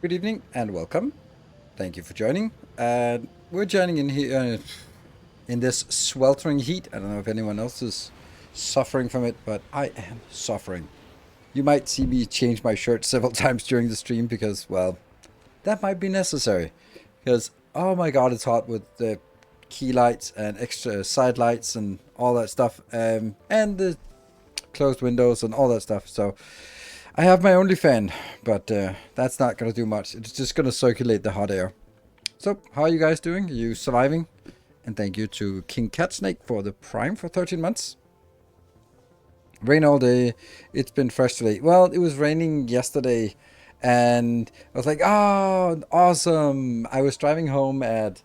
Good evening and welcome. Thank you for joining. We're joining in here in this sweltering heat. I don't know if anyone else is suffering from it, but I am suffering. You might see me change my shirt several times during the stream because, well, that might be necessary. Because, oh my god, it's hot with the key lights and extra side lights and all that stuff. And the closed windows and all that stuff. So I have my only fan, but that's not going to do much. It's just going to circulate the hot air. So, how are you guys doing? Are you surviving? And thank you to King Catsnake for the Prime for 13 months. Rain all day. It's been fresh today. Well, it was raining yesterday, and I was like, oh, awesome. I was driving home at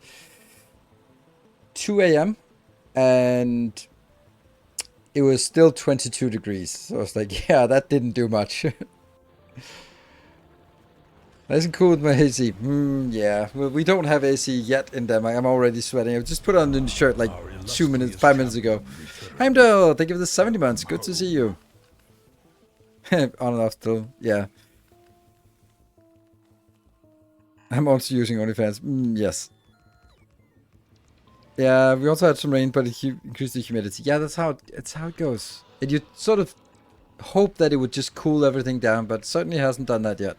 2 a.m. and it was still 22 degrees. So I was like, yeah, that didn't do much. Nice and cool with my AC. Yeah. Well, we don't have AC yet in Denmark. I'm already sweating. I just put on the shirt like 5 minutes ago. Heimdall, thank you for the 70 months. Good to see you. On and off still. Yeah. I'm also using OnlyFans. Yes. Yeah, we also had some rain, but it increased the humidity. Yeah, that's how it goes. And you sort of hope that it would just cool everything down, but certainly hasn't done that yet.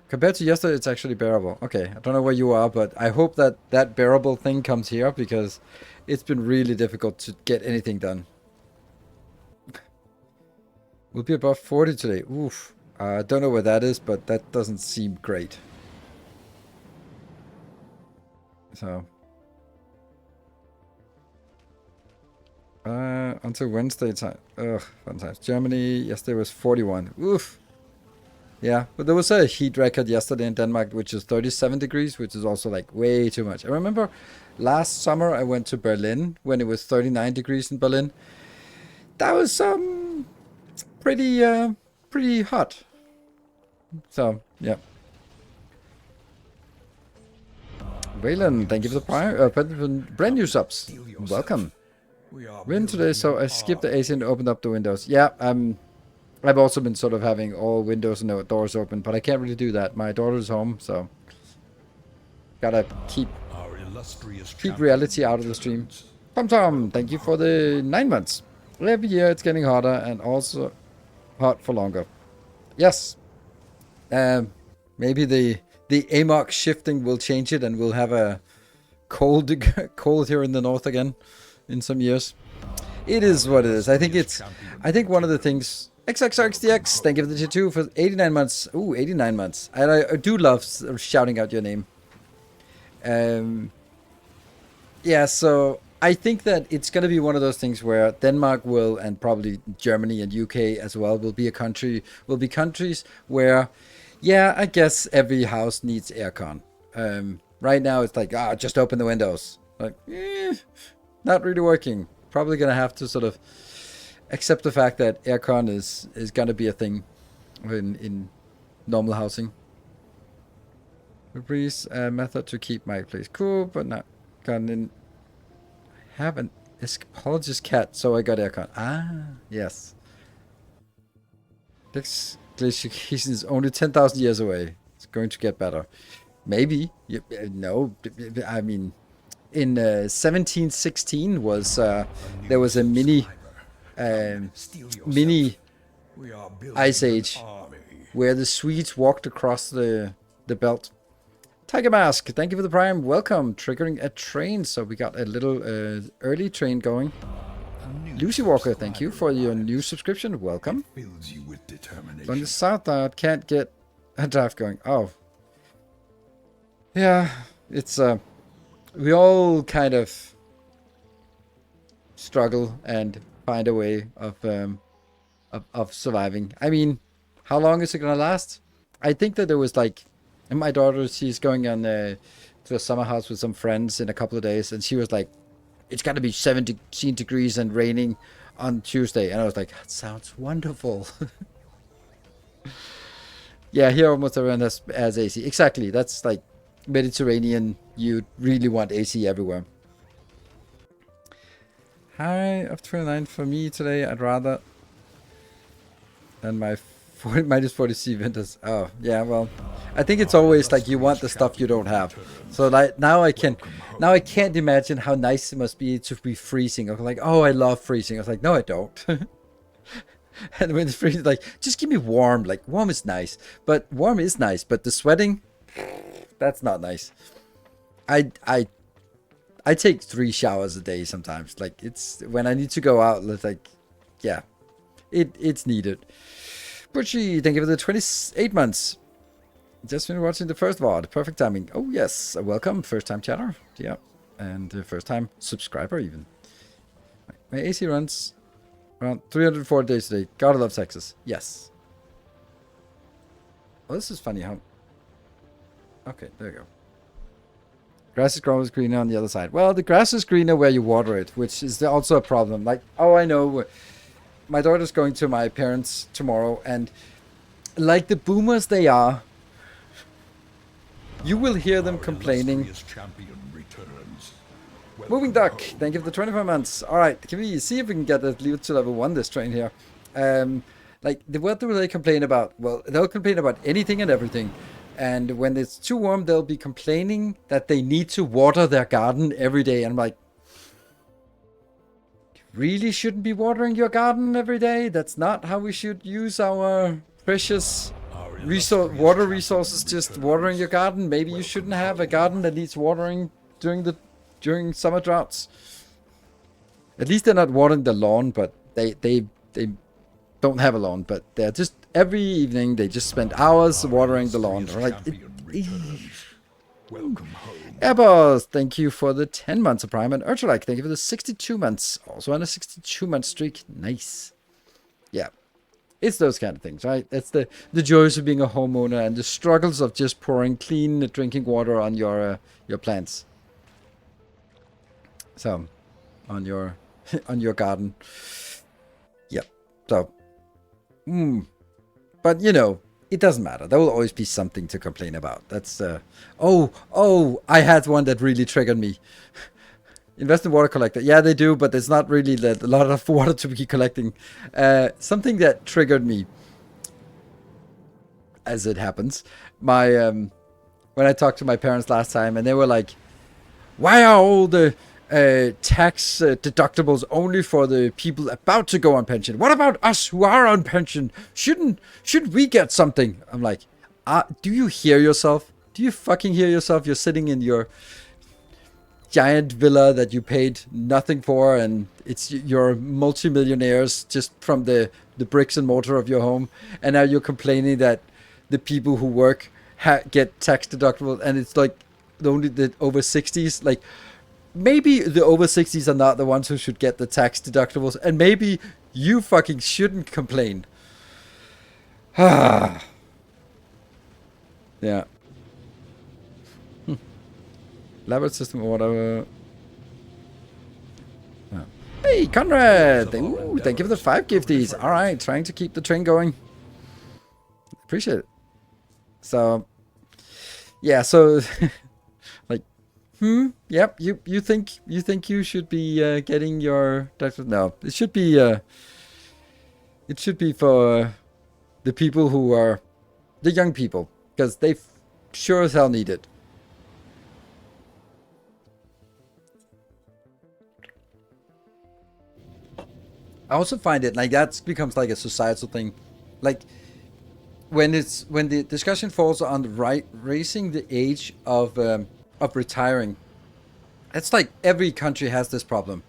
Compared to yesterday, it's actually bearable. Okay, I don't know where you are, but I hope that that bearable thing comes here because it's been really difficult to get anything done. We'll be above 40 today. Oof. I don't know where that is, but that doesn't seem great. So. Until Wednesday time. Ugh, fun times. Germany, yesterday was 41. Oof. Yeah, but there was a heat record yesterday in Denmark, which is 37 degrees, which is also like way too much. I remember last summer I went to Berlin when it was 39 degrees in Berlin. That was pretty hot. So yeah. Waylon, thank you for the brand new subs. Welcome. We're in today, so I skipped the AC and opened up the windows. Yeah, I've also been sort of having all windows and doors open, but I can't really do that. My daughter's home, so gotta keep reality out of the stream. Tom, thank you for the 9 months. Every year it's getting hotter and also hot for longer. Yes. Maybe the AMOC shifting will change it, and we'll have a cold here in the north again in some years. It is what it is. I think one of the things. XXRXDX, thank you for the G2 for 89 months. Ooh, 89 months. I do love shouting out your name. Yeah, so I think that it's going to be one of those things where Denmark will, and probably Germany and UK as well, will be countries where, yeah, I guess every house needs aircon. Right now it's like, just open the windows. Like, not really working. Probably going to have to sort of accept the fact that aircon is going to be a thing in normal housing. Breeze method to keep my place cool, but not gonna have an escapologist cat, so I got aircon. Yes. This glaciation is only 10,000 years away. It's going to get better. Maybe. No, I mean, in 1716 was there was a mini ice age where the Swedes walked across the belt. Tiger Mask, thank you for the Prime. Welcome. Triggering a train, so we got a little early train going. Lucy Walker, thank you for your new subscription. Welcome. On the south, I can't get a draft going. Oh. Yeah, it's we all kind of struggle and find a way of surviving. I mean, how long is it gonna last? I think that there was like, and my daughter, she's going on to a summer house with some friends in a couple of days, and she was like, it's gotta be 17 degrees and raining on Tuesday, and I was like, that sounds wonderful. Yeah, here almost everyone has AC. Exactly, that's like Mediterranean. You really want AC everywhere. High of 29 for me today. I'd rather than my minus 40C winters. Oh, yeah, well, I think it's always like you want the stuff you don't have. So like now I can't imagine how nice it must be to be freezing. I'm like, oh, I love freezing. I was like, no, I don't. And when it's freezing, like, just give me warm. Like, warm is nice. But warm is nice. But the sweating, that's not nice. I take 3 showers a day sometimes. Like, it's when I need to go out, it's like, yeah, it's needed. Butchie, thank you for the 28 months. Just finished watching the first VOD. Perfect timing. Oh, yes. Welcome. First time chatter. Yeah. And first time subscriber, even. My AC runs around 340 days a day. Gotta love Texas. Yes. Well, this is funny how... Okay, there you go. Grass is greener on the other side. Well, the grass is greener where you water it, which is also a problem. Like, oh, I know. My daughter's going to my parents tomorrow, and like the boomers they are, you will hear them complaining. Moving Duck, thank you for the 25 months. All right, can we see if we can get that lead to level 1 this train here? Like, what do they complain about? Well, they'll complain about anything and everything. And when it's too warm, they'll be complaining that they need to water their garden every day. And I'm like, you really shouldn't be watering your garden every day. That's not how we should use our precious water resources, just watering your garden. Maybe you shouldn't have a garden that needs watering during summer droughts. At least they're not watering the lawn, but they don't have a lawn, but they're just every evening they just spend hours watering the lawn. Like, welcome home. Airbus, thank you for the 10 months of Prime, and Urchalike, thank you for the 62 months. Also on a 62-month streak. Nice. Yeah. It's those kind of things, right? That's the joys of being a homeowner and the struggles of just pouring clean drinking water on your plants. So, on your garden. Yep. So, but you know, it doesn't matter. There will always be something to complain about. That's oh, I had one that really triggered me. Invest in water collector. Yeah, they do, but there's not really a lot of water to be collecting. Something that triggered me, as it happens, my when I talked to my parents last time, and they were like, "Why are all the tax deductibles only for the people about to go on pension? What about us who are on pension? Should we get something?" I'm like, do you hear yourself? Do you fucking hear yourself? You're sitting in your giant villa that you paid nothing for, and it's your multimillionaires just from the bricks and mortar of your home, and now you're complaining that the people who work get tax deductible, and it's like only the over 60s. Like, maybe the over 60s are not the ones who should get the tax deductibles, and maybe you fucking shouldn't complain. Yeah. Elaborate system or whatever. Oh. Hey, Conrad! Ooh, thank you for the 5 gifties. Alright, trying to keep the train going. Appreciate it. So, yeah, so, like, yep, you think you should be getting your... No, it should be for the people who are... the young people, because they sure as hell need it. I also find it like that becomes like a societal thing, like when the discussion falls on raising the age of retiring. It's like every country has this problem,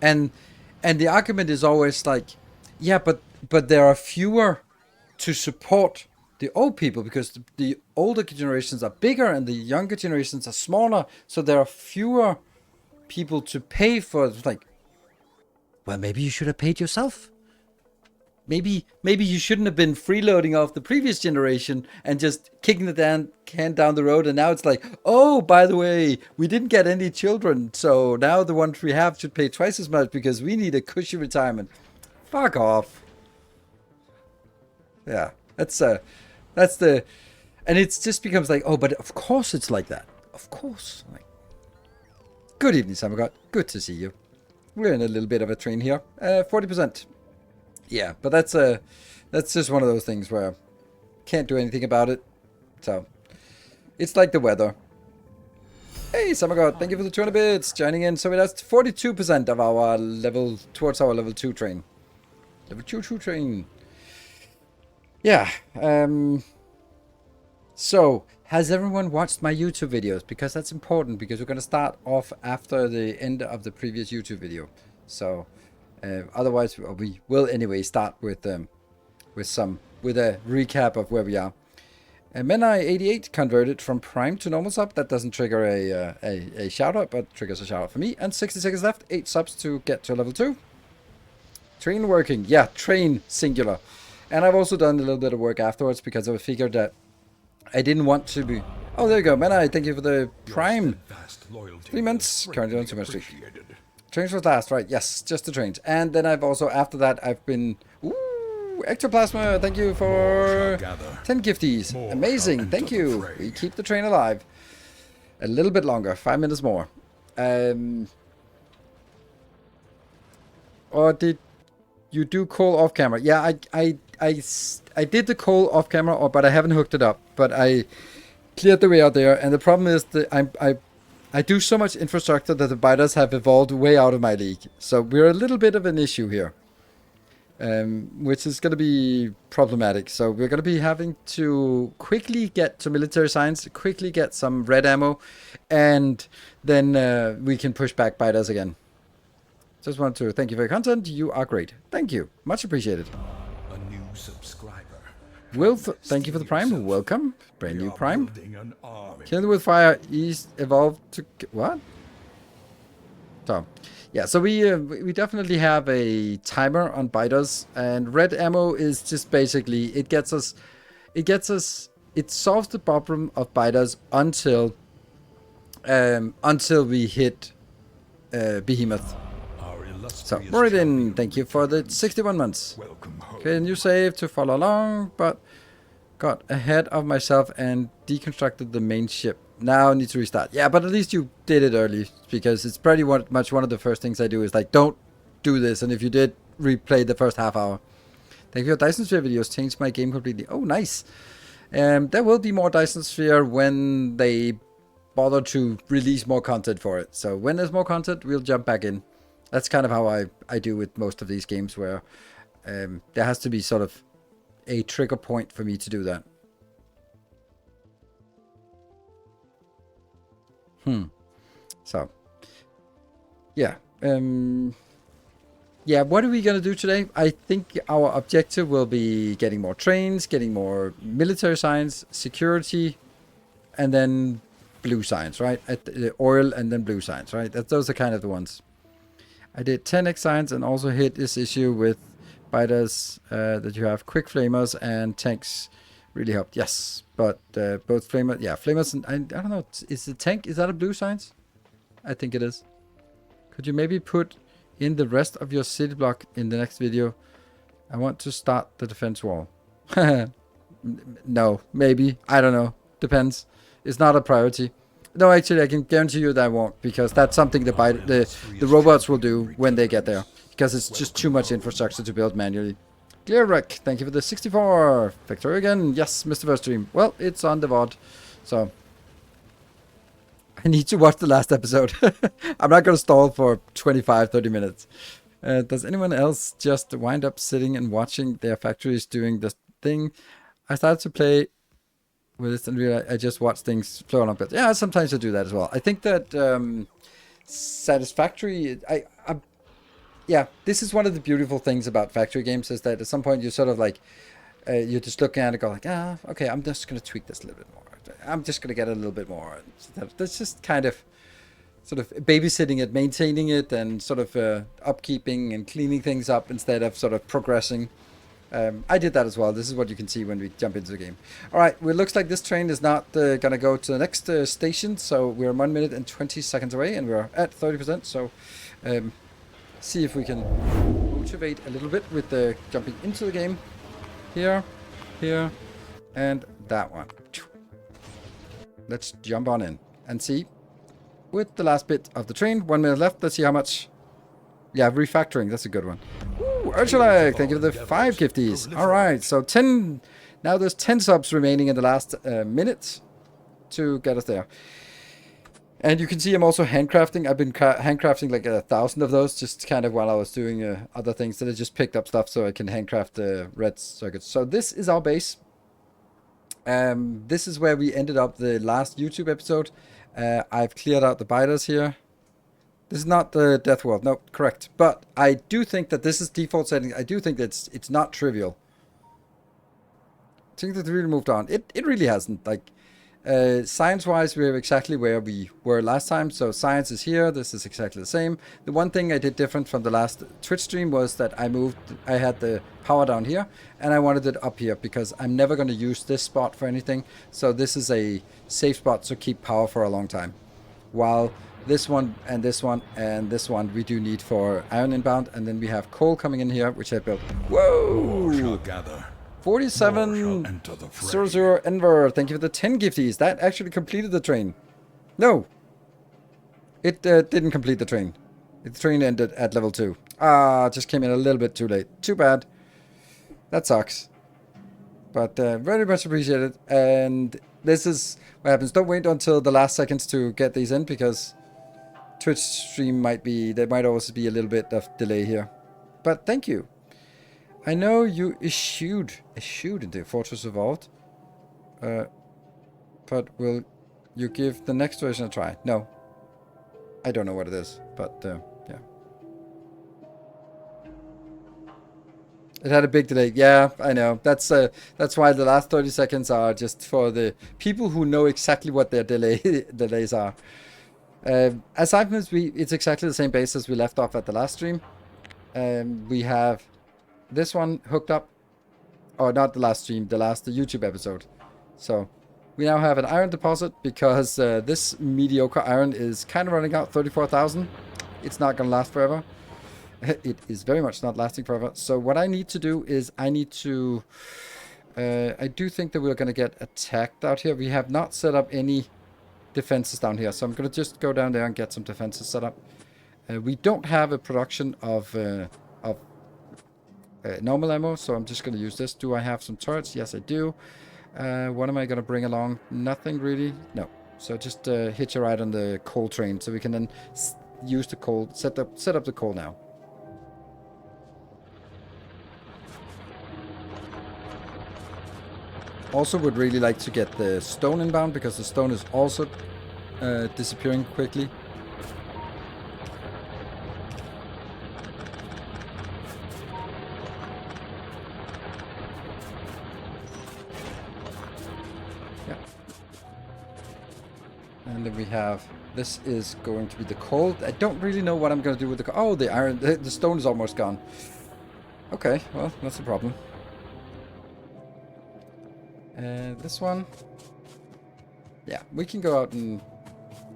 and the argument is always like, yeah, but there are fewer to support the old people because the older generations are bigger and the younger generations are smaller, so there are fewer people to pay for. It's like, well, maybe you should have paid yourself. Maybe you shouldn't have been freeloading off the previous generation and just kicking the can down the road. And now it's like, oh, by the way, we didn't get any children, so now the ones we have should pay twice as much because we need a cushy retirement. Fuck off. Yeah, that's the, and it just becomes like, oh, but of course it's like that. Of course. Like, good evening, Samagot. Good to see you. We're in a little bit of a train here. 40%. Yeah, but that's just one of those things where can't do anything about it. So, it's like the weather. Hey, Summergod, thank you for the 200 bits joining in. So that's 42% of our level, towards our level 2 train. Level 2 train. Yeah, so, has everyone watched my YouTube videos? Because that's important, because we're going to start off after the end of the previous YouTube video. So, otherwise, we will anyway start with a recap of where we are. Menai88 converted from Prime to normal sub. That doesn't trigger a shout out, but triggers a shout out for me. And 60 seconds left, 8 subs to get to level 2. Train working. Yeah, train singular. And I've also done a little bit of work afterwards because I figured that I didn't want to be... Oh, there you go. Menai, thank you for the Prime. 3 months. Currently on 2 months streak. Trains was last, right? Yes, just the trains. And then I've also, after that, I've been... Ooh! Ectoplasma, thank you for 10 gifties. Amazing, thank you. We keep the train alive. A little bit longer, 5 minutes more. Or did you do coal off camera? Yeah, I did the coal off camera, but I haven't hooked it up. But I cleared the way out there, and the problem is that I do so much infrastructure that the biters have evolved way out of my league. So we're a little bit of an issue here. Which is going to be problematic. So we're going to be having to quickly get to military science, quickly get some red ammo, and then we can push back biters again. Just want to thank you for your content. You are great. Thank you. Much appreciated. A new subscriber. Wilf, thank you for the Prime. Welcome. Brand new Prime. Kill with Fire East evolved to... What? So... Yeah, so we definitely have a timer on biters, and red ammo is just basically it solves the problem of biters until we hit Behemoth. So Moridin, thank you for the 61 months. Okay, new save to follow along, but got ahead of myself and deconstructed the main ship. Now I need to restart. Yeah, but at least you did it early, because it's pretty much one of the first things I do is like, don't do this. And if you did, replay the first half hour. Thank you for Dyson Sphere videos. Changed my game completely. Oh, nice. There will be more Dyson Sphere when they bother to release more content for it. So when there's more content, we'll jump back in. That's kind of how I do with most of these games, where there has to be sort of a trigger point for me to do that. So, yeah. Yeah, what are we going to do today? I think our objective will be getting more trains, getting more military science, security, and then blue science, right? Oil and then blue science, right? Those are kind of the ones. I did 10x science and also hit this issue with biters that you have quick flamers and tanks. Really helped, yes. But both flamers, yeah, flamers, and I don't know, is the tank, is that a blue science? I think it is. Could you maybe put in the rest of your city block in the next video? I want to start the defense wall. No, maybe, I don't know, depends. It's not a priority. No, actually, I can guarantee you that I won't, because that's something the robots will do when they get there, because it's just too much infrastructure to build manually. Clearwreck, thank you for the 64. Factorio again. Yes, Mr. First Stream. Well, it's on the VOD, so I need to watch the last episode. I'm not going to stall for 25-30 minutes. Does anyone else just wind up sitting and watching their factories doing this thing? I started to play with this and realized I just watch things flow along. But yeah, sometimes I do that as well. I think that Satisfactory... Yeah, this is one of the beautiful things about factory games, is that at some point you're sort of like, you're just looking at it and go like, okay, I'm just going to tweak this a little bit more. I'm just going to get a little bit more. That's just kind of sort of babysitting it, maintaining it, and sort of upkeeping and cleaning things up instead of sort of progressing. I did that as well. This is what you can see when we jump into the game. All right, well, it looks like this train is not going to go to the next station, so we're 1 minute and 20 seconds away, and we're at 30%, so... see if we can motivate a little bit with the jumping into the game. Here, and that one. Let's jump on in and see. With the last bit of the train, 1 minute left. Let's see how much. Yeah, refactoring. That's a good one. Ooh, Ursulag, thank you for the 5 gifties. All right, so 10 Now there's 10 subs remaining in the last minute to get us there. And you can see I'm also handcrafting. I've been handcrafting like 1,000 of those just kind of while I was doing other things. That I just picked up stuff so I can handcraft the red circuits. So this is our base. This is where we ended up the last YouTube episode. I've cleared out the biters here. This is not the death world. No, correct. But I do think that this is default setting. I do think that it's not trivial. I think that it really moved on. It really hasn't. Like, science-wise, we're exactly where we were last time. So science is here. This is exactly the same. The one thing I did different from the last Twitch stream was that I had the power down here, and I wanted it up here because I'm never going to use this spot for anything. So this is a safe spot to keep power for a long time. While this one and this one and this one we do need for iron inbound, and then we have coal coming in here, which I built. Whoa! 4700 Enver, thank you for the 10 gifties. That actually completed the train. No, it didn't complete the train. The train ended at level 2. Just came in a little bit too late. Too bad. That sucks. But very much appreciated. And this is what happens. Don't wait until the last seconds to get these in, because Twitch stream there might also be a little bit of delay here. But thank you. I know you issued into Fortress Evolved, but will you give the next version a try? No. I don't know what it is, but yeah. It had a big delay. Yeah, I know. That's why the last 30 seconds are just for the people who know exactly what their delays are. Aside from this, it's exactly the same base as we left off at the last stream. We have this one hooked up, or not the last stream, the YouTube episode. So we now have an iron deposit because this mediocre iron is kind of running out. 34,000. It's not going to last forever. It is very much not lasting forever. So what I need to do is I do think that we're going to get attacked out here. We have not set up any defenses down here, so I'm going to just go down there and get some defenses set up. We don't have a production of normal ammo, so I'm just going to use this. Do I have some turrets? Yes, I do. What am I going to bring along? Nothing really. No. So just hitch a ride on the coal train, so we can then use the coal. Set up the coal now. Also would really like to get the stone inbound, because the stone is also disappearing quickly. And then we have, this is going to be the coal. I don't really know what I'm going to do with the coal. Oh, the iron, the stone is almost gone. Okay, well, that's a problem. This one. Yeah, we can go out and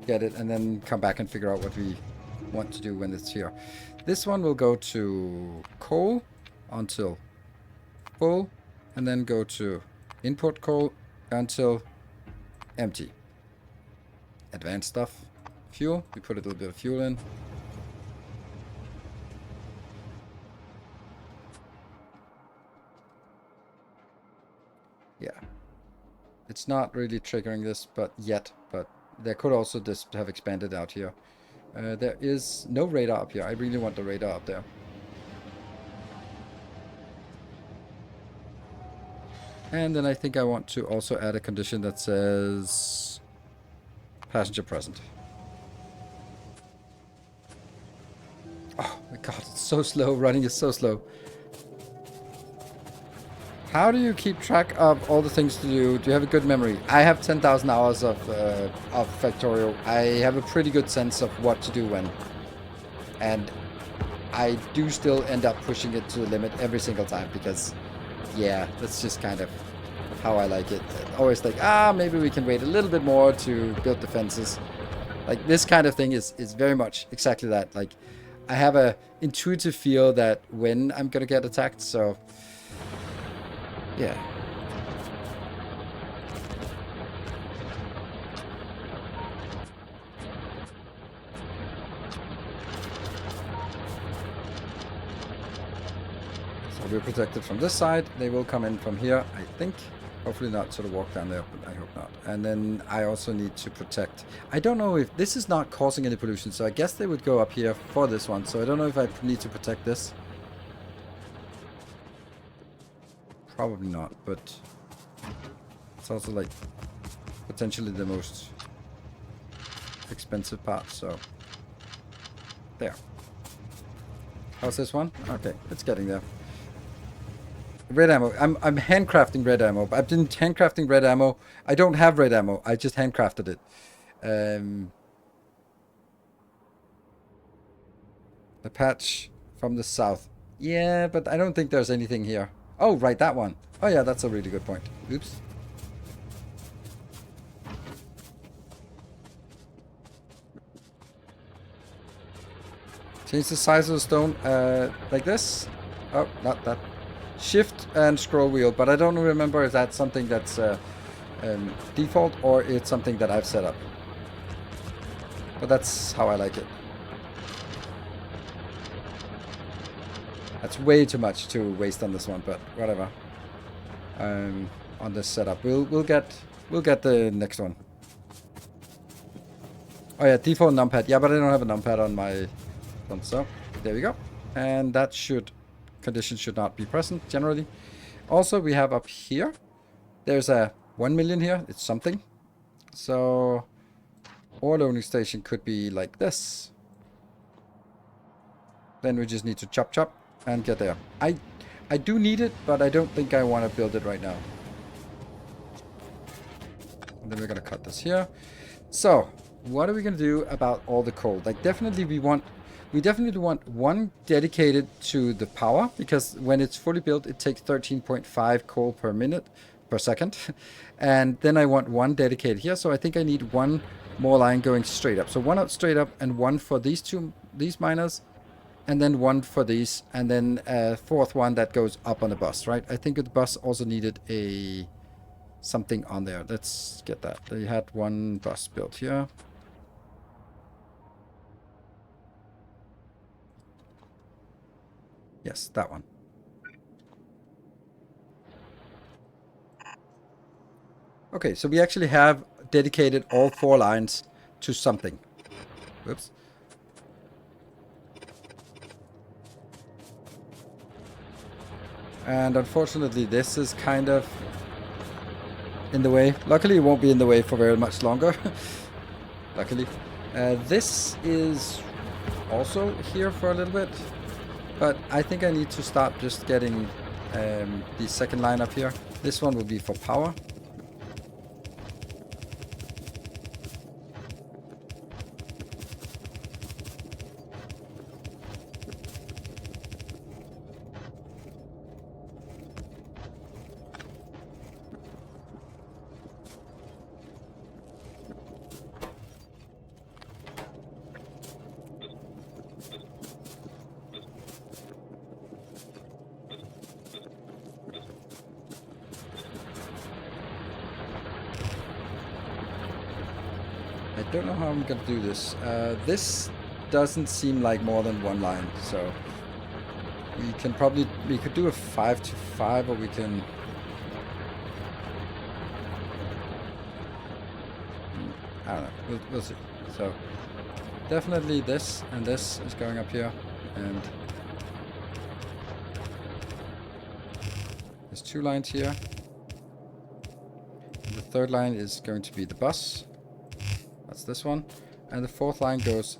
get it and then come back and figure out what we want to do when it's here. This one will go to coal until full, and then go to input coal until empty. Advanced stuff. Fuel. We put a little bit of fuel in. Yeah. It's not really triggering this but there could also just have expanded out here. There is no radar up here. I really want the radar up there. And then I think I want to also add a condition that says passenger present. Oh my god, it's so slow. Running is so slow. How do you keep track of all the things to do? Do you have a good memory? I have 10,000 hours of Factorio. I have a pretty good sense of what to do when. And I do still end up pushing it to the limit every single time because, yeah, that's just kind of how I like it. Always like, maybe we can wait a little bit more to build defenses. Like, this kind of thing is very much exactly that. Like, I have a intuitive feel that when I'm gonna get attacked, so... yeah. So We're protected from this side. They will come in from here, I think. Hopefully not sort of walk down there, but I hope not. And then I also need to protect. I don't know if this is not causing any pollution, so I guess they would go up here for this one. So I don't know if I need to protect this. Probably not, but it's also like potentially the most expensive part, so there. How's this one? Okay, it's getting there. Red ammo. I'm handcrafting red ammo. I've been handcrafting red ammo. I don't have red ammo. I just handcrafted it. The patch from the south. Yeah, but I don't think there's anything here. Oh, right, that one. Oh yeah, that's a really good point. Oops. Change the size of the stone like this. Oh, not that. Shift and scroll wheel, but I don't remember if that's something that's default or it's something that I've set up. But that's how I like it. That's way too much to waste on this one, but whatever. On this setup, we'll get the next one. Oh yeah, default numpad. Yeah, but I don't have a numpad on my phone, so there we go. And that condition should not be present generally. Also, we have up here, there's a 1 million here. It's something. So our loading station could be like this. Then we just need to chop and get there. I do need it, but I don't think I want to build it right now. And then we're gonna cut this here. So what are we gonna do about all the coal? Like, definitely we definitely want one dedicated to the power, because when it's fully built, it takes 13.5 coal per second. And then I want one dedicated here. So I think I need one more line going straight up. So one out straight up and one for these miners, and then one for these, and then a fourth one that goes up on the bus, right? I think the bus also needed something on there. Let's get that. They had one bus built here. Yes, that one. Okay, so we actually have dedicated all 4 lines to something. Whoops. And unfortunately, this is kind of in the way. Luckily, it won't be in the way for very much longer. Luckily. This is also here for a little bit. But I think I need to start just getting the second line up here. This one will be for power. I don't know how I'm gonna do this. This doesn't seem like more than one line, so we could do a 5 to 5, or we can. I don't know. We'll see. So definitely this and this is going up here, and there's 2 lines here. And the third line is going to be the bus. That's this one. And the fourth line goes...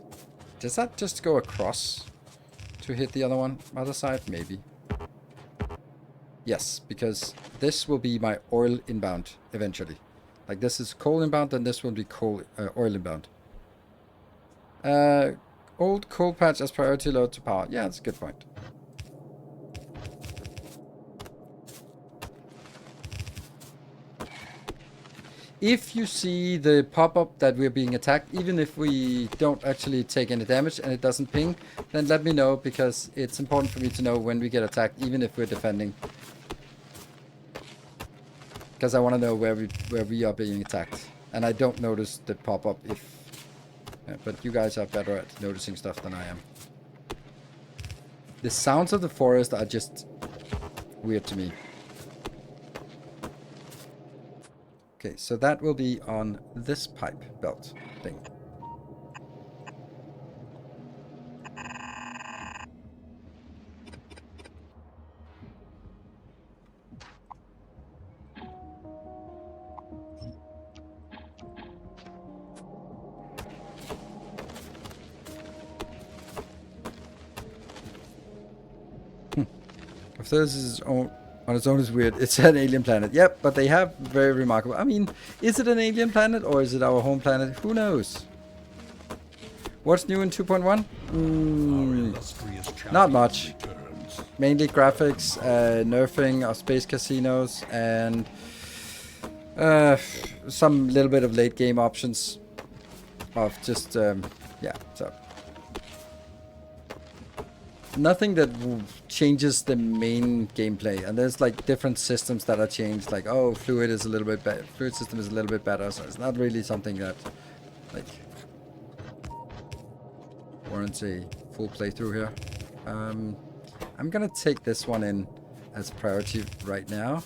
Does that just go across to hit the other side? Maybe. Yes, because this will be my oil inbound eventually. Like, this is coal inbound, then this will be oil inbound. Old coal patch as priority load to power. Yeah, that's a good point. If you see the pop-up that we're being attacked, even if we don't actually take any damage and it doesn't ping, then let me know, because it's important for me to know when we get attacked, even if we're defending. Because I want to know where we are being attacked. And I don't notice the pop-up if... Yeah, but you guys are better at noticing stuff than I am. The sounds of the forest are just weird to me. Okay, so that will be on this pipe belt thing. If this is on its own is weird. It's an alien planet. Yep, but they have very remarkable. I mean, is it an alien planet or is it our home planet? Who knows? What's new in 2.1? Not much. Mainly graphics, nerfing of space casinos, and some little bit of late game options. Of just, yeah, so. Nothing that changes the main gameplay, and there's like different systems that are changed. Like, oh, fluid is a little bit better. Fluid system is a little bit better, so it's not really something that like warrants a full playthrough here. I'm gonna take this one in as priority right now.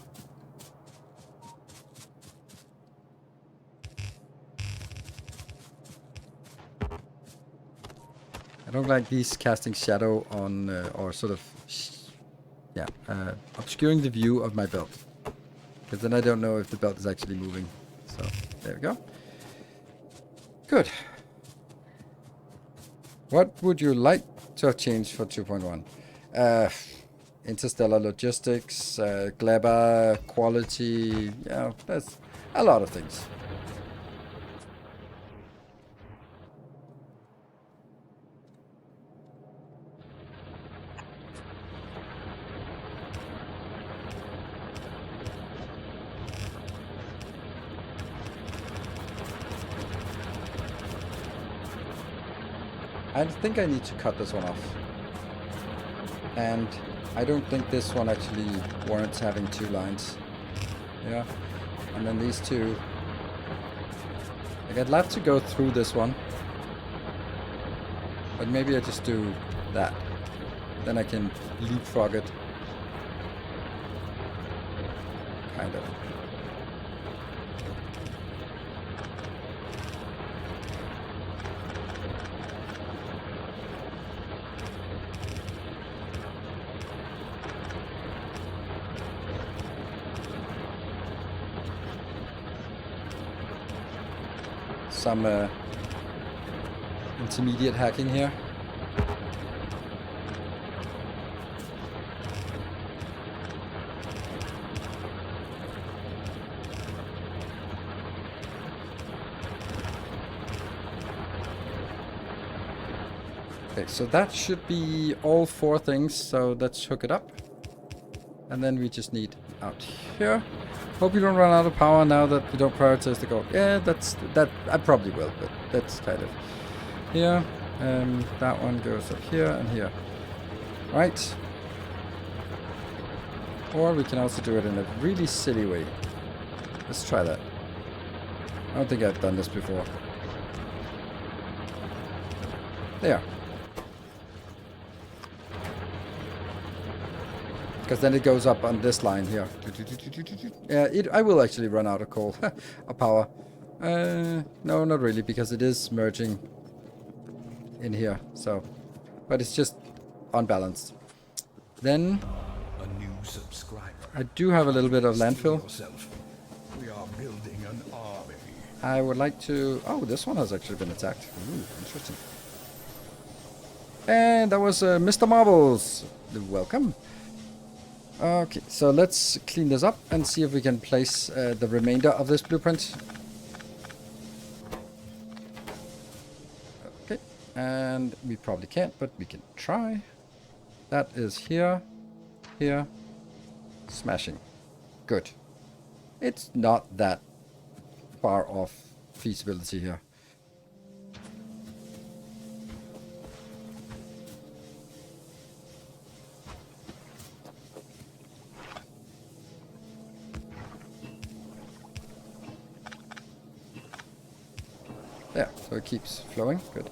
I don't like these casting shadow on, or sort of, obscuring the view of my belt. Because then I don't know if the belt is actually moving. So, there we go. Good. What would you like to have changed for 2.1? Interstellar logistics, glabber, quality, yeah, that's a lot of things. I think I need to cut this one off. And I don't think this one actually warrants having 2 lines. Yeah. And then these two. Like, I'd love to go through this one. But maybe I just do that. Then I can leapfrog it. Kind of. Some intermediate hacking here. Okay, so that should be all 4 things, so let's hook it up. And then we just need out here. Hope you don't run out of power now that you don't prioritize the gold. Yeah, that I probably will, but that's kind of here. That one goes up here and here. Right. Or we can also do it in a really silly way. Let's try that. I don't think I've done this before. There. Because then it goes up on this line here. Yeah, I will actually run out of coal. Of power. No, not really, because it is merging in here. So, but it's just unbalanced. Then A new subscriber. I do have a little bit of landfill. We are building an army. I would like to... Oh, this one has actually been attacked. Ooh, interesting. And that was Mr. Marbles. Welcome. Okay, so let's clean this up and see if we can place the remainder of this blueprint. Okay, and we probably can't, but we can try. That is here, here, smashing. Good. It's not that far off feasibility here. There, so it keeps flowing. Good.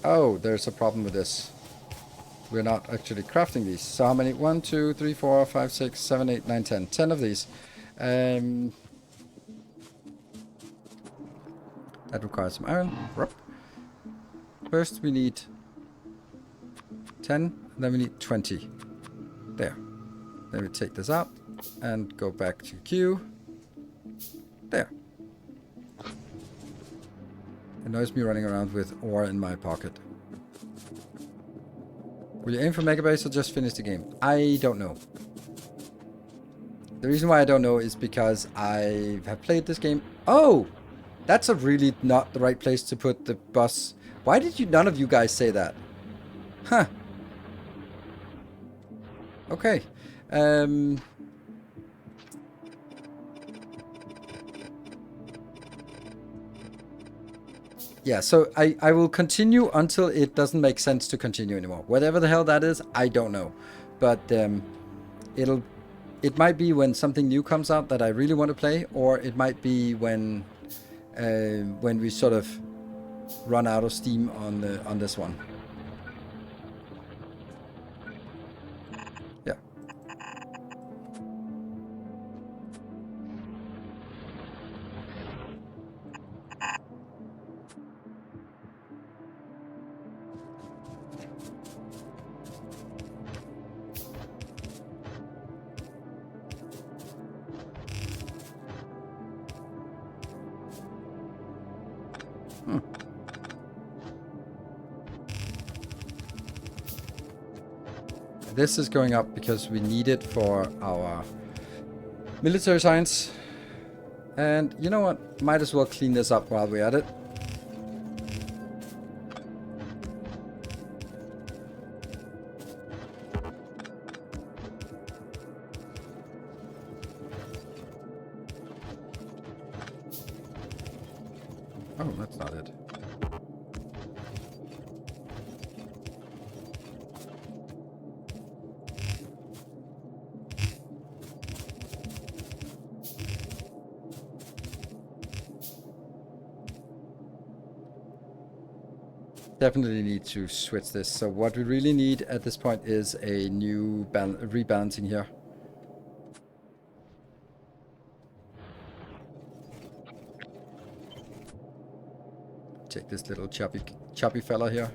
Oh, there's a problem with this. We're not actually crafting these. So how many? 1, 2, 3, 4, 5, 6, 7, 8, 9, 10. 10 of these. That requires some iron. Rup. First we need 10, then we need 20. There. Then we take this out and go back to queue. There. Annoys me running around with ore in my pocket. Will you aim for Mega Base or just finish the game? I don't know. The reason why I don't know is because I have played this game. Oh! That's a really not the right place to put the bus. Why did none of you guys say that? Huh. Okay. Yeah, so I will continue until it doesn't make sense to continue anymore. Whatever the hell that is, I don't know. But it might be when something new comes out that I really want to play, or it might be when we sort of run out of steam on this one. Yeah. This is going up because we need it for our military science. And you know what? Might as well clean this up while we're at it. Oh, that's not it. Definitely need to switch this. So what we really need at this point is a new rebalancing here. Take this little choppy fella here.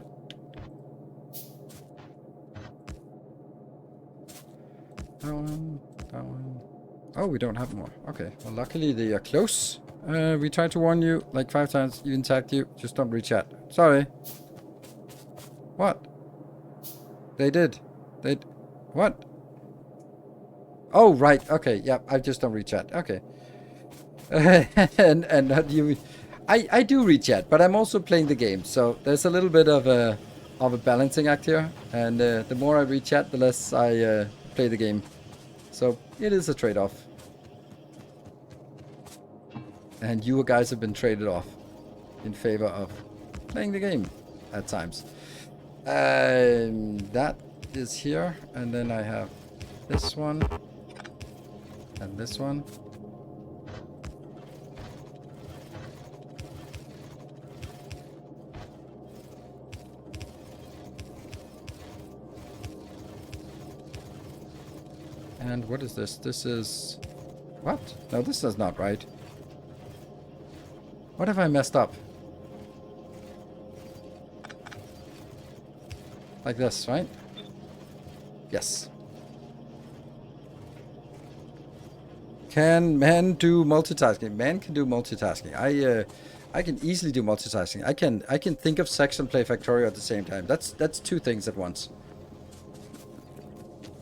That one, that one. Oh, we don't have more. Okay, well luckily they are close. We tried to warn you like 5 times, even tagged you. Just don't reach out. Sorry. What? They did. What? Oh, right. Okay. Yeah, I just don't read chat. Okay. and not you. I do read chat, but I'm also playing the game, so there's a little bit of a balancing act here. And the more I read chat, the less I play the game. So it is a trade-off. And you guys have been traded off in favor of playing the game at times. That is here, and then I have this one and this one. And what is this? This is... What? No, this is not right. What have I messed up? Like this, right? Yes. Can man do multitasking? Man can do multitasking. I can easily do multitasking. I can think of sex and play Factorio at the same time. That's 2 things at once.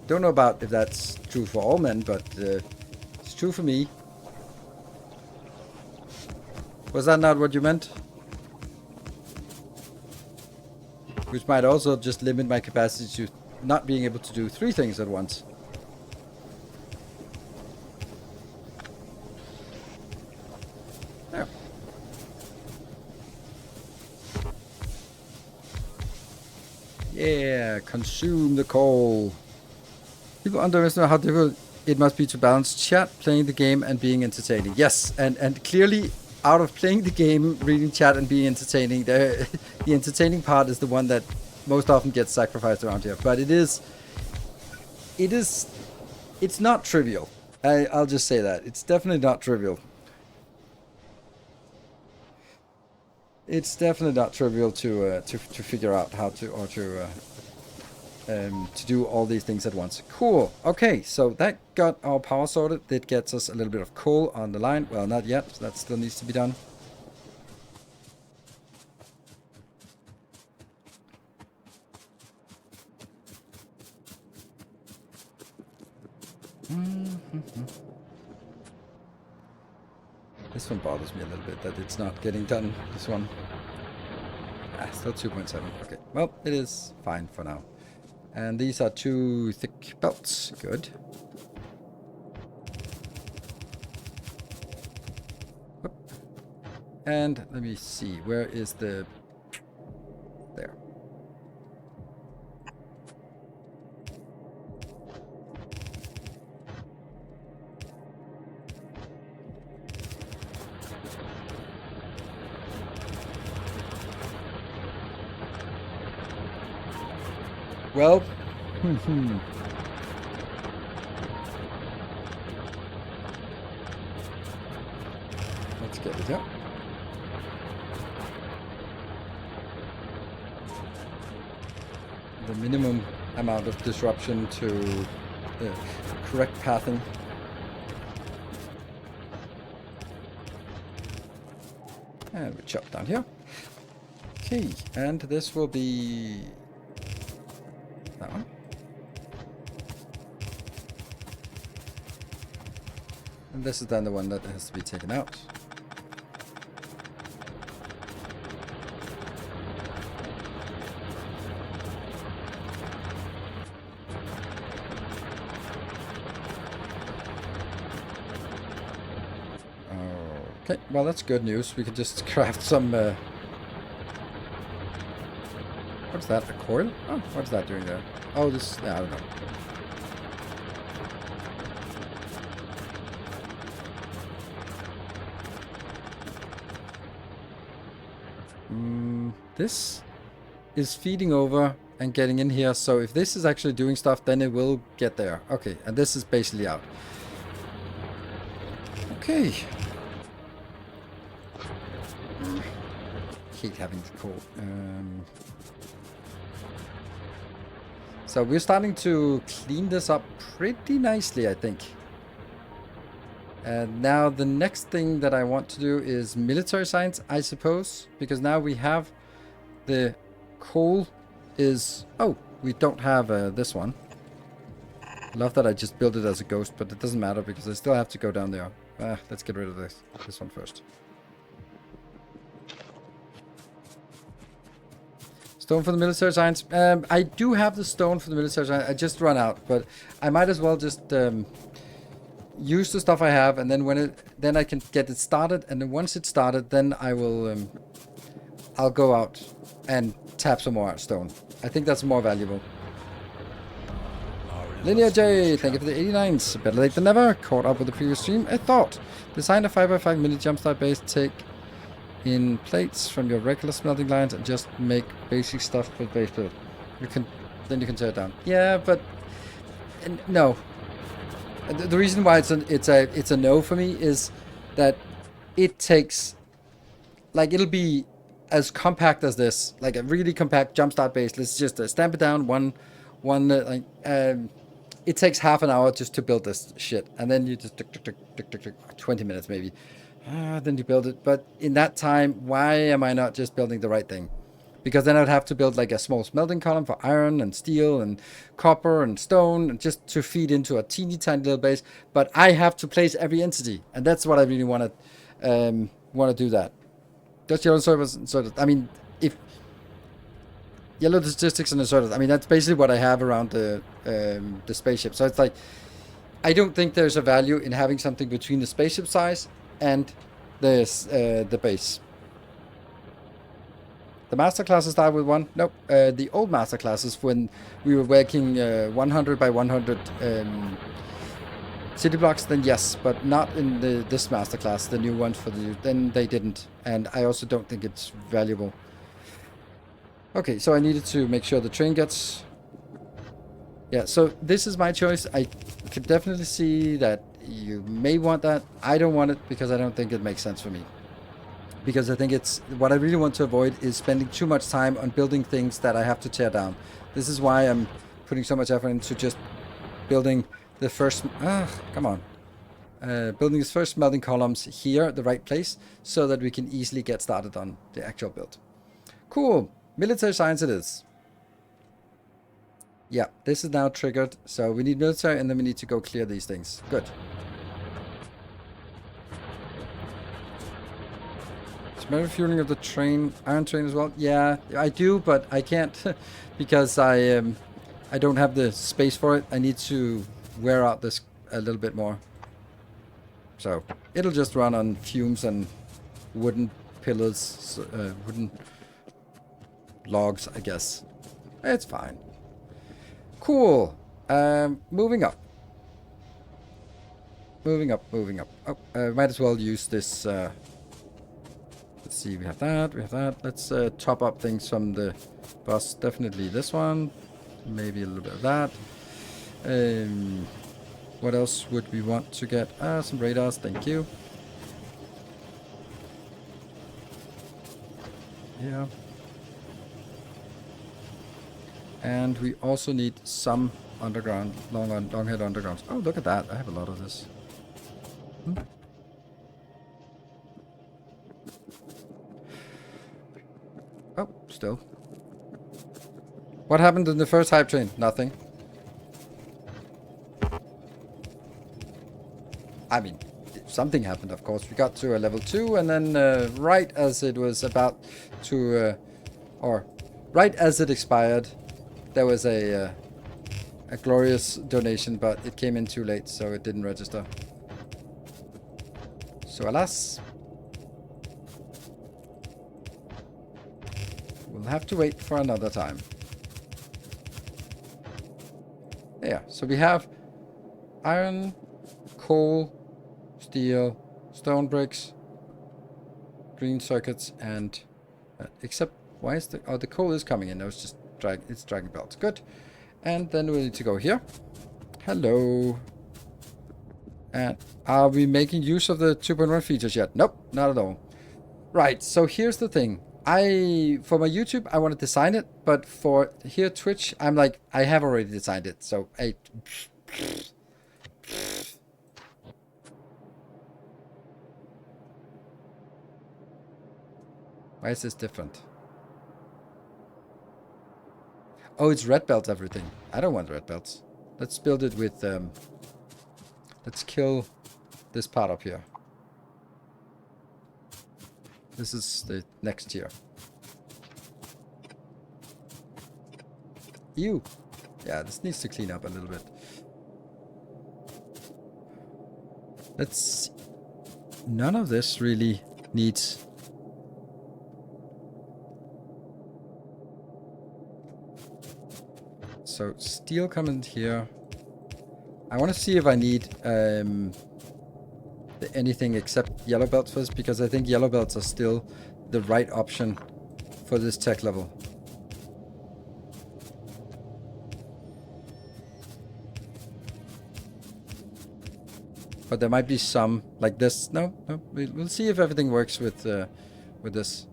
Don't know about if that's true for all men, but it's true for me. Was that not what you meant? Which might also just limit my capacity to not being able to do 3 things at once. There. Yeah, consume the coal. People underestimate how difficult it must be to balance chat, playing the game, and being entertaining. Yes, and clearly out of playing the game, reading chat, and being entertaining, the entertaining part is the one that most often gets sacrificed around here. But it's not trivial. I'll just say that. It's definitely not trivial. It's definitely not trivial to figure out how to, or to do all these things at once. Cool. Okay, so that got our power sorted. That gets us a little bit of coal on the line. Well, not yet. That still needs to be done. This one bothers me a little bit, that it's not getting done, this one. Still 2.7. Okay, well, it is fine for now. And these are 2 thick belts. Good. Whoop. And let me see, where is the... There. Well, let's get it up. The minimum amount of disruption to the correct pathing. And we chop down here. Okay, and this will be that one. And this is then the one that has to be taken out. Okay, well that's good news. We can just craft some... What's that? A coil? Oh, what's that doing there? Oh, this... Yeah, I don't know. This is feeding over and getting in here. So if this is actually doing stuff, then it will get there. Okay, and this is basically out. Okay. Hate having the coal. So we're starting to clean this up pretty nicely, I think. And now the next thing that I want to do is military science, I suppose. Because now we have the coal is... Oh, we don't have this one. I love that I just built it as a ghost, but it doesn't matter because I still have to go down there. Let's get rid of this one first. Stone for the military science. I do have the stone for the military science. I just run out, but I might as well just use the stuff I have, and then then I can get it started. And then once it's started, then I will I'll go out and tap some more stone. I think that's more valuable. Linear J, thank you for the 89s. Better late than never. Caught up with the previous stream. I thought design a 5x5 mini jumpstart base. Take in plates from your regular smelting lines and just make basic stuff with base build. Then you can tear it down. Yeah, but no. The reason why it's a no for me is that it takes, like, it'll be as compact as this, like a really compact jumpstart base. Let's just stamp it down it takes half an hour just to build this shit, and then you just 20 minutes maybe. Then you build it. But in that time, why am I not just building the right thing? Because then I'd have to build like a small smelting column for iron and steel and copper and stone, and just to feed into a teeny tiny little base. But I have to place every entity, and that's what I really want to do. That does yellow servers inserted. I mean, if yellow statistics and inserted, I mean that's basically what I have around the spaceship. So it's like I don't think there's a value in having something between the spaceship size and the base. The master classes start with one. Nope. The old master classes, when we were working 100 by 100 city blocks, then yes, but not in this masterclass, the new one for the new. Then they didn't, and I also don't think it's valuable. Okay, so I needed to make sure the train gets. Yeah, so this is my choice. I could definitely see that you may want that. I don't want it because I don't think it makes sense for me. Because I think it's what I really want to avoid is spending too much time on building things that I have to tear down. This is why I'm putting so much effort into just building the first. Come on. Building these first melting columns here at the right place so that we can easily get started on the actual build. Cool. Military science it is. Yeah, this is now triggered. So we need military and then we need to go clear these things. Good. Smell refueling of the train, iron train as well. Yeah, I do, but I can't because I don't have the space for it. I need to wear out this a little bit more. So it'll just run on fumes and wooden pillars, wooden logs, I guess. It's fine. Cool. Moving up. Moving up. Oh, might as well use this. Let's see, we have that. Let's top up things from the bus. Definitely this one. Maybe a little bit of that. What else would we want to get? Some radars, thank you. Yeah. And we also need some underground, long head undergrounds. Oh, look at that. I have a lot of this. Oh, still. What happened in the first hype train? Nothing. I mean, something happened, of course. We got to a level 2, and then right as it was about to, or right as it expired, there was a glorious donation, but it came in too late, so it didn't register. So alas, we'll have to wait for another time. Yeah, so we have iron, coal, steel, stone bricks, green circuits, and except why is the coal is coming in? No, it's just it's dragging belts. Good. And then we need to go here. Hello. And are we making use of the 2.1 features yet? Nope, not at all. Right, so here's the thing. For my YouTube, I want to design it, but for here Twitch, I'm like, I have already designed it. So why is this different? Oh, it's red belts, everything. I don't want red belts. Let's build it with, let's kill this part up here. This is the next tier. Ew. Yeah, this needs to clean up a little bit. Let's... None of this really needs... So, steel coming here. I want to see if I need anything except yellow belts first, because I think yellow belts are still the right option for this tech level. But there might be some like this. No, we'll see if everything works with this.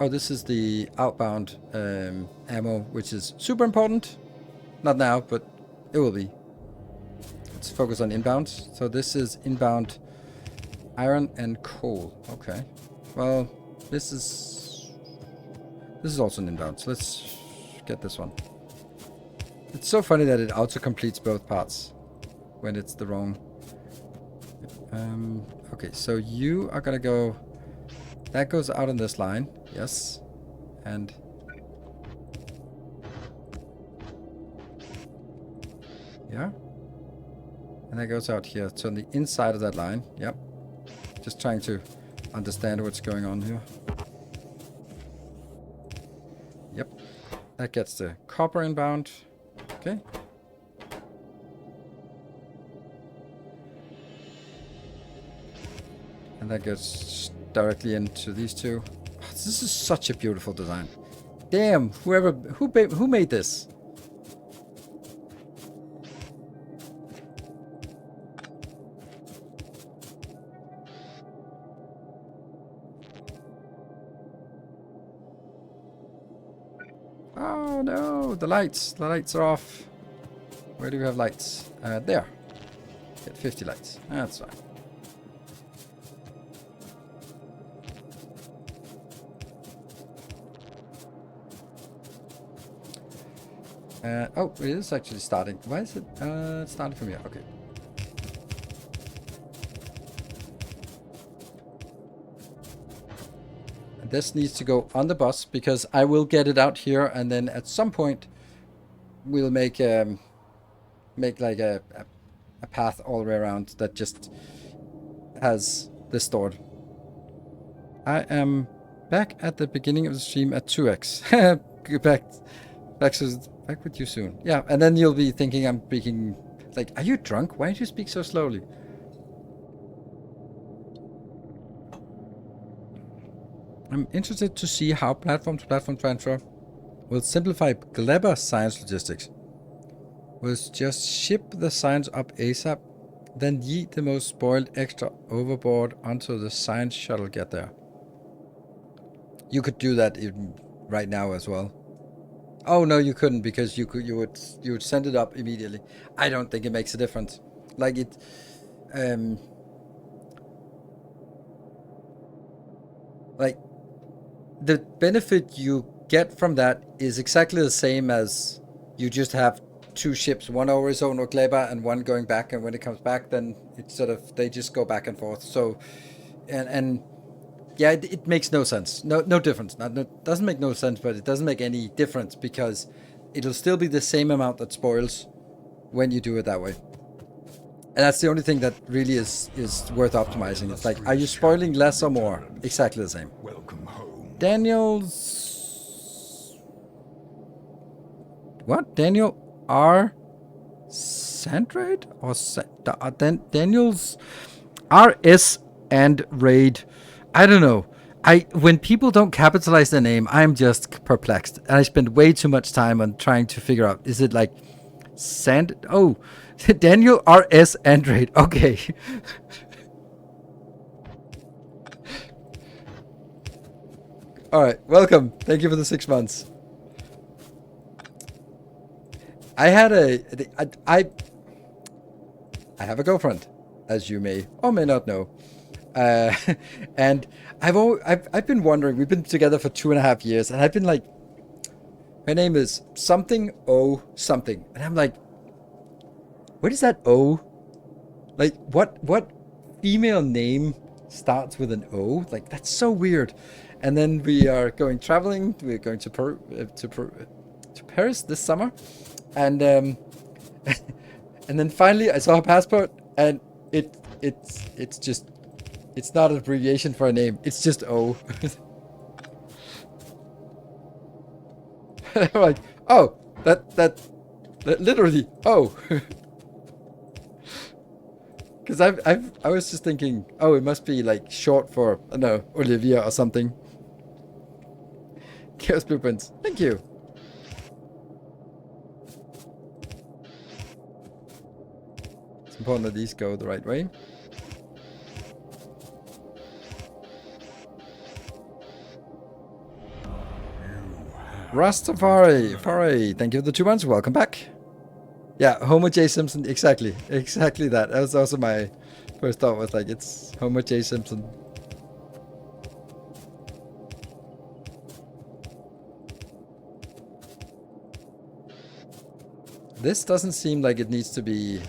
Oh, this is the outbound ammo, which is super important. Not now, but it will be. Let's focus on inbound. So this is inbound iron and coal. Okay. Well, this is also an inbound. So let's get this one. It's so funny that it auto-completes both parts when it's the wrong. Okay, so you are gonna go. That goes out on this line. Yes. And Yeah. And that goes out here. So on the inside of that line. Yep. Just trying to understand what's going on here. Yep. That gets the copper inbound. Okay. And that goes directly into these two. Oh, this is such a beautiful design. Damn, who made this? Oh no, the lights are off. Where do we have lights? There. Get 50 lights. That's fine. Oh, it is actually starting. Why is it starting from here? Okay. And this needs to go on the bus because I will get it out here, and then at some point we'll make like a path all the way around that just has this stored. I am back at the beginning of the stream at 2x. Back with you soon. Yeah, and then you'll be thinking I'm speaking like, are you drunk? Why do you speak so slowly? I'm interested to see how platform-to-platform transfer will simplify clever science logistics. We'll just ship the science up ASAP, then yeet the most spoiled extra overboard until the science shuttle get there. You could do that even right now as well. Oh no, you couldn't, because you would send it up immediately. I don't think it makes a difference. Like it, like the benefit you get from that is exactly the same as you just have two ships, one over his own Gleba and one going back, and when it comes back, then it's sort of they just go back and forth. So, and yeah, it makes no sense. No difference. Doesn't make no sense, but it doesn't make any difference because it'll still be the same amount that spoils when you do it that way. And that's the only thing that really is worth optimizing. It's like, are you spoiling less or more? Exactly the same. Welcome home. Daniel's... What? Daniel R. Sandraid? Or Daniel's RS and Raid. I don't know. When people don't capitalize their name, I'm just perplexed. And I spend way too much time on trying to figure out, is it like Oh, Daniel RS Android. Okay. All right. Welcome. Thank you for the 6 months. I had I have a girlfriend, as you may or may not know. And I've been wondering, we've been together for 2.5 years, and I've been like, her name is something O something, and I'm like, what is that O? Like, what female name starts with an O? Like, that's so weird. And then we are going traveling. We're going to Paris this summer, and and then finally I saw her passport, and it's just, it's not an abbreviation for a name. It's just O. I'm like, oh, that literally, oh. Because I was just thinking, oh, it must be like short for, I don't know, Olivia or something. Chaos Blueprints, thank you. It's important that these go the right way. Rastafari, thank you for the 2 months. Welcome back. Yeah, Homer J. Simpson, exactly that. That was also my first thought, was like, it's Homer J. Simpson. This doesn't seem like it needs to be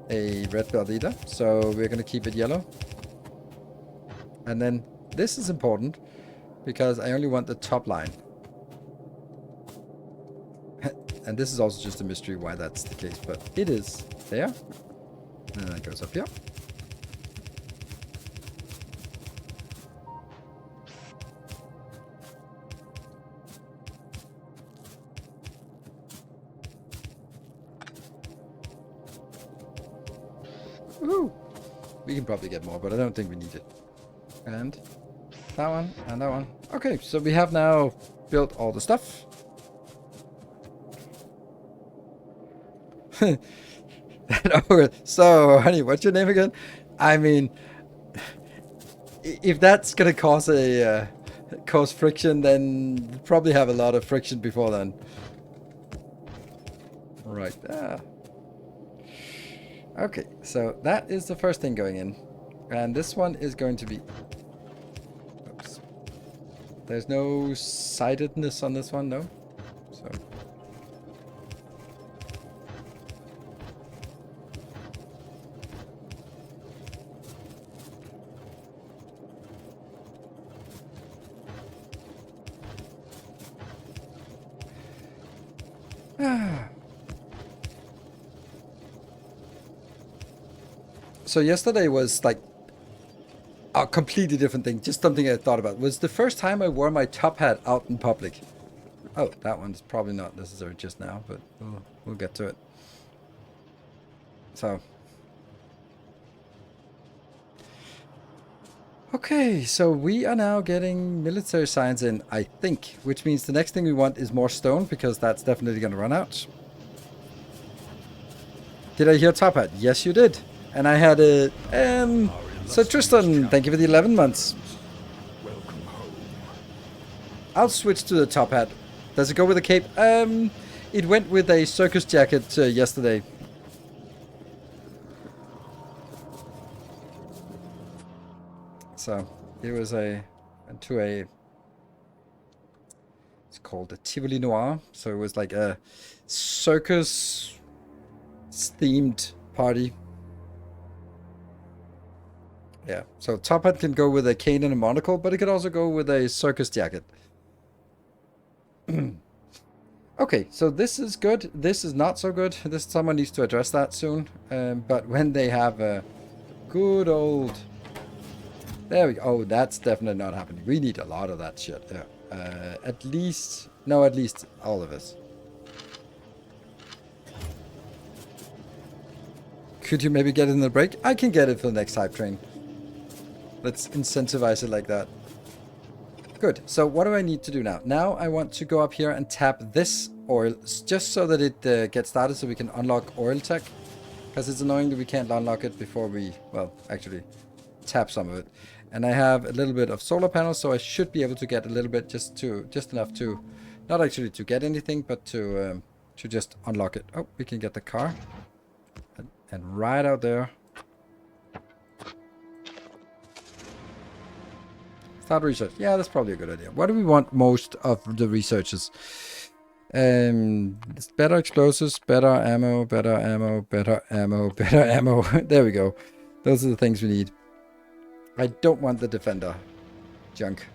a red belt either, so we're going to keep it yellow. And then this is important because I only want the top line. And this is also just a mystery why that's the case, but it is there. And then it goes up here. Woohoo! We can probably get more, but I don't think we need it. And that one, and that one. Okay, so we have now built all the stuff. So, honey, what's your name again? I mean, if that's gonna cause a cause friction, then we'll probably have a lot of friction before then. Right there. Okay, so that is the first thing going in, and this one is going to be. Oops. There's no sidedness on this one, no. So. So yesterday was like a completely different thing. Just something I thought about. It was the first time I wore my top hat out in public. Oh, that one's probably not necessary just now, but we'll get to it. So. Okay, so we are now getting military science in, I think, which means the next thing we want is more stone, because that's definitely going to run out. Did I hear top hat? Yes, you did. And I had a... So Tristan, thank you for the 11 months. Welcome home. I'll switch to the top hat. Does it go with a cape? It went with a circus jacket yesterday. So it was it's called a Tivoli Noir. So it was like a circus themed party. Yeah, so top hat can go with a cane and a monocle, but it could also go with a circus jacket. Okay, so this is good. This is not so good. Someone needs to address that soon. But when they have a good old... There we go. Oh, that's definitely not happening. We need a lot of that shit. Yeah. At least all of us. Could you maybe get it in the break? I can get it for the next hype train. Let's incentivize it like that. Good. So what do I need to do now? Now I want to go up here and tap this oil, just so that it gets started, so we can unlock oil tech. Because it's annoying that we can't unlock it before we, well, actually tap some of it. And I have a little bit of solar panels, so I should be able to get a little bit, just enough to, not actually to get anything, but to just unlock it. Oh, we can get the car. And right out there. Start research. Yeah, that's probably a good idea. What do we want most of the researchers? Better explosives, better ammo, better ammo, better ammo, better ammo. There we go. Those are the things we need. I don't want the defender junk.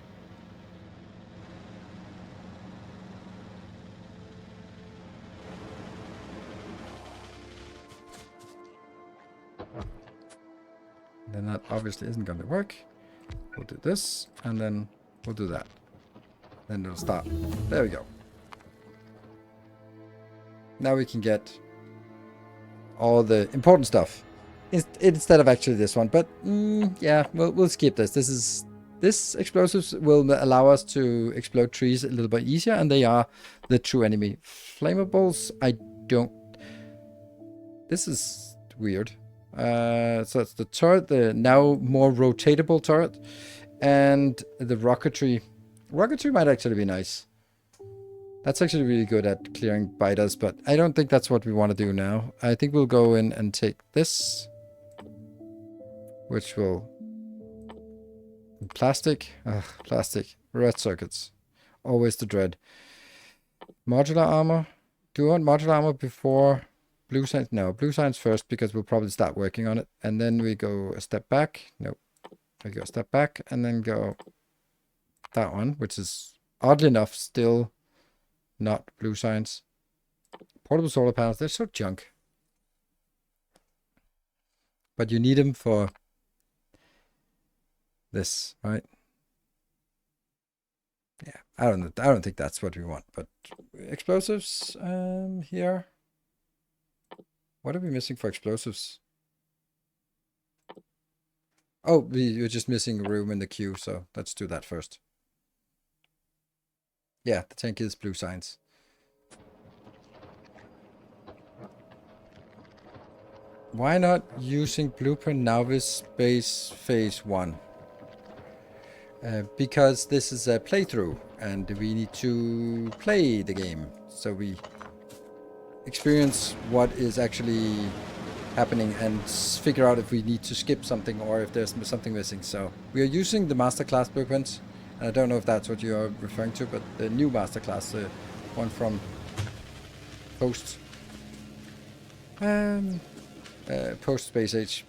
Then that obviously isn't going to work. We'll do this, and then we'll do that. Then it'll start. There we go. Now we can get all the important stuff instead of actually this one. But yeah, we'll skip this. This explosives will allow us to explode trees a little bit easier, and they are the true enemy. Flamables, I don't. This is weird. So it's the turret, the now more rotatable turret, and the rocketry. Rocketry might actually be nice. That's actually really good at clearing biters, but I don't think that's what we want to do now. I think we'll go in and take this, which will... Plastic. Ugh, plastic. Red circuits. Always the dread. Modular armor. Do you want modular armor before... Blue signs? No, blue signs first, because we'll probably start working on it. And then we go a step back. Nope. We go a step back and then go that one, which is oddly enough still not blue signs. Portable solar panels, they're so junk. But you need them for this, right? Yeah, I don't think that's what we want, but explosives here. What are we missing for explosives? Oh, we're just missing a room in the queue, so let's do that first. Yeah, the tank is blue signs. Why not using Blueprint Novice Base Phase 1? Because this is a playthrough, and we need to play the game, so we experience what is actually happening and figure out if we need to skip something or if there's something missing. So we are using the masterclass blueprints, and I don't know if that's what you are referring to, but the new masterclass, the one from post post Space Age.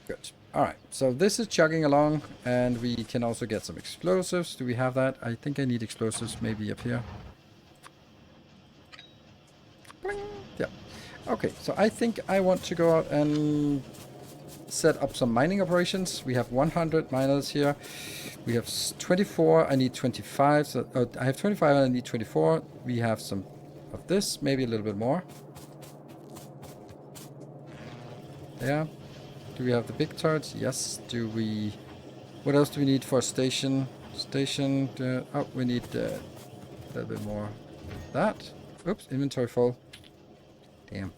Good. Alright, so this is chugging along, and we can also get some explosives. Do we have that? I think I need explosives maybe up here. Bling. Yeah. Okay, so I think I want to go out and set up some mining operations. We have 100 miners here. We have 24, I need 25. So I have 25 and I need 24. We have some of this, maybe a little bit more. There. Do we have the big turrets? Yes. Do we... What else do we need for a station? Station... oh, we need a little bit more of that. Oops, inventory full. Damn.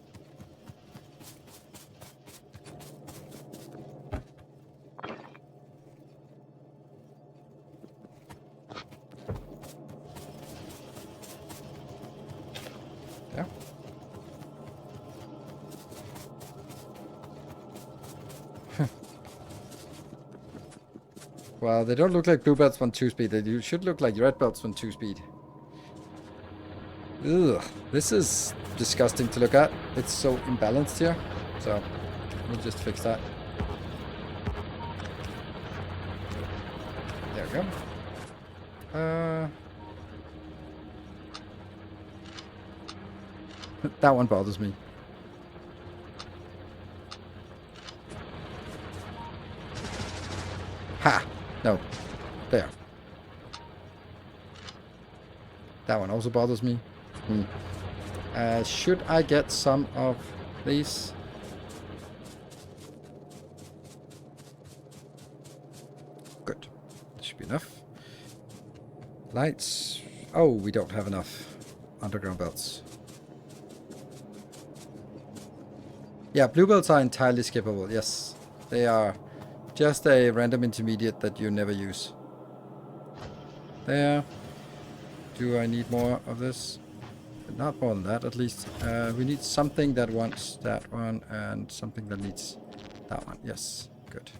Yeah. Well, they don't look like blue belts on 2-speed. They should look like red belts on 2-speed. Ugh, this is disgusting to look at. It's so imbalanced here. So, we'll just fix that. There we go. That one bothers me. Ha! No. There. That one also bothers me. Should I get some of these? Good. That should be enough. Lights. Oh, we don't have enough underground belts. Yeah, blue belts are entirely skippable. Yes, they are just a random intermediate that you never use. There. Do I need more of this? Not more than that, at least. We need something that wants that one and something that needs that one. Yes, good.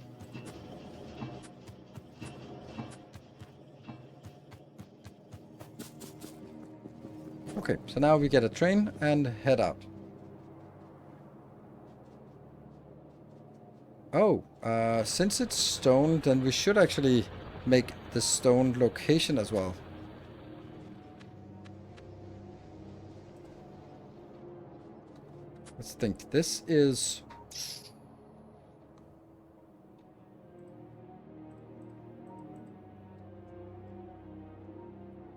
Okay, so now we get a train and head out. Oh, since it's stone, then we should actually make the stone location as well. Let's think. This is...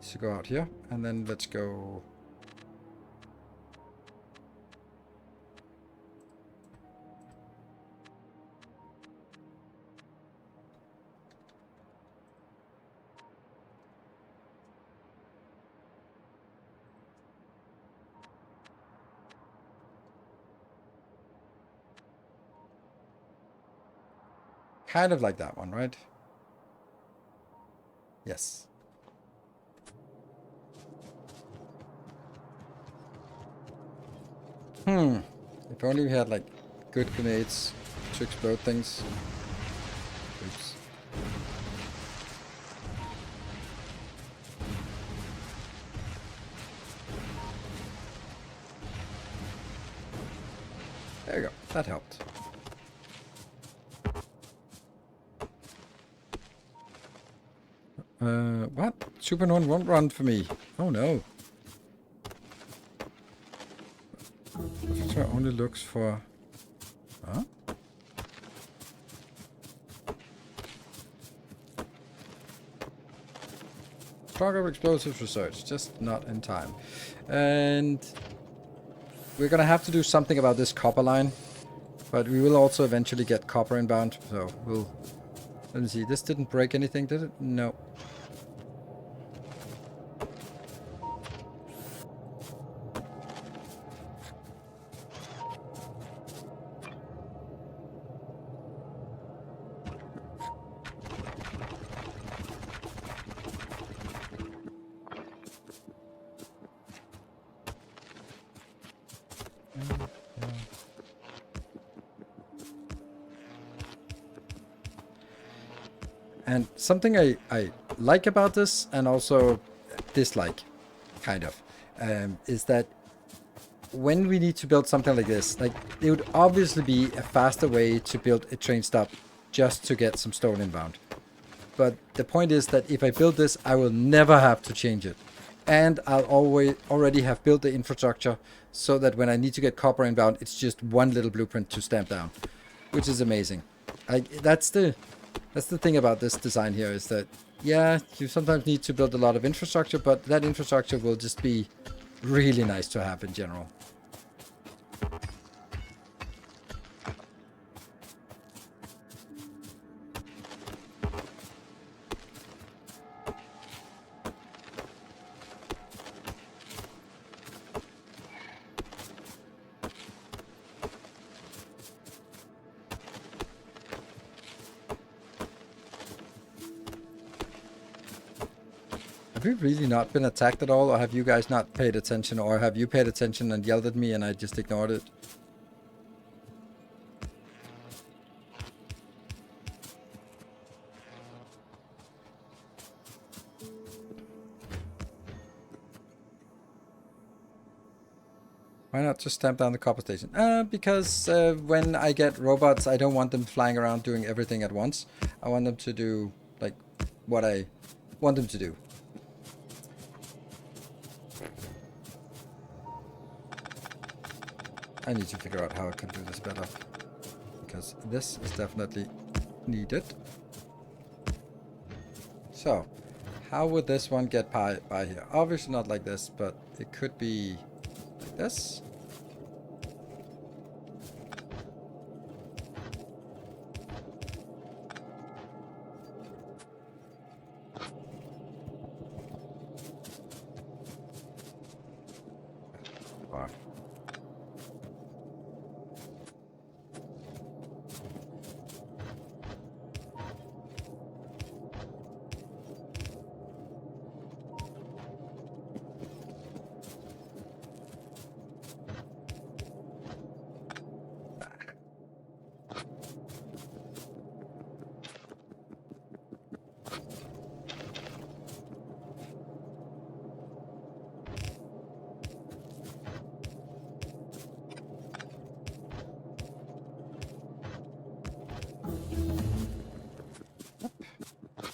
So go out here, and then let's go... Kind of like that one, right? Yes. If only we had, like, good grenades to explode things. Oops. There you go. That helped. What? Supernova won't run for me. Oh no. Factorio only looks for... Huh? Stronger explosives research, just not in time. And we're gonna have to do something about this copper line, but we will also eventually get copper inbound, so we'll... Let me see, this didn't break anything, did it? No. And something I like about this, and also dislike, kind of, is that when we need to build something like this, like, it would obviously be a faster way to build a train stop just to get some stone inbound. But the point is that if I build this, I will never have to change it. And I'll already have built the infrastructure so that when I need to get copper inbound, it's just one little blueprint to stamp down, which is amazing. That's the thing about this design here, is that, yeah, you sometimes need to build a lot of infrastructure, but that infrastructure will just be really nice to have in general. Have we really not been attacked at all, or have you guys not paid attention, or have you paid attention and yelled at me and I just ignored it? Why not just stamp down the copper station? Because when I get robots, I don't want them flying around doing everything at once. I want them to do, like, what I want them to do. I need to figure out how I can do this better, because this is definitely needed. So, how would this one get by here? Obviously not like this, but it could be like this. Wow.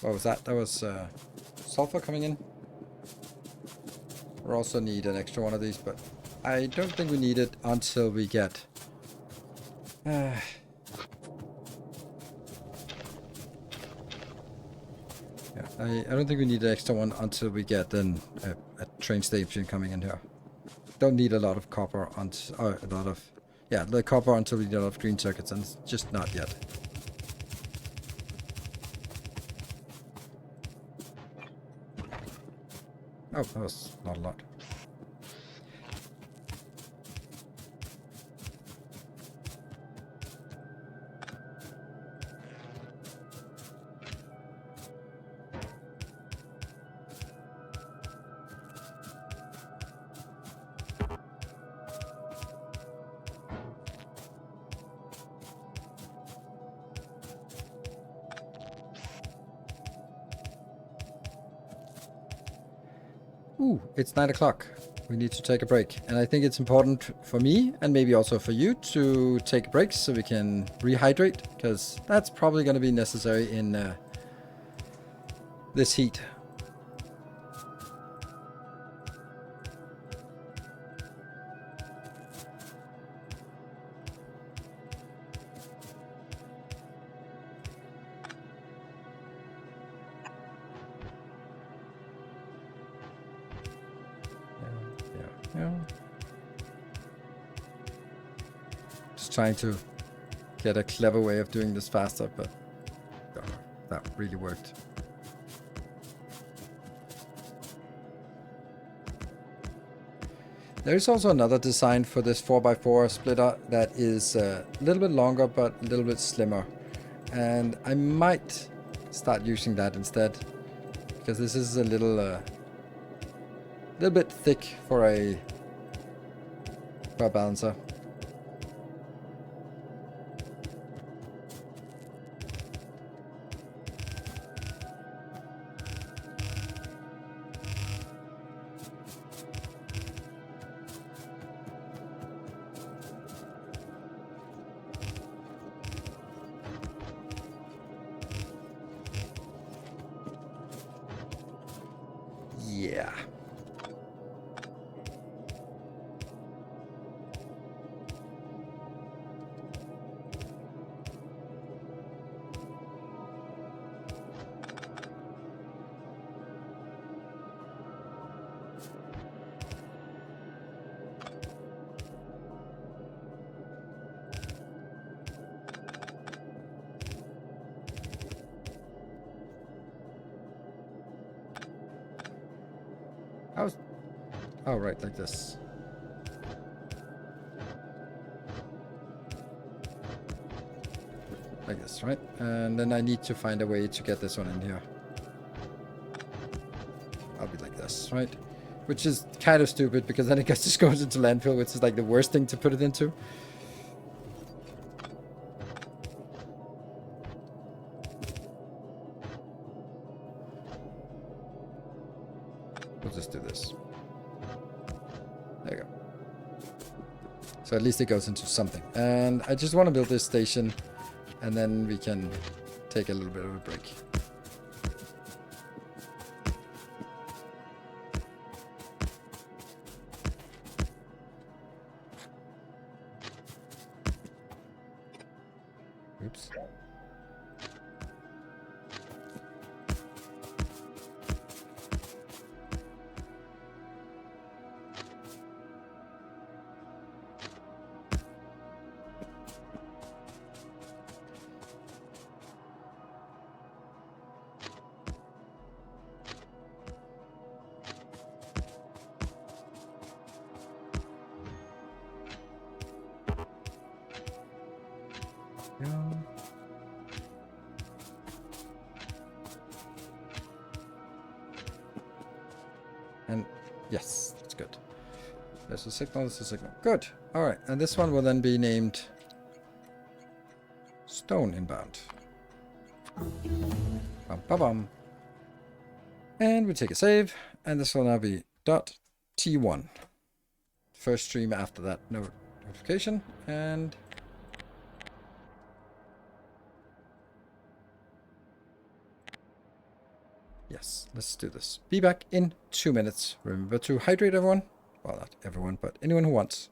What was that? That was sulfur coming in. We also need an extra one of these, but I don't think we need it until we get... yeah, I don't think we need an extra one until we get then a train station coming in here. Don't need a lot of copper or a lot of... yeah, the copper until we get a lot of green circuits, and it's just not yet. Oh, that was not a lot. Ooh, it's 9 o'clock. We need to take a break. And I think it's important for me, and maybe also for you, to take breaks so we can rehydrate, because that's probably going to be necessary in this heat. Yeah. Just trying to get a clever way of doing this faster, but that really worked. There is also another design for this 4x4 splitter that is a little bit longer but a little bit slimmer. And I might start using that instead, because this is a little bit thick for a balancer. Yeah. Oh, right, like this. Like this, right? And then I need to find a way to get this one in here. I'll be like this, right? Which is kind of stupid, because then it just goes into landfill, which is like the worst thing to put it into. We'll just do this. There you go. So at least it goes into something. And I just want to build this station, and then we can take a little bit of a break. Oops. Yeah. And yes, that's good. There's a signal, there's a signal. Good. Alright, and this one will then be named Stone Inbound. Bum, ba, bum. And we take a save, and this will now be .t1. First stream after that notification, and yes, let's do this. Be back in 2 minutes. Remember to hydrate, everyone. Well, not everyone, but anyone who wants.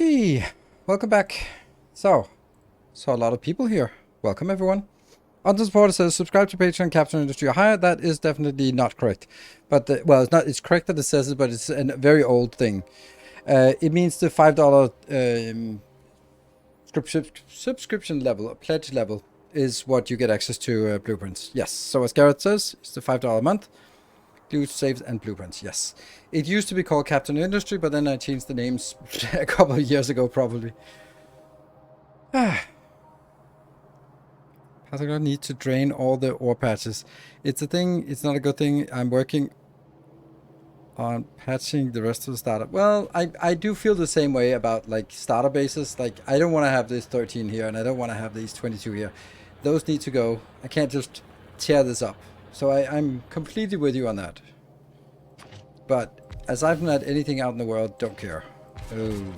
Hey, welcome back. So a lot of people here. Welcome everyone. On the support it says subscribe to Patreon, Captain Industry or higher. That is definitely not correct. But well, it's not. It's correct that it says it, but it's a very old thing. It means the $5 subscription level, pledge level, is what you get access to blueprints. Yes. So as Garrett says, it's the $5 a month. Loot, saves, and blueprints. Yes. It used to be called Captain Industry, but then I changed the names a couple of years ago, probably. Factorio need to drain all the ore patches. It's a thing. It's not a good thing. I'm working on patching the rest of the startup. Well, I do feel the same way about like starter bases. Like I don't want to have this 13 here, and I don't want to have these 22 here. Those need to go. I can't just tear this up. So I'm completely with you on that. But as I've not anything out in the world, don't care. Oh,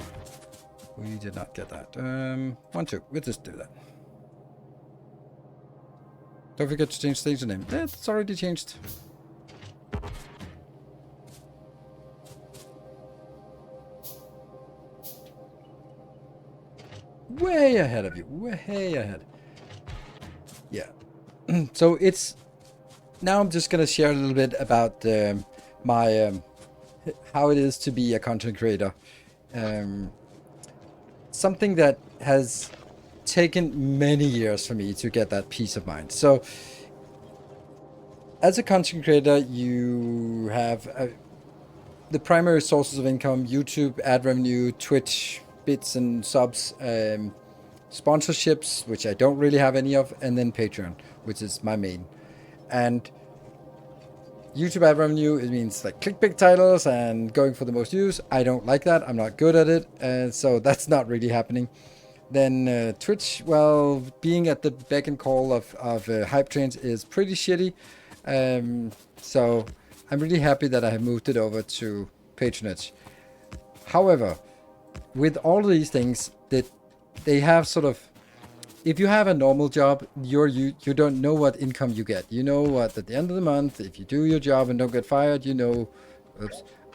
we did not get that. 1, 2. We'll just do that. Don't forget to change station name. It's already changed. Way ahead of you. Way ahead. Yeah. So it's... Now I'm just going to share a little bit about my... how it is to be a content creator. Something that has taken many years for me to get that peace of mind. So as a content creator, you have the primary sources of income: YouTube ad revenue, Twitch bits and subs, sponsorships, which I don't really have any of, and then Patreon, which is my main. And YouTube ad revenue, it means like clickbait titles and going for the most views. I don't like that. I'm not good at it. So that's not really happening. Then Twitch, well, being at the beck and call of hype trains is pretty shitty. So I'm really happy that I have moved it over to Patronage. However, with all of these things, that they have sort of, if you have a normal job, you don't know what income you get. You know what at the end of the month, if you do your job and don't get fired, you know,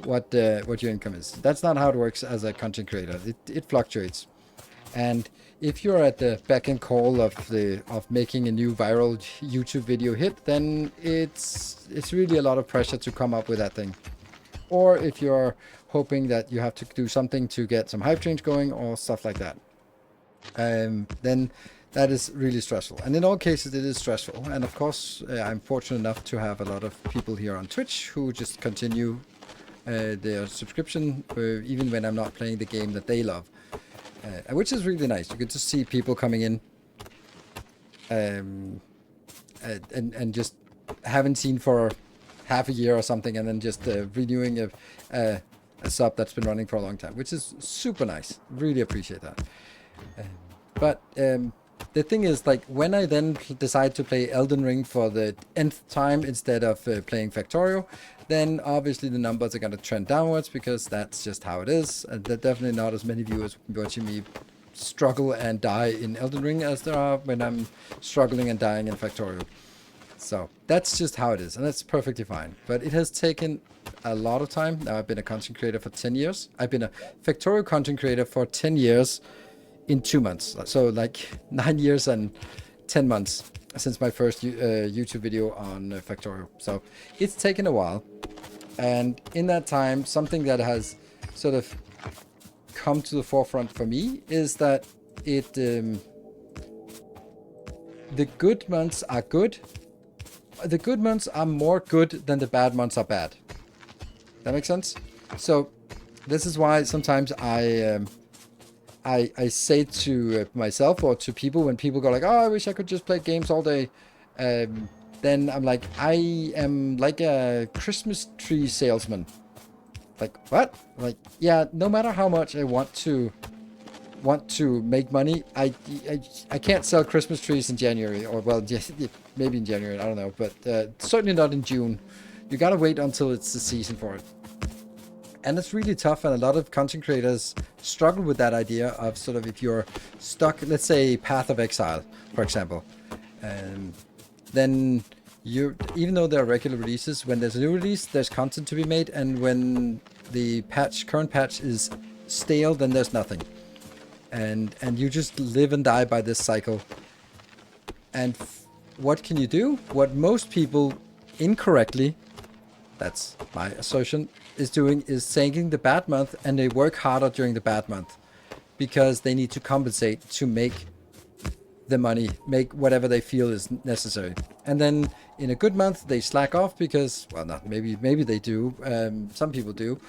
what your income is. That's not how it works as a content creator. It fluctuates. And if you're at the beck and call of making a new viral YouTube video hit, then it's really a lot of pressure to come up with that thing. Or if you're hoping that you have to do something to get some hype change going or stuff like that, then that is really stressful. And in all cases, it is stressful. And of course, I'm fortunate enough to have a lot of people here on Twitch who just continue their subscription even when I'm not playing the game that they love. Which is really nice. You get to see people coming in and just haven't seen for half a year or something, and then just renewing a sub that's been running for a long time, which is super nice. Really appreciate that. But the thing is, like, when I then decide to play Elden Ring for the nth time instead of playing Factorio, then obviously the numbers are going to trend downwards, because that's just how it is. There are definitely not as many viewers watching me struggle and die in Elden Ring as there are when I'm struggling and dying in Factorio. So that's just how it is, and that's perfectly fine. But it has taken a lot of time. Now, I've been a content creator for 10 years. I've been a Factorio content creator for 10 years in 2 months. So like 9 years and 10 months since my first YouTube video on Factorio. So it's taken a while. And in that time, something that has sort of come to the forefront for me is that the good months are good. The good months are more good than the bad months are bad. That makes sense? So this is why sometimes I say to myself or to people, when people go like, oh, I wish I could just play games all day. Then I'm like, I am like a Christmas tree salesman. Like, what? Like, yeah, no matter how much I want to make money, I can't sell Christmas trees in January, or well, maybe in January, I don't know, but certainly not in June. You gotta wait until it's the season for it. And it's really tough, and a lot of content creators struggle with that idea of sort of, if you're stuck, let's say Path of Exile, for example, then even though there are regular releases, when there's a new release, there's content to be made, and when the current patch is stale, then there's nothing. and you just live and die by this cycle. And what can you do? What most people incorrectly, that's my assertion, is doing is taking the bad month and they work harder during the bad month because they need to compensate to make the money, make whatever they feel is necessary. And then in a good month, they slack off because, well, not maybe they do. Some people do.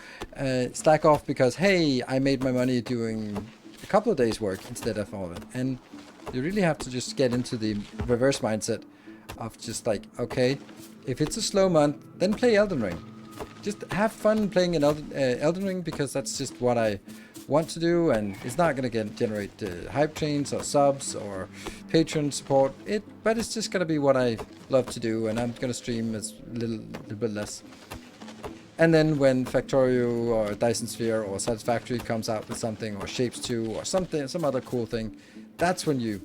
Slack off because, hey, I made my money doing a couple of days work instead of all of it. And you really have to just get into the reverse mindset of just like, okay, if it's a slow month, then play Elden Ring. Just have fun playing an Elden Ring because that's just what I want to do, and it's not going to generate hype trains or subs or patron support, but it's just going to be what I love to do, and I'm going to stream as little bit less. And then when Factorio or Dyson Sphere or Satisfactory comes out with something, or Shapes 2 or something, some other cool thing, that's when you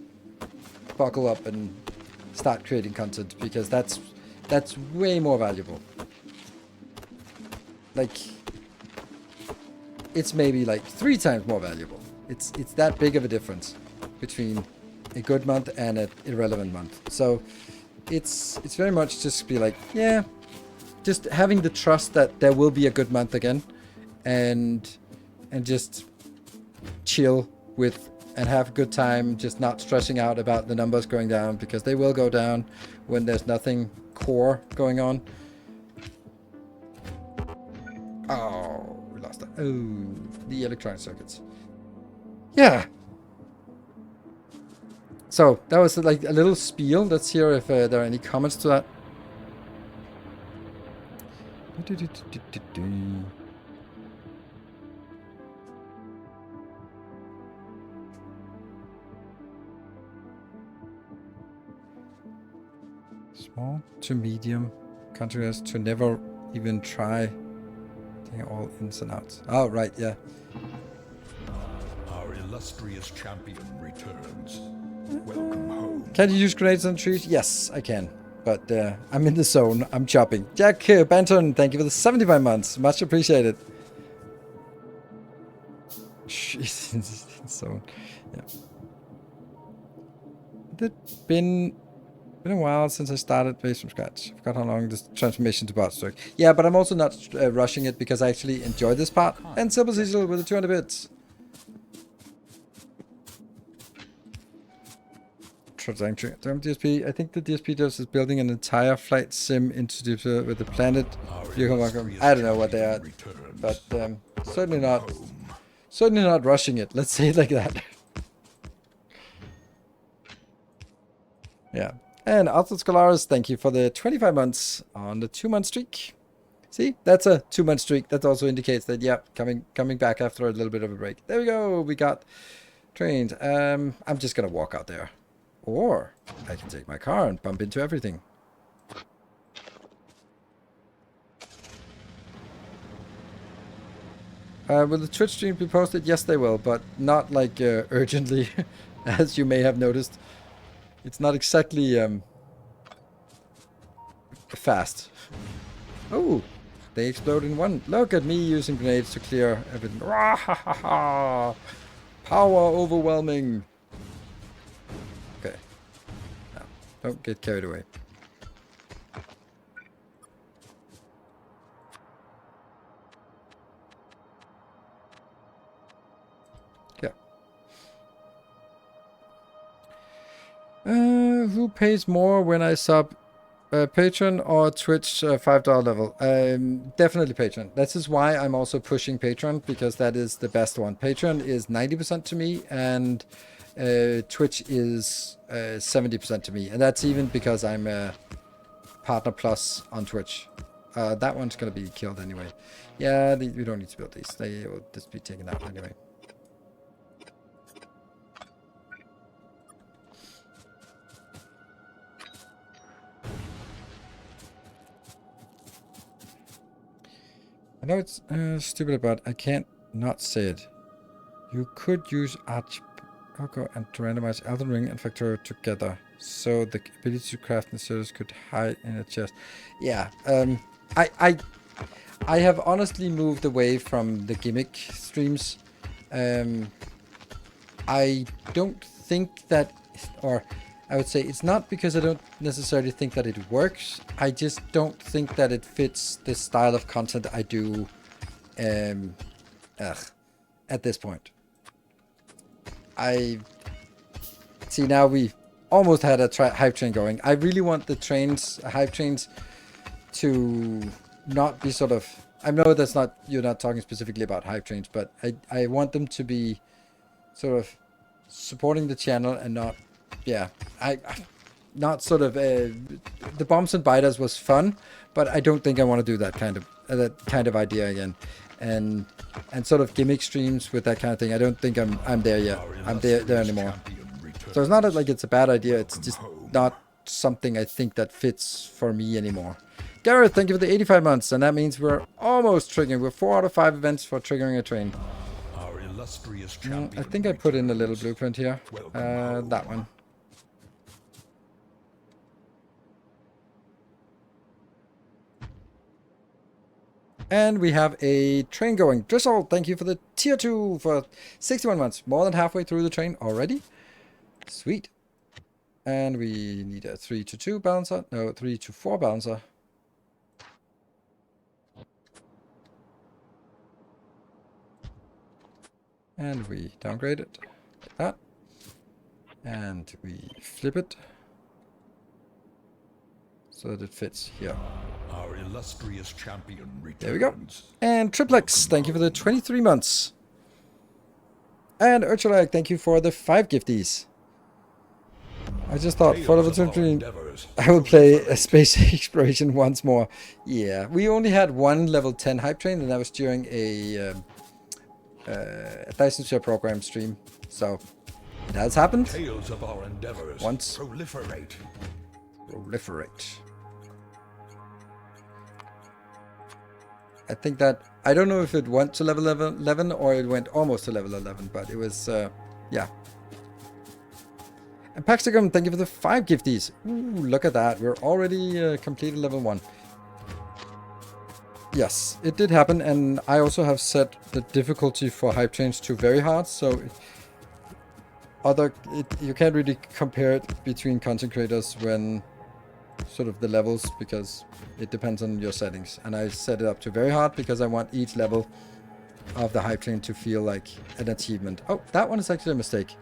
buckle up and start creating content, because that's way more valuable. Like, it's maybe like 3 times more valuable. It's that big of a difference between a good month and an irrelevant month. So it's very much just be like, yeah, just having the trust that there will be a good month again, and just chill with and have a good time, just not stressing out about the numbers going down, because they will go down when there's nothing core going on. Oh, we lost that. Oh, the electronic circuits. Yeah. So that was like a little spiel. Let's hear if there are any comments to that. Small to medium countries to never even try. All ins and outs. Oh, right, yeah. Our illustrious champion returns. Welcome home. Can you use grenades on trees? Yes, I can. But I'm in the zone. I'm chopping. Jack Banton, thank you for the 75 months. Much appreciated. She's in the zone. Yeah. It's been a while since I started base from scratch. I forgot how long this transformation to bots took. Yeah, but I'm also not rushing it because I actually enjoy this part. And Silver Cecil with the 200 bits. DSP. I think the DSP does is building an entire flight sim into the with the planet. I don't know what they are, but certainly not rushing it. Let's say it like that. Yeah. And Arthur Scolaris, thank you for the 25 months on the 2-month streak. See, that's a 2-month streak. That also indicates that, yeah, coming back after a little bit of a break. There we go. We got trained. I'm just going to walk out there. Or I can take my car and bump into everything. Will the Twitch stream be posted? Yes, they will, but not like urgently, as you may have noticed. It's not exactly fast. Oh, they explode in one. Look at me using grenades to clear everything. Power overwhelming. Okay. No, don't get carried away. Who pays more when I sub Patreon or Twitch $5 level? Definitely Patreon. This is why I'm also pushing Patreon, because that is the best one. Patreon is 90% to me, and Twitch is 70% to me. And that's even because I'm a Partner Plus on Twitch. That one's going to be killed anyway. Yeah, we don't need to build these. They will just be taken out anyway. I know it's stupid, but I can't not say it. You could use Archpoker and to randomize Elden Ring and Factorio together, so the ability to craft materials could hide in a chest. Yeah, I have honestly moved away from the gimmick streams, I don't think that, or I would say it's not because I don't necessarily think that it works. I just don't think that it fits the style of content I do at this point. I see now we almost had a hype train going. I really want the hype trains to not be sort of, I know that's not, you're not talking specifically about hype trains, but I want them to be sort of supporting the channel and not, yeah, not sort of, the bombs and biters was fun, but I don't think I want to do that kind of idea again. And sort of gimmick streams with that kind of thing. I don't think I'm there yet. I'm there anymore. So it's not like it's a bad idea. It's just not something I think that fits for me anymore. Gareth, thank you for the 85 months, and that means we're almost triggering. We're 4 out of 5 events for triggering a train. Our illustrious I think I put in a little blueprint here. That one. And we have a train going. Drizzle, thank you for the tier 2 for 61 months. More than halfway through the train already. Sweet. And we need a 3 to 2 balancer. No, 3 to 4 balancer. And we downgrade it like that. And we flip it so that it fits here. Our illustrious champion returns. There we go. And Triplex, thank you for the 23 months. And Urchalag, thank you for the 5 gifties. I just thought for level 23, I will play a space exploration once more. Yeah, we only had one level 10 hype train, and that was during a Dyson Share program stream. So it has happened. Tales of our endeavors Once. proliferate. I think that, I don't know if it went to level 11 or it went almost to level 11, but it was, yeah. And Paxicum, thank you for the 5 gifties. Ooh, look at that. We're already completed level 1. Yes, it did happen, and I also have set the difficulty for hype trains to very hard, so you can't really compare it between content creators when sort of the levels, because it depends on your settings. And I set it up to very hard because I want each level of the hype train to feel like an achievement. Oh, that one is actually a mistake.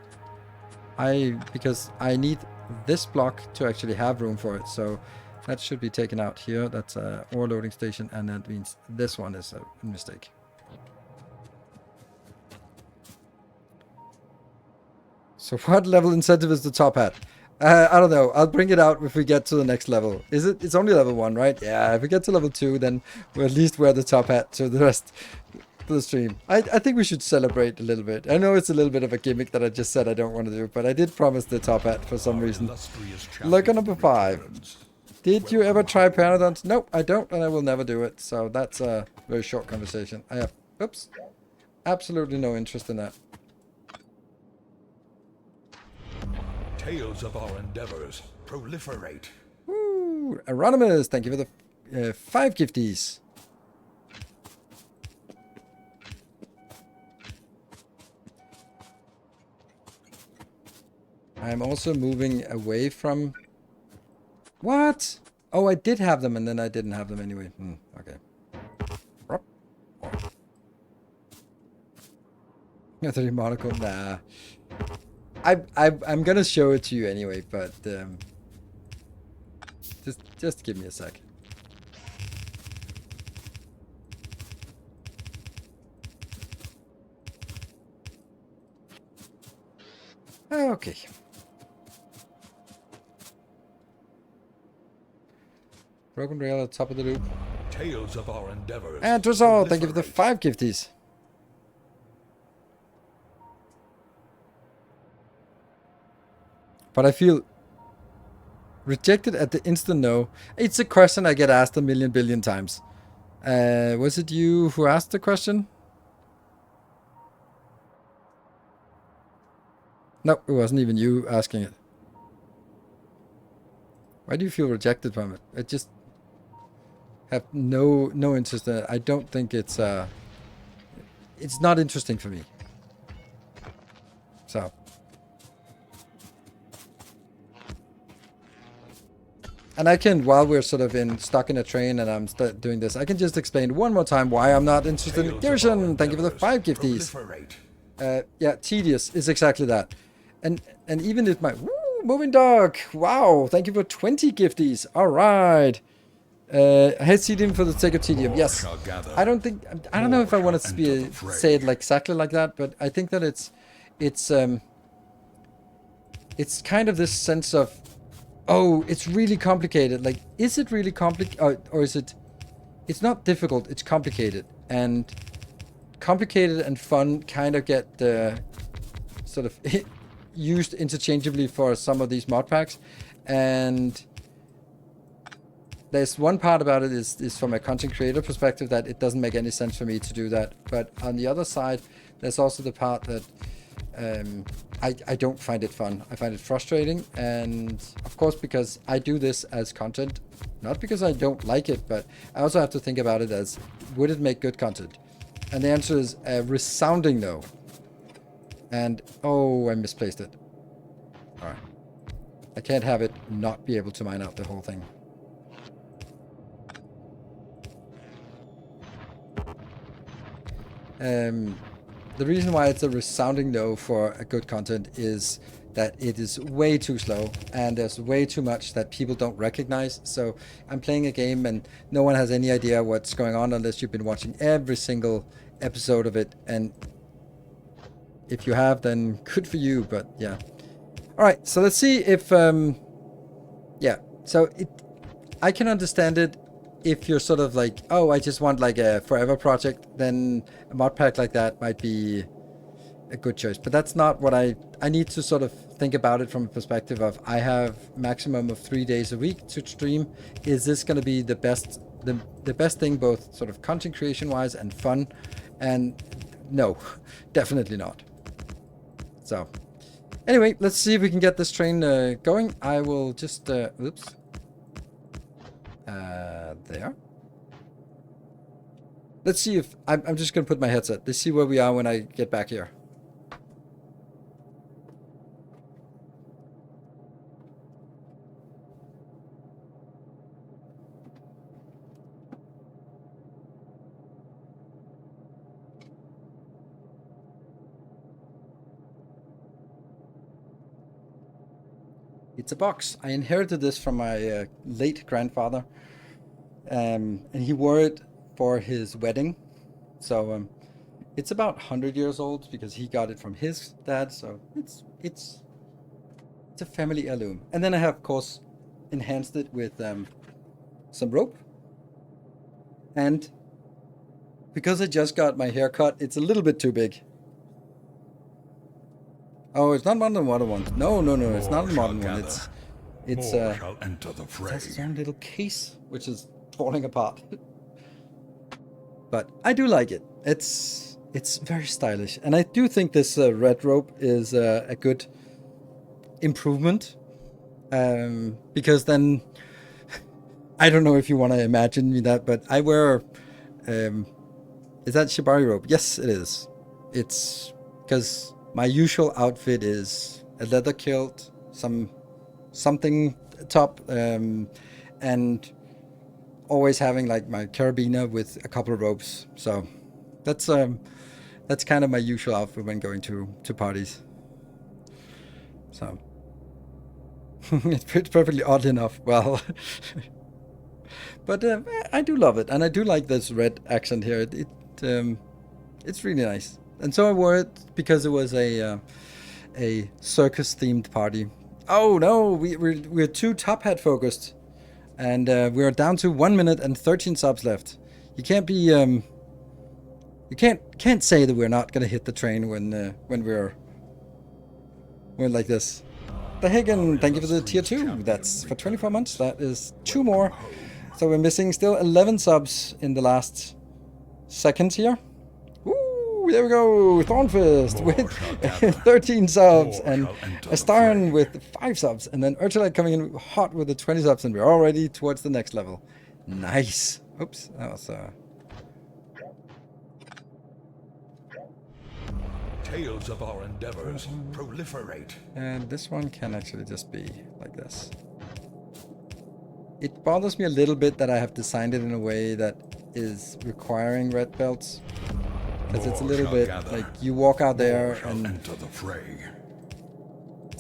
Because I need this block to actually have room for it, so that should be taken out here. That's a ore loading station, and that means this one is a mistake. So what level incentive is the top hat? I don't know. I'll bring it out if we get to the next level. It's only level 1, right? Yeah, if we get to level 2, then we'll at least wear the top hat to the rest of the stream. I think we should celebrate a little bit. I know it's a little bit of a gimmick that I just said I don't want to do, but I did promise the top hat for some reason. Look at number 5. Did you ever try Pteranodons? Nope, I don't, and I will never do it. So that's a very short conversation. I have, oops, absolutely no interest in that. Tales of our endeavors proliferate. Woo! Anonymous, thank you for the 5 gifties. I'm also moving away from... What? Oh, I did have them, and then I didn't have them anyway. Okay. Another monocle? Nah. I'm gonna show it to you anyway, but just give me a sec. Okay. Broken rail at the top of the loop. Tales of our endeavors. And Drizzle, thank you for the 5 gifties. But I feel rejected at the instant no. It's a question I get asked a million billion times. Was it you who asked the question? No, it wasn't even you asking it. Why do you feel rejected from it? I just have no interest in it. I don't think it's not interesting for me. So. And I can, while we're sort of stuck in a train and I'm doing this, I can just explain one more time why I'm not interested in Gershon. Thank you for the 5 gifties. Yeah, tedious is exactly that. And even if my... Woo, moving dog. Wow, thank you for 20 gifties. All right. I hate tedium for the sake of tedium. Yes. I don't think... I don't know if I want to say it like exactly like that, but I think that it's kind of this sense of... Oh, it's really complicated. Like, is it really complicated? Or is it... It's not difficult, it's complicated. And complicated and fun kind of get sort of used interchangeably for some of these mod packs. And there's one part about it is from a content creator perspective that it doesn't make any sense for me to do that. But on the other side, there's also the part that I don't find it fun. I find it frustrating, and of course because I do this as content, not because I don't like it, but I also have to think about it as, would it make good content? And the answer is a resounding no. And oh, I misplaced it. All right, I can't have it not be able to mine out the whole thing. The reason why it's a resounding no for a good content is that it is way too slow and there's way too much that people don't recognize. So I'm playing a game and no one has any idea what's going on unless you've been watching every single episode of it. And if you have, then good for you, but yeah. All right, so let's see if, yeah, so I can understand it. If you're sort of like, oh, I just want like a forever project, then a mod pack like that might be a good choice. But that's not what I need to sort of think about it from a perspective of, I have maximum of 3 days a week to stream. Is this going to be the best, the best thing, both sort of content creation wise and fun? And no, definitely not. So anyway, let's see if we can get this train going. I will just, oops. There. Let's see if... I'm just going to put my headset. Let's see where we are when I get back here. It's a box. I inherited this from my late grandfather. And he wore it for his wedding. So it's about 100 years old because he got it from his dad. So it's a family heirloom. And then I have, of course, enhanced it with some rope. And because I just got my hair cut, it's a little bit too big. Oh, it's not one of the modern ones. No, it's not a modern one. It's its own little case, which is falling apart. But I do like it. It's very stylish, and I do think this red rope is a good improvement. Because then I don't know if you want to imagine me that, but I wear is that shibari rope? Yes, it is. It's because my usual outfit is a leather kilt, something top, and always having like my carabiner with a couple of ropes. So that's kind of my usual outfit when going to parties. So it fits perfectly, oddly enough. Well, but I do love it, and I do like this red accent here. It's really nice. And so I wore it because it was a circus themed party. Oh no, we're too top hat focused. And we're down to 1 minute and 13 subs left. You can't be you can't say that we're not gonna hit the train when we're like this. The Hagen, thank you for the tier 2. That's for 24 months. That is 2 more. So we're missing still 11 subs in the last seconds here. Ooh, there we go. Thornfist with 13 subs and Astarn with 5 subs, and then Urchalite coming in hot with the 20 subs, and we're already towards the next level. Nice. Oops, that was Tales of our endeavors proliferate. And this one can actually just be like this. It bothers me a little bit that I have designed it in a way that is requiring red belts. Because it's a little bit like you walk out there and enter the fray.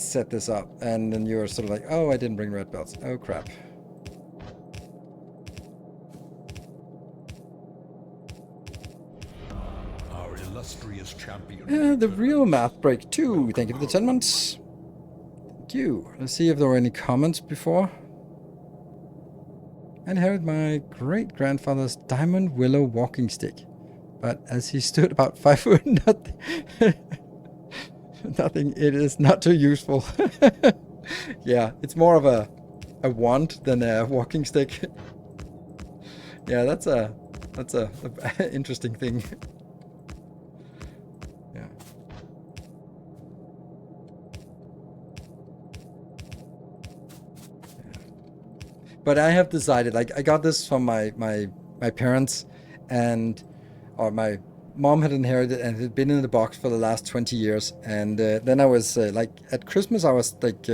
set this up, and then you're sort of like, oh, I didn't bring red belts. Oh, crap. Our illustrious champion. The real math break too. Thank you for the 10 months. Thank you. Let's see if there were any comments before. I inherited my great-grandfather's diamond willow walking stick. But as he stood about 5 foot, nothing, it is not too useful. Yeah, it's more of a wand than a walking stick. Yeah, that's a interesting thing. Yeah. But I have decided, like, I got this from my parents, or my mom had inherited, and it had been in the box for the last 20 years. And then I was like, at Christmas, I was like,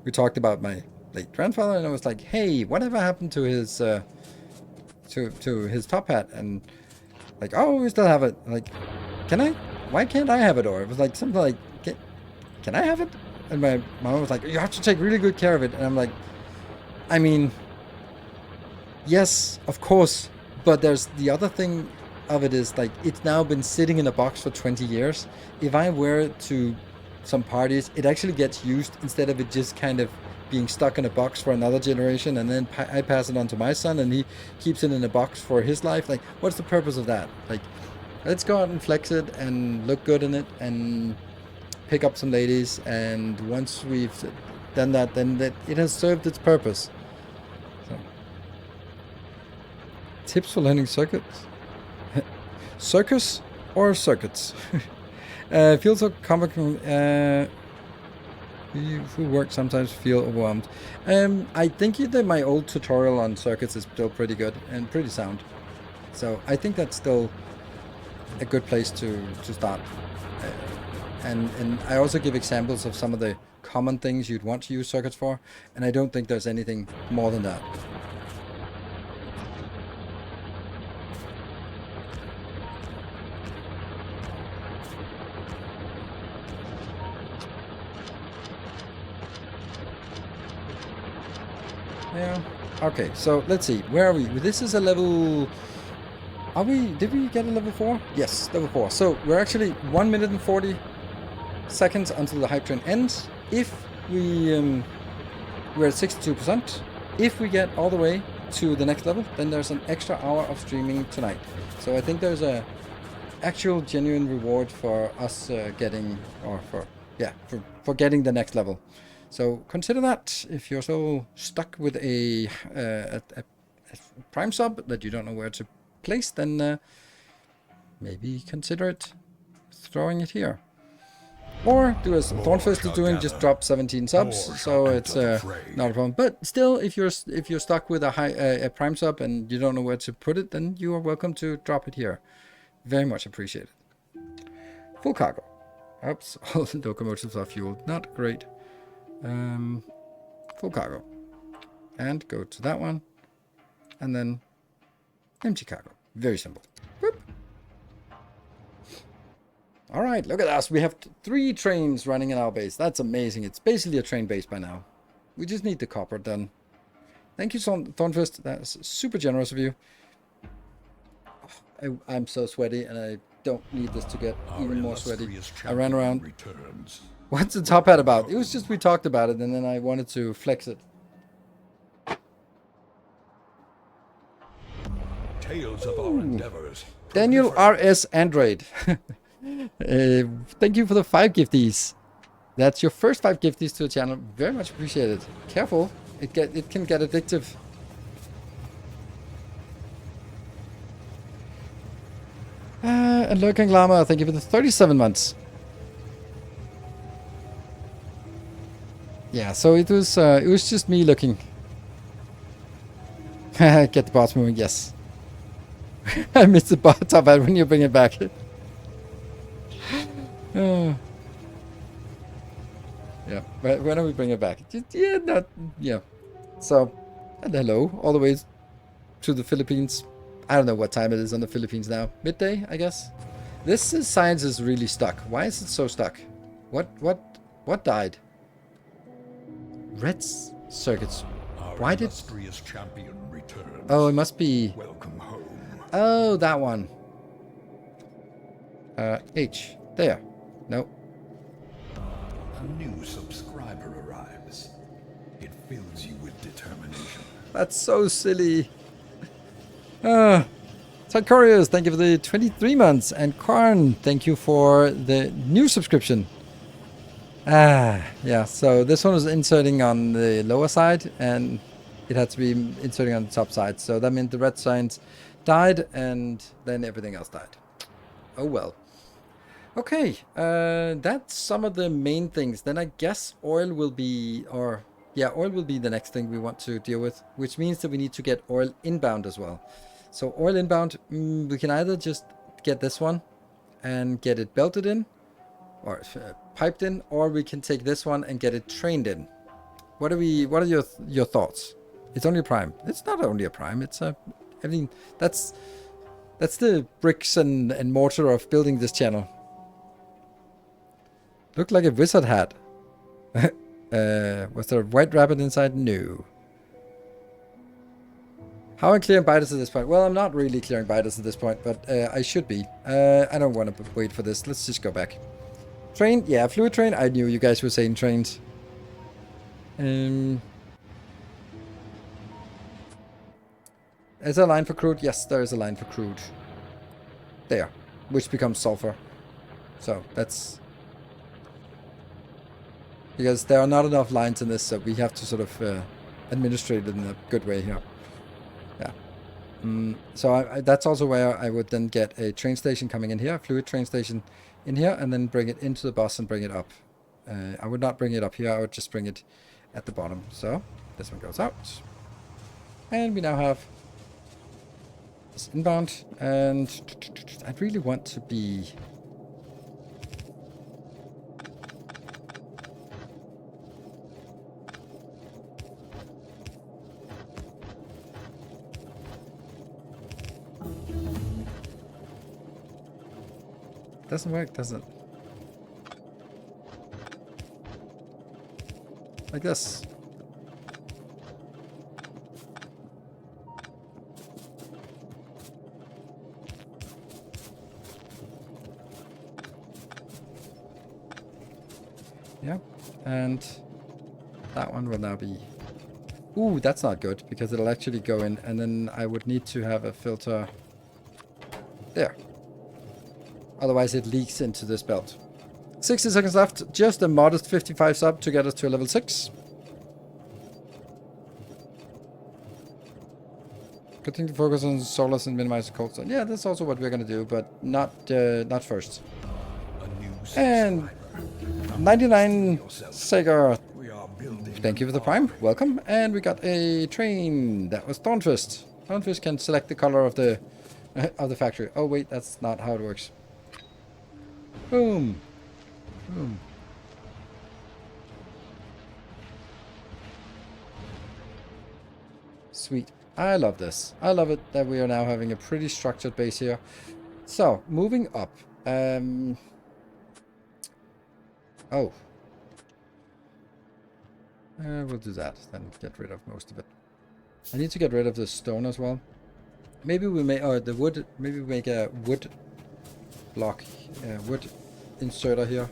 we talked about my late grandfather, and I was like, hey, whatever happened to his to his top hat? And like, oh, we still have it. Like, can I? Why can't I have it? Or it was like something like, can I have it? And my mom was like, you have to take really good care of it. And I'm like, I mean, yes, of course, but there's the other thing of it is like, it's now been sitting in a box for 20 years. If I wear it to some parties, it actually gets used instead of it just kind of being stuck in a box for another generation, and then I pass it on to my son and he keeps it in a box for his life. Like, what's the purpose of that? Like, let's go out and flex it and look good in it and pick up some ladies, and once we've done that, then it has served its purpose. So. Tips for learning circuits? Circus or circuits? Feels so comical. Who work sometimes feel overwhelmed. I think that my old tutorial on circuits is still pretty good and pretty sound. So I think that's still a good place to start. And I also give examples of some of the common things you'd want to use circuits for, and I don't think there's anything more than that. Yeah. Okay, so let's see. Where are we? This is a level... Are we... Did we get a level 4? Yes, level 4. So we're actually 1 minute and 40 seconds until the hype train ends. If we... we're at 62%. If we get all the way to the next level, then there's an extra hour of streaming tonight. So I think there's a actual genuine reward for us getting... Or for... Yeah, for getting the next level. So consider that. If you're so stuck with a Prime sub that you don't know where to place, then maybe consider it throwing it here. Or do as Thornfist is doing, just drop 17 subs, so it's not a problem. But still, if you're stuck with a Prime sub and you don't know where to put it, then you are welcome to drop it here. Very much appreciated. Full cargo. Oops, all the locomotives are fueled. Not great. Full cargo, and go to that one, and then empty cargo. Very simple. Boop. All right, look at us. We have 3 trains running in our base. That's amazing. It's basically a train base by now. We just need the copper done. Thank you, Thornfist. That's super generous of you. I'm so sweaty, and I don't need this to get even more sweaty. I ran around. Returns. What's the top hat about? It was just we talked about it, and then I wanted to flex it. Tales of our endeavors. Daniel RS Android. Thank you for the 5 gifties. That's your first 5 gifties to the channel. Very much appreciated. Careful, it can get addictive. And Lurking Llama, thank you for the 37 months. Yeah, so it was just me looking. Get the bots moving, yes. I missed the top hat when you bring it back. Uh, yeah, when are we bringing it back? Yeah, not, yeah. So, and hello, all the way to the Philippines. I don't know what time it is on the Philippines now. Midday, I guess. This science is really stuck. Why is it so stuck? What died? Red circuits. Our Why did... illustrious champion returns. Oh, it must be... Welcome home. Oh, that one. H. There. No. A new subscriber arrives. It fills you with determination. That's so silly. Factorios, thank you for the 23 months. And Karn, thank you for the new subscription. Yeah, so this one was inserting on the lower side, and it had to be inserting on the top side. So that meant the red signs died, and then everything else died. Oh well. Okay, that's some of the main things. Then I guess oil will be, or yeah, oil will be the next thing we want to deal with, which means that we need to get oil inbound as well. So oil inbound, we can either just get this one and get it belted in, or piped in, or we can take this one and get it trained in. What are your thoughts? It's only a prime. It's not only a prime. It's a, I mean, that's the bricks and mortar of building this channel. Looked like a wizard hat. Was there a white rabbit inside? No. How am I clearing biters at this point? Well, I'm not really clearing biters at this point, but I should be. I don't want to wait for this. Let's just go back. Train? Yeah, fluid train. I knew you guys were saying trains. Is there a line for crude? Yes, there is a line for crude. There. Which becomes sulfur. So, that's... Because there are not enough lines in this, so we have to sort of administrate it in a good way here. Yeah. So that's also where I would then get a train station coming in here, a fluid train station in here, and then bring it into the bus and bring it up. I would not bring it up here, I would just bring it at the bottom. So this one goes out. And we now have this inbound, and I really want to be... Doesn't work, does it? Like this. Yeah, and that one will now be... Ooh, that's not good, because it'll actually go in, and then I would need to have a filter there. Otherwise it leaks into this belt. 60 seconds left. Just a modest 55 sub to get us to level 6. Continue to focus on solars and minimize the cold stone. Yeah, that's also what we're going to do, but not first. And 99 Sega. Thank you for the prime. Welcome. And we got a train. That was Dawnfist. Dawnfist can select the color of the factory. Oh wait, that's not how it works. Boom. Boom. Sweet. I love this. I love it that we are now having a pretty structured base here. So, moving up. Oh. We'll do that. Then get rid of most of it. I need to get rid of the stone as well. Maybe we may... Oh, the wood. Maybe we make a wood block. Wood inserter here.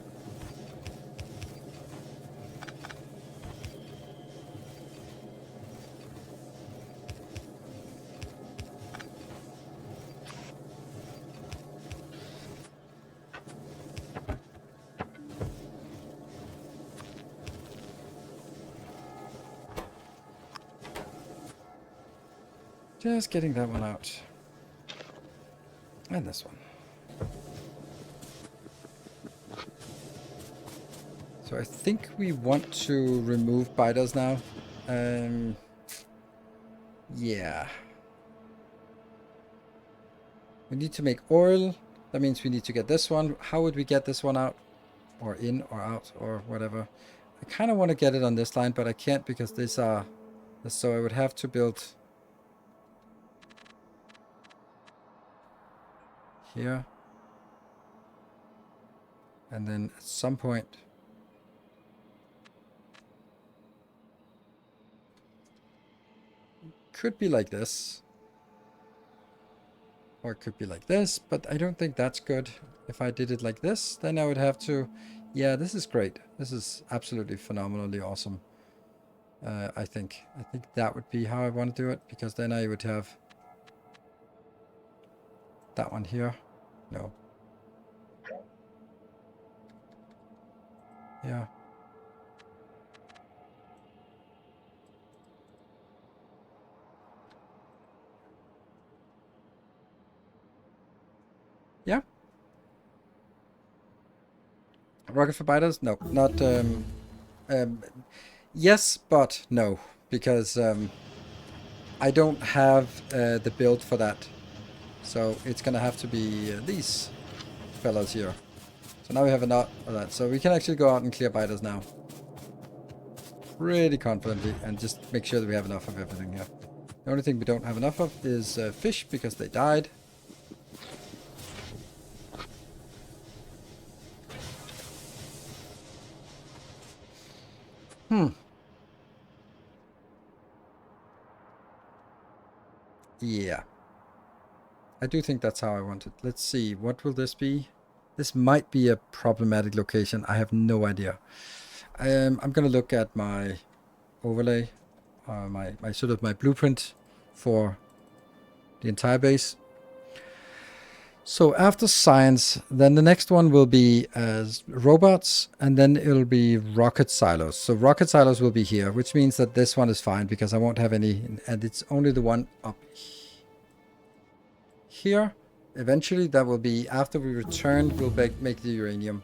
Just getting that one out. And this one. So I think we want to remove biters now. Yeah. We need to make oil. That means we need to get this one. How would we get this one out? or in or out or whatever. I kind of want to get it on this line, but I can't because these are... So I would have to build here. And then at some point... Could be like this. Or it could be like this, but I don't think that's good. If I did it like this, then I would have to... Yeah, this is great. This is absolutely phenomenally awesome. I think that would be how I want to do it, because then I would have that one here. No. Yeah. Yeah. Rocket for biters? No, not... yes, but no, because I don't have the build for that. So it's gonna have to be these fellas here. So now we have a lot of that. So we can actually go out and clear biters now. Pretty confidently, and just make sure that we have enough of everything here. The only thing we don't have enough of is fish, because they died. Yeah. I do think that's how I want it. Let's see, what will this be? This might be a problematic location. I have no idea. I'm going to look at my overlay, my sort of my blueprint for the entire base. So after science, then the next one will be robots, and then it'll be rocket silos. So rocket silos will be here, which means that this one is fine because I won't have any, and it's only the one up here. Eventually, that will be after we return. We'll make the uranium.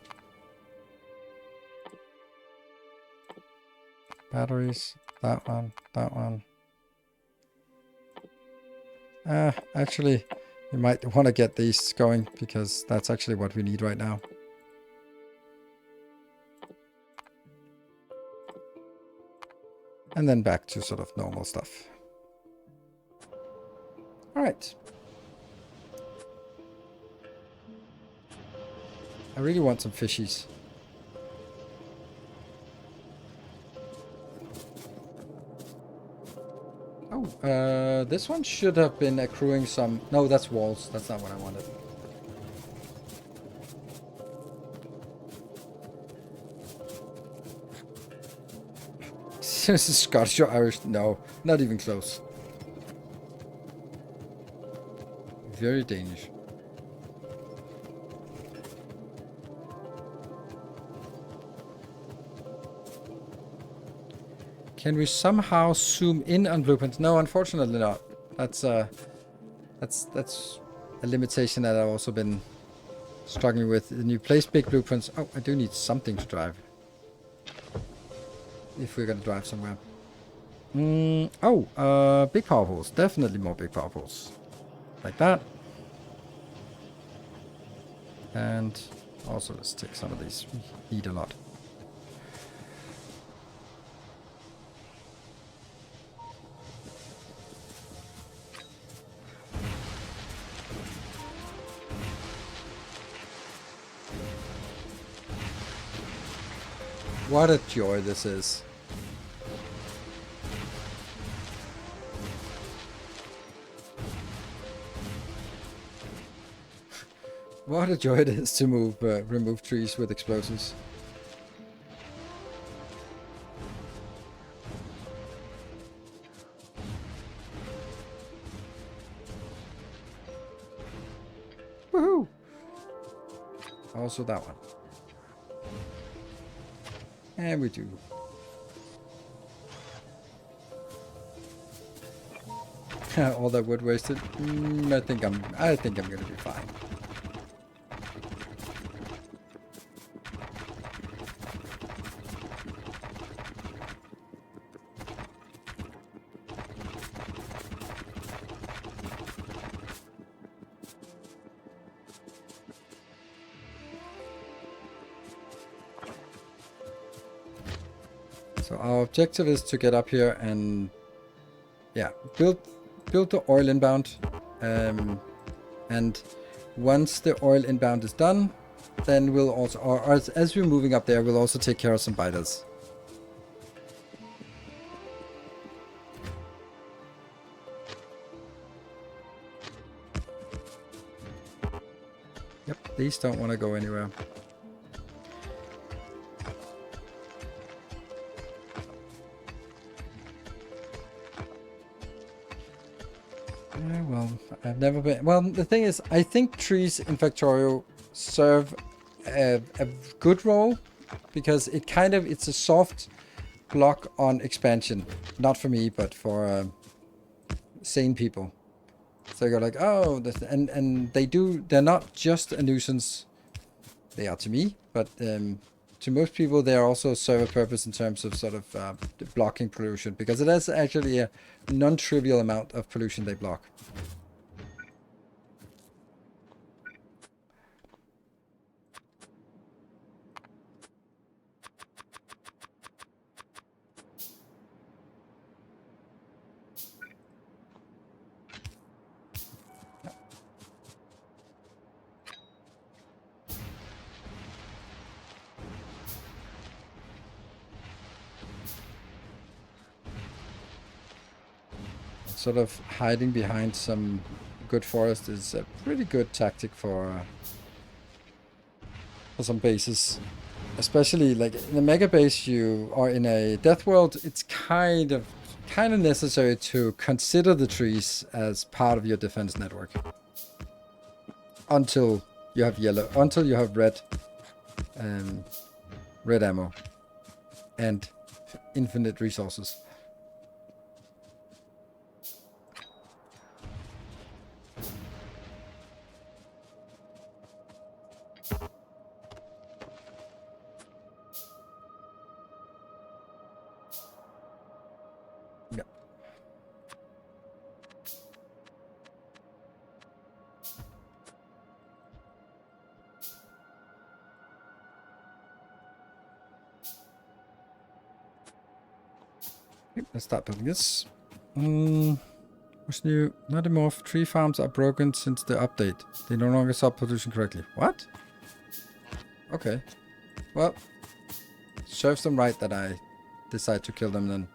Batteries, that one, that one. Actually, you might want to get these going because that's actually what we need right now. And then back to sort of normal stuff. All right. I really want some fishies. Oh, this one should have been accruing some... No, that's walls. That's not what I wanted. This is Scottish or Irish? No, not even close. Very Danish. Can we somehow zoom in on blueprints? No, unfortunately not. That's a limitation that I've also been struggling with. The new place big blueprints. Oh, I do need something to drive. If we're gonna drive somewhere. Big power pools. Definitely more big power pools. Like that. And also let's take some of these. We need a lot. What a joy this is. What a joy it is to remove trees with explosives. Woohoo! Also that one. And we do. All that wood wasted. I think I'm gonna be fine. So our objective is to get up here and, yeah, build the oil inbound. And once the oil inbound is done, then we'll also, or as we're moving up there, we'll also take care of some biters. Yep, these don't want to go anywhere. Well, I've never been... Well, the thing is, I think trees in Factorio serve a good role, because it's a soft block on expansion. Not for me, but for sane people. So you're like, oh, and they're not just a nuisance. They are to me, but to most people, they also serve a purpose in terms of sort of blocking pollution, because it is actually a non-trivial amount of pollution they block. Sort of hiding behind some good forest is a pretty good tactic for some bases, especially like in a mega base or in a death world. It's kind of necessary to consider the trees as part of your defense network until you have red ammo and infinite resources. Let's start building this. What's new? Not more tree farms are broken since the update. They no longer solve pollution correctly. What? Okay. Well, serves them right that I decide to kill them then.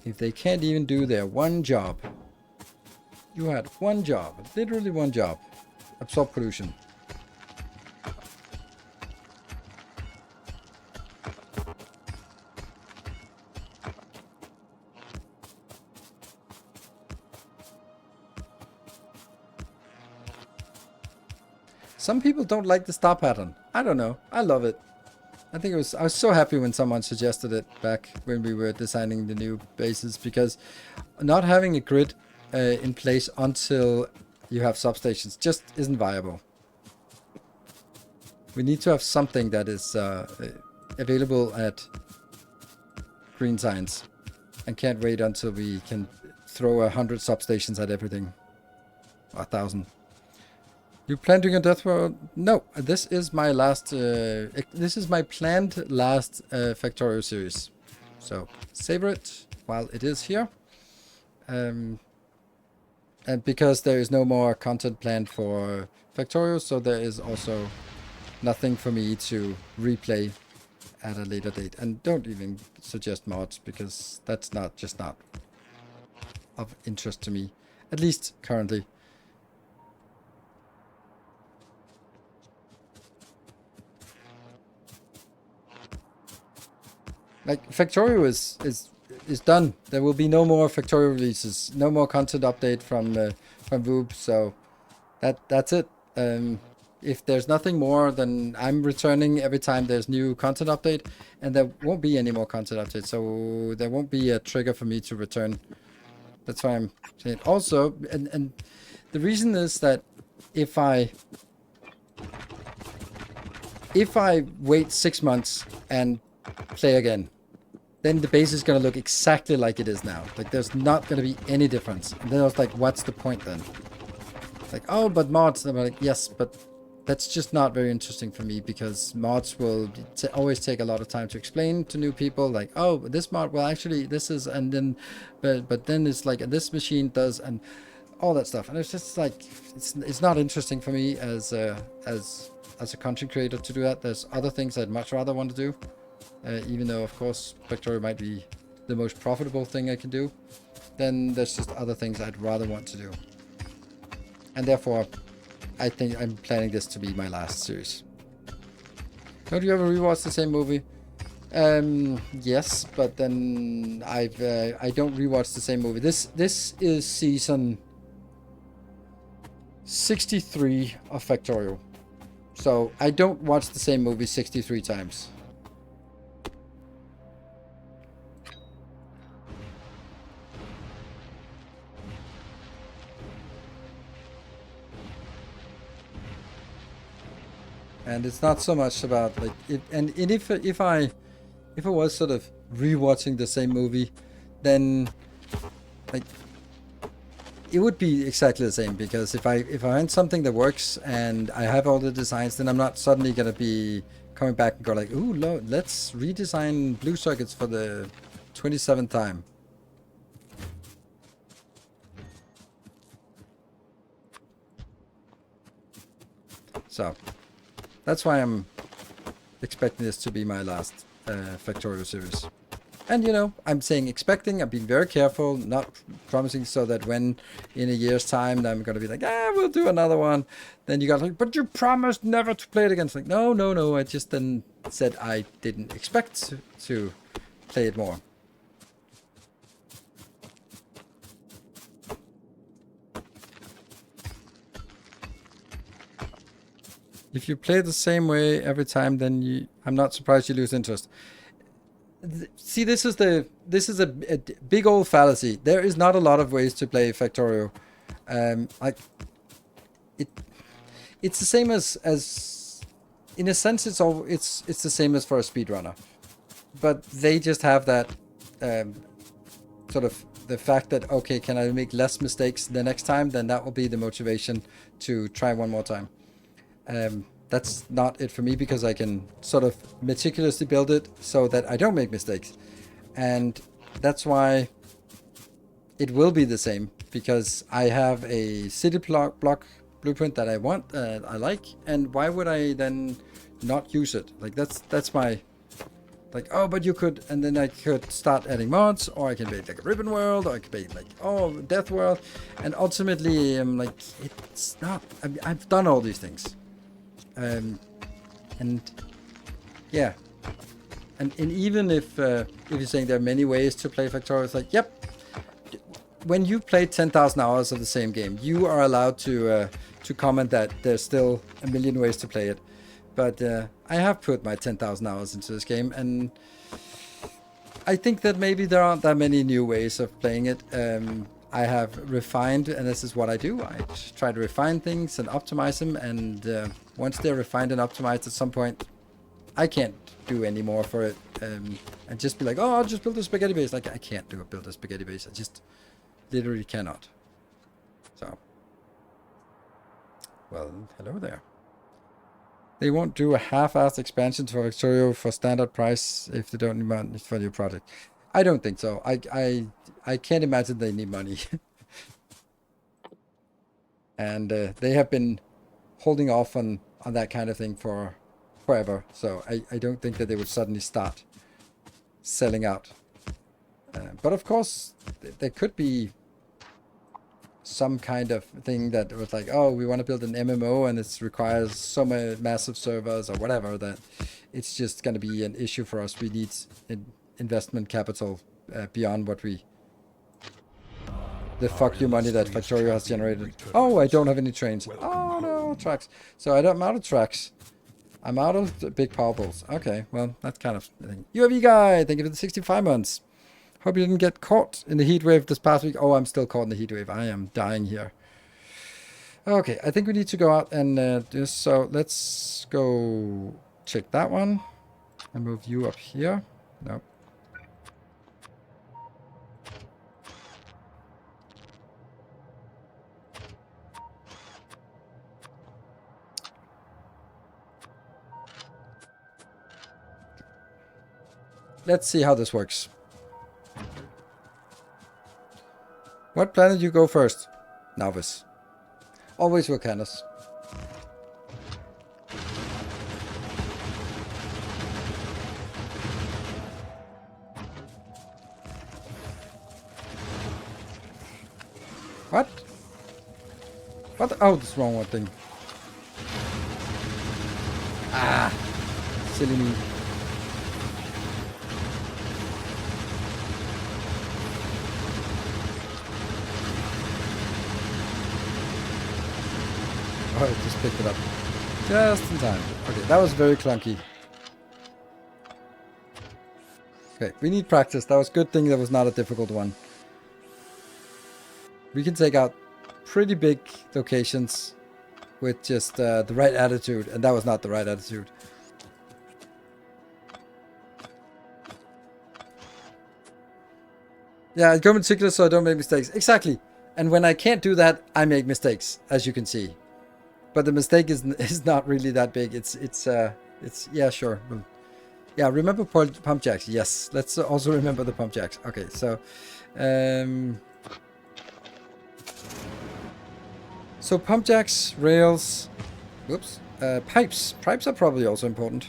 If they can't even do their one job. You had one job. Literally one job. Absorb pollution. Some people don't like the star pattern. I don't know. I love it. I was so happy when someone suggested it back when we were designing the new bases, because not having a grid in place until you have substations just isn't viable. We need to have something that is available at green signs and can't wait until we can throw 100 substations at everything. 1,000. You plan to get death world? No, this is my last. This is my planned last Factorio series. So savor it while it is here. And because there is no more content planned for Factorio, so there is also nothing for me to replay at a later date. And don't even suggest mods, because that's just not of interest to me, at least currently. Like, Factorio is done. There will be no more Factorio releases, no more content update from VOD. So that's it. If there's nothing more, then I'm returning every time there's new content update, and there won't be any more content update. So there won't be a trigger for me to return. That's why I'm saying. Also, and the reason is that if I wait 6 months and play again, then the base is going to look exactly like it is now. Like, there's not going to be any difference. And then I was like, what's the point then? Like, oh, but mods. And I'm like, yes, but that's just not very interesting for me, because mods will always take a lot of time to explain to new people, like, oh, this mod, well, actually this is, and then but then it's like this machine does, and all that stuff, and it's just like it's not interesting for me as a content creator to do that. There's other things I'd much rather want to do, even though of course Factorio might be the most profitable thing I can do. Then there's just other things I'd rather want to do, and therefore I think I'm planning this to be my last series. Don't you ever rewatch the same movie? Yes, but then I don't rewatch the same movie. This is season 63 of Factorio, so I don't watch the same movie 63 times. And it's not so much about like it, and if I was sort of rewatching the same movie, then like it would be exactly the same, because if I find something that works and I have all the designs, then I'm not suddenly gonna be coming back and go like, ooh, let's redesign blue circuits for the 27th time. So that's why I'm expecting this to be my last Factorio series. And, you know, I'm saying expecting, I'm being very careful, not promising, so that when in a year's time I'm going to be like, we'll do another one. Then you got like, but you promised never to play it again. It's like, no, I just then said I didn't expect to play it more. If you play the same way every time, then I'm not surprised you lose interest. See, this is a big old fallacy. There is not a lot of ways to play Factorio. Like it's the same as in a sense it's the same as for a speedrunner, but they just have that sort of the fact that, okay, can I make less mistakes the next time? Then that will be the motivation to try one more time. That's not it for me, because I can sort of meticulously build it so that I don't make mistakes. And that's why it will be the same, because I have a city block blueprint that I want, I like, and why would I then not use it? Like that's my, like, oh, but you could, and then I could start adding mods, or I can make like a ribbon world, or I could make like, oh, death world, and ultimately I'm like, it's not, I've done all these things. And yeah, and even if you're saying there are many ways to play Factorio, it's like, yep, when you play 10,000 hours of the same game, you are allowed to comment that there's still a million ways to play it. But I have put my 10,000 hours into this game, and I think that maybe there aren't that many new ways of playing it. I have refined, and this is what I do. I try to refine things and optimize them, and once they're refined and optimized, at some point, I can't do any more for it. And just be like, oh, I'll just build a spaghetti base. Like, I can't build a spaghetti base. I just literally cannot. So, well, hello there. They won't do a half-assed expansion to Factorio for standard price if they don't need money for your project. I don't think so. I can't imagine they need money. And they have been holding off on that kind of thing for forever. So I don't think that they would suddenly start selling out. But of course, there could be some kind of thing that was like, oh, we want to build an MMO and it requires so many massive servers or whatever, that it's just going to be an issue for us. We need investment capital beyond what the fuck you money that Factorio has generated. Oh, I don't have any trains. Oh no, tracks. So I'm out of tracks. I'm out of the big power poles. Okay, well, that's kind of the thing. UAV guy, thank you for the 65 months. Hope you didn't get caught in the heat wave this past week. Oh, I'm still caught in the heat wave. I am dying here. Okay, I think we need to go out and do this. So let's go check that one. And move you up here. Nope. let's see how this works. What planet you go first? Novice. Always Volcanus. What? What? Oh, this wrong one thing. Ah, silly me. Oh, I just picked it up. Just in time. Okay, that was very clunky. Okay, we need practice. That was a good thing that was not a difficult one. We can take out pretty big locations with just the right attitude, and that was not the right attitude. Yeah, I go meticulous so I don't make mistakes. Exactly. And when I can't do that, I make mistakes, as you can see. But the mistake is not really that big. It's yeah, sure. Yeah, remember pump jacks. Yes, let's also remember the pump jacks. Okay, so pump jacks, rails, whoops, pipes. Pipes are probably also important.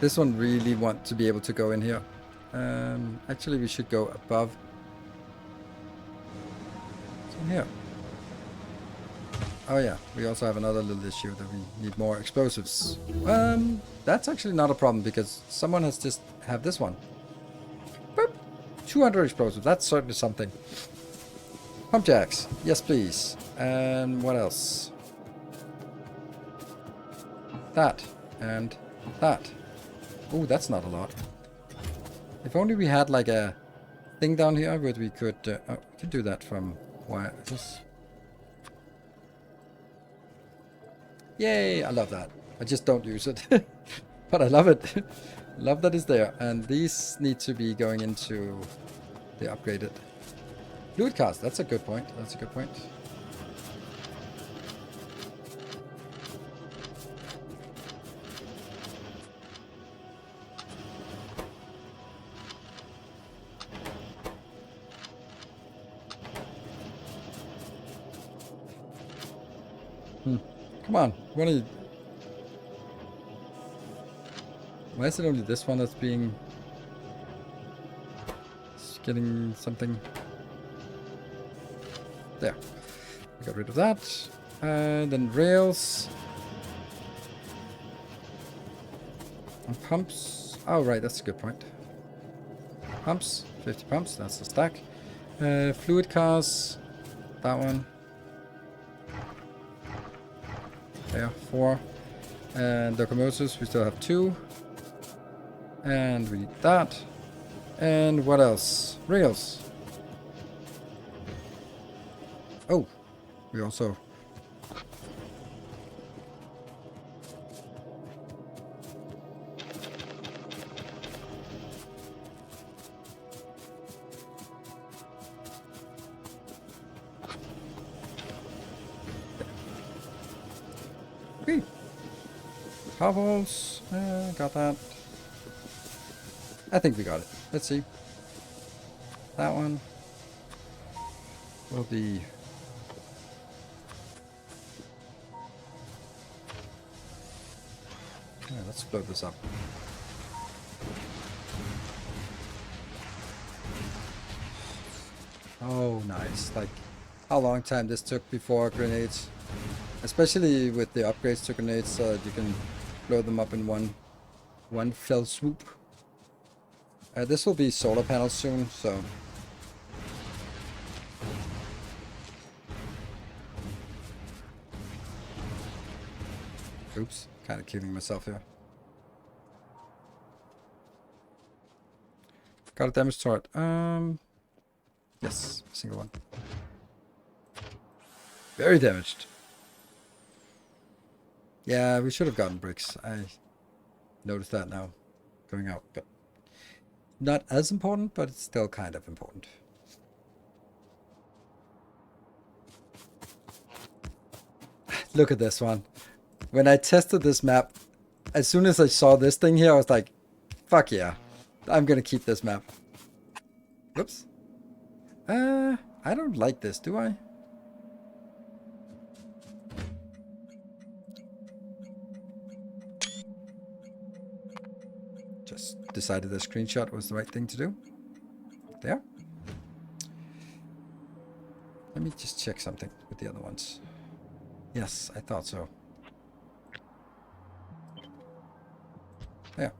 This one really want to be able to go in here. Actually, we should go above. It's in here. Oh yeah, we also have another little issue that we need more explosives. That's actually not a problem because someone has just have this one. Boop! 200 explosives, that's certainly something. Pump jacks, yes please. And what else? That, and that. Oh, that's not a lot. If only we had like a thing down here where we could... oh, we can do that from... Why? Just... Yay, I love that. I just don't use it. But I love it. Love that it's there. And these need to be going into the upgraded fluid cast. That's a good point. That's a good point. Come on. Why is it only this one that's being... getting something... There. We got rid of that. And then rails. And pumps. Oh, right. That's a good point. Pumps. 50 pumps. That's the stack. Fluid cars. That one. There. 4. And locomotives. We still have 2. And we need that. And what else? Rails. Oh, we also... Okay. Power balls. Got that. I think we got it. Let's see. That one will be... Yeah, let's blow this up. Oh, nice. Like, how long time this took before grenades. Especially with the upgrades to grenades, so that you can blow them up in one fell swoop. This will be solar panels soon, so... Oops, kind of killing myself here. Got a damage turret. Yes, single one. Very damaged. Yeah, we should have gotten bricks. I noticed that now, going out, but not as important, but it's still kind of important. Look at this one. When I tested this map, as soon as I saw this thing here, I was like, fuck yeah. I'm gonna keep this map. Whoops. I don't like this, do I? Just decided the screenshot was the right thing to do. There. Let me just check something with the other ones. Yes, I thought so. There.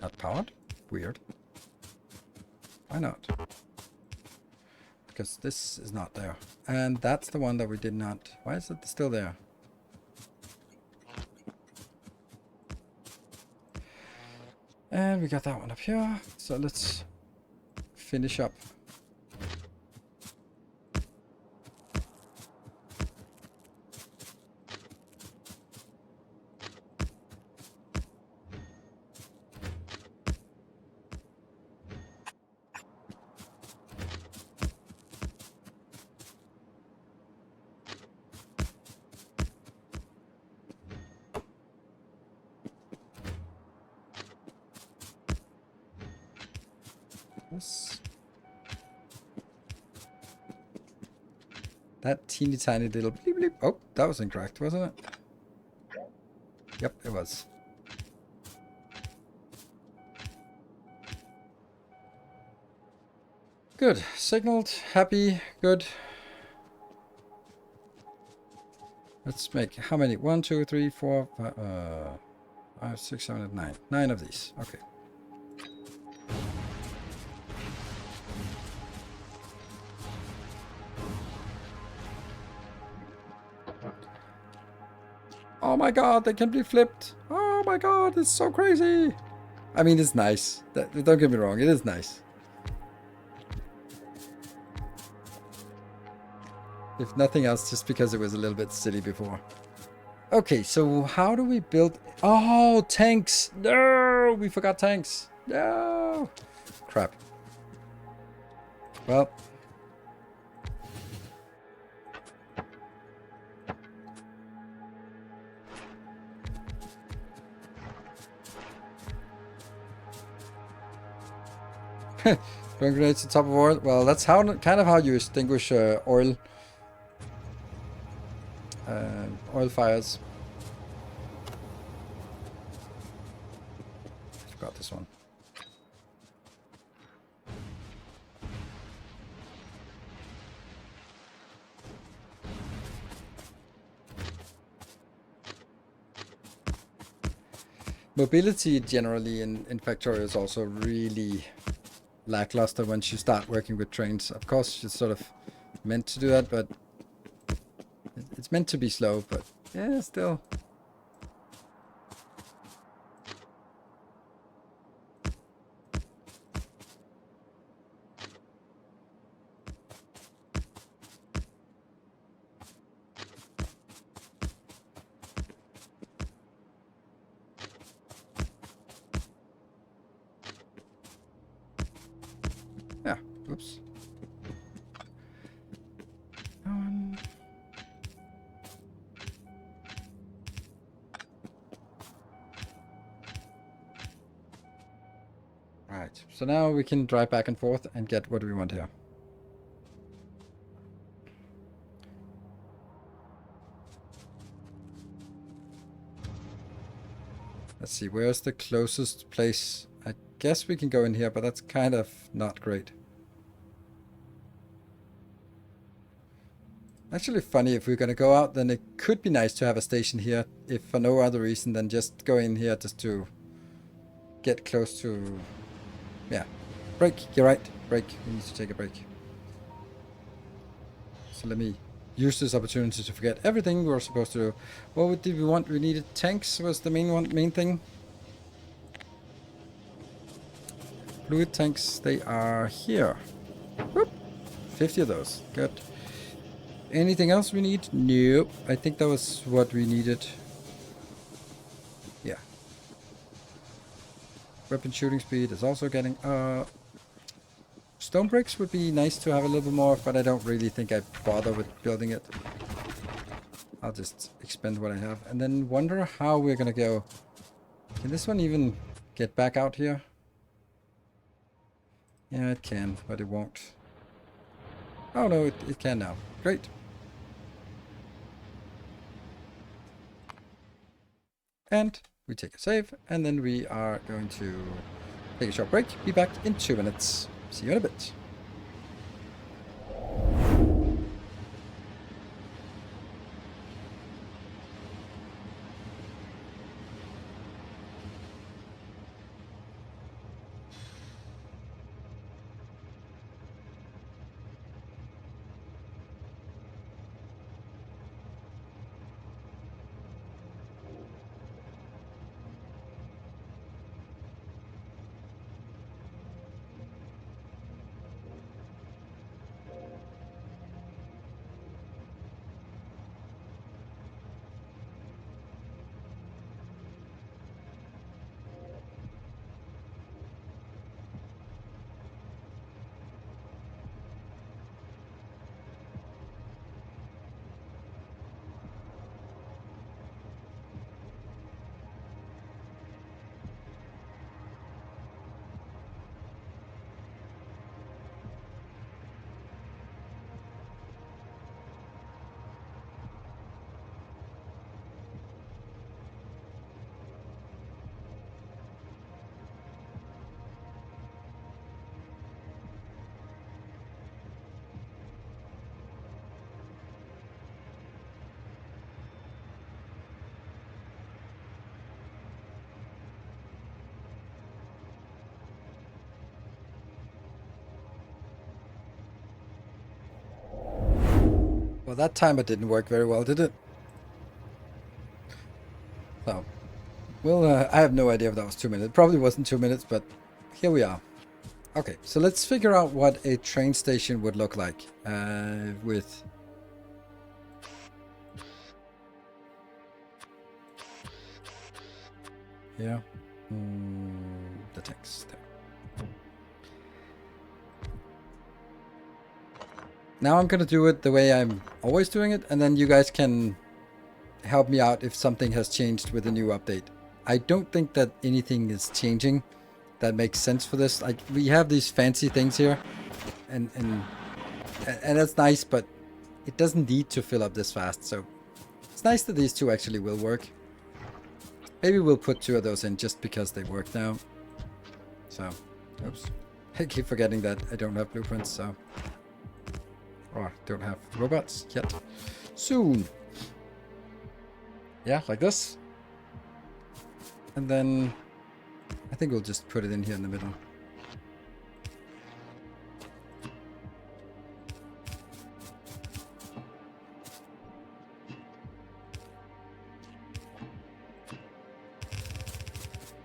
Not powered? Weird. Why not? Because this is not there. And that's the one that we did not... Why is it still there? And we got that one up here. So let's finish up. This. That teeny tiny little bleep bleep. Oh, that was incorrect, wasn't it? Yep, it was. Good. Signaled. Happy. Good. Let's make how many? 1, 2, 3, 4, 5, 6, 7, 8, 9. 9 of these. Okay. Oh my god, they can be flipped. Oh my god, it's so crazy. I mean, it's nice. Don't get me wrong, it is nice. If nothing else, just because it was a little bit silly before. Okay, so how do we build... Oh, tanks! No! We forgot tanks. No! Crap. Well... Throwing grenades to top of oil. Well, that's how kind of how you extinguish oil fires. Forgot this one. Mobility generally in Factorio is also really lackluster once you start working with trains. Of course, it's sort of meant to do that, but it's meant to be slow, but yeah, still. Yeah, oops. Right, so now we can drive back and forth and get what we want here. Let's see, where's the closest place? I guess we can go in here, but that's kind of not great. Actually funny, if we're gonna go out, then it could be nice to have a station here, if for no other reason than just go in here just to get close to... Yeah, break, you're right, break, we need to take a break. So let me use this opportunity to forget everything we were supposed to do. What did we want? We needed tanks, was the main thing. Fluid tanks, they are here. Whoop. 50 of those, good. Anything else we need? Nope, I think that was what we needed. Yeah. Weapon shooting speed is also getting... Stone bricks would be nice to have a little bit more, but I don't really think I bother with building it. I'll just expend what I have. And then wonder how we're gonna go. Can this one even get back out here? Yeah, it can, but it won't. Oh no, it can now. Great. And we take a save, and then we are going to take a short break. Be back in 2 minutes. See you in a bit. Well, that timer didn't work very well, did it? So, well, I have no idea if that was 2 minutes. It probably wasn't 2 minutes, but here we are. Okay, so let's figure out what a train station would look like with... Yeah, the text there. Now I'm going to do it the way I'm always doing it, and then you guys can help me out if something has changed with the new update. I don't think that anything is changing that makes sense for this. Like, we have these fancy things here, and that's nice, but it doesn't need to fill up this fast, so it's nice that these two actually will work. Maybe we'll put 2 of those in just because they work now. So, oops. I keep forgetting that I don't have blueprints, so... Or don't have robots yet. Soon. Yeah, like this. And then I think we'll just put it in here in the middle.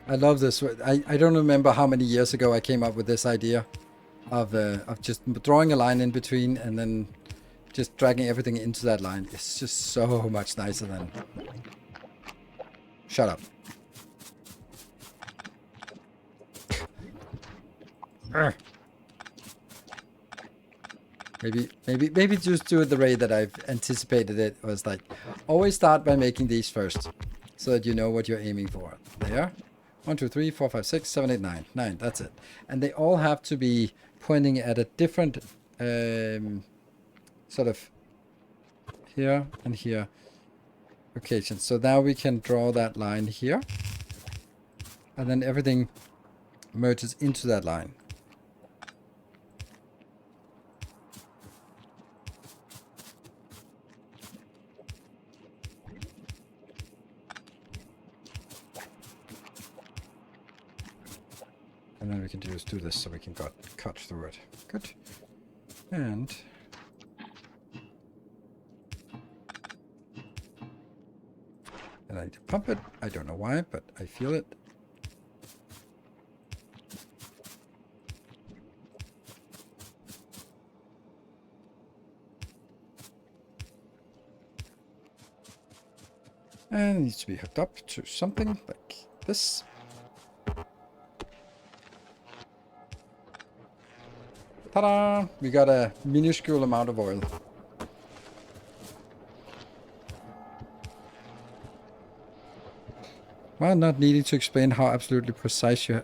I love this. I don't remember how many years ago I came up with this idea of just drawing a line in between and then just dragging everything into that line. It's just so much nicer than... Shut up. Maybe just do it the way that I've anticipated it. Was like, always start by making these first, so that you know what you're aiming for. There. 1, 2, 3, 4, 5, 6, 7, 8, 9. 9, that's it. And they all have to be pointing at a different sort of here and here location. So now we can draw that line here. And then everything merges into that line. And then we can just do this so we can cut through it. Good. And I need to pump it. I don't know why, but I feel it. And it needs to be hooked up to something like this. Ta-da! We got a minuscule amount of oil. While not needing to explain how absolutely precise you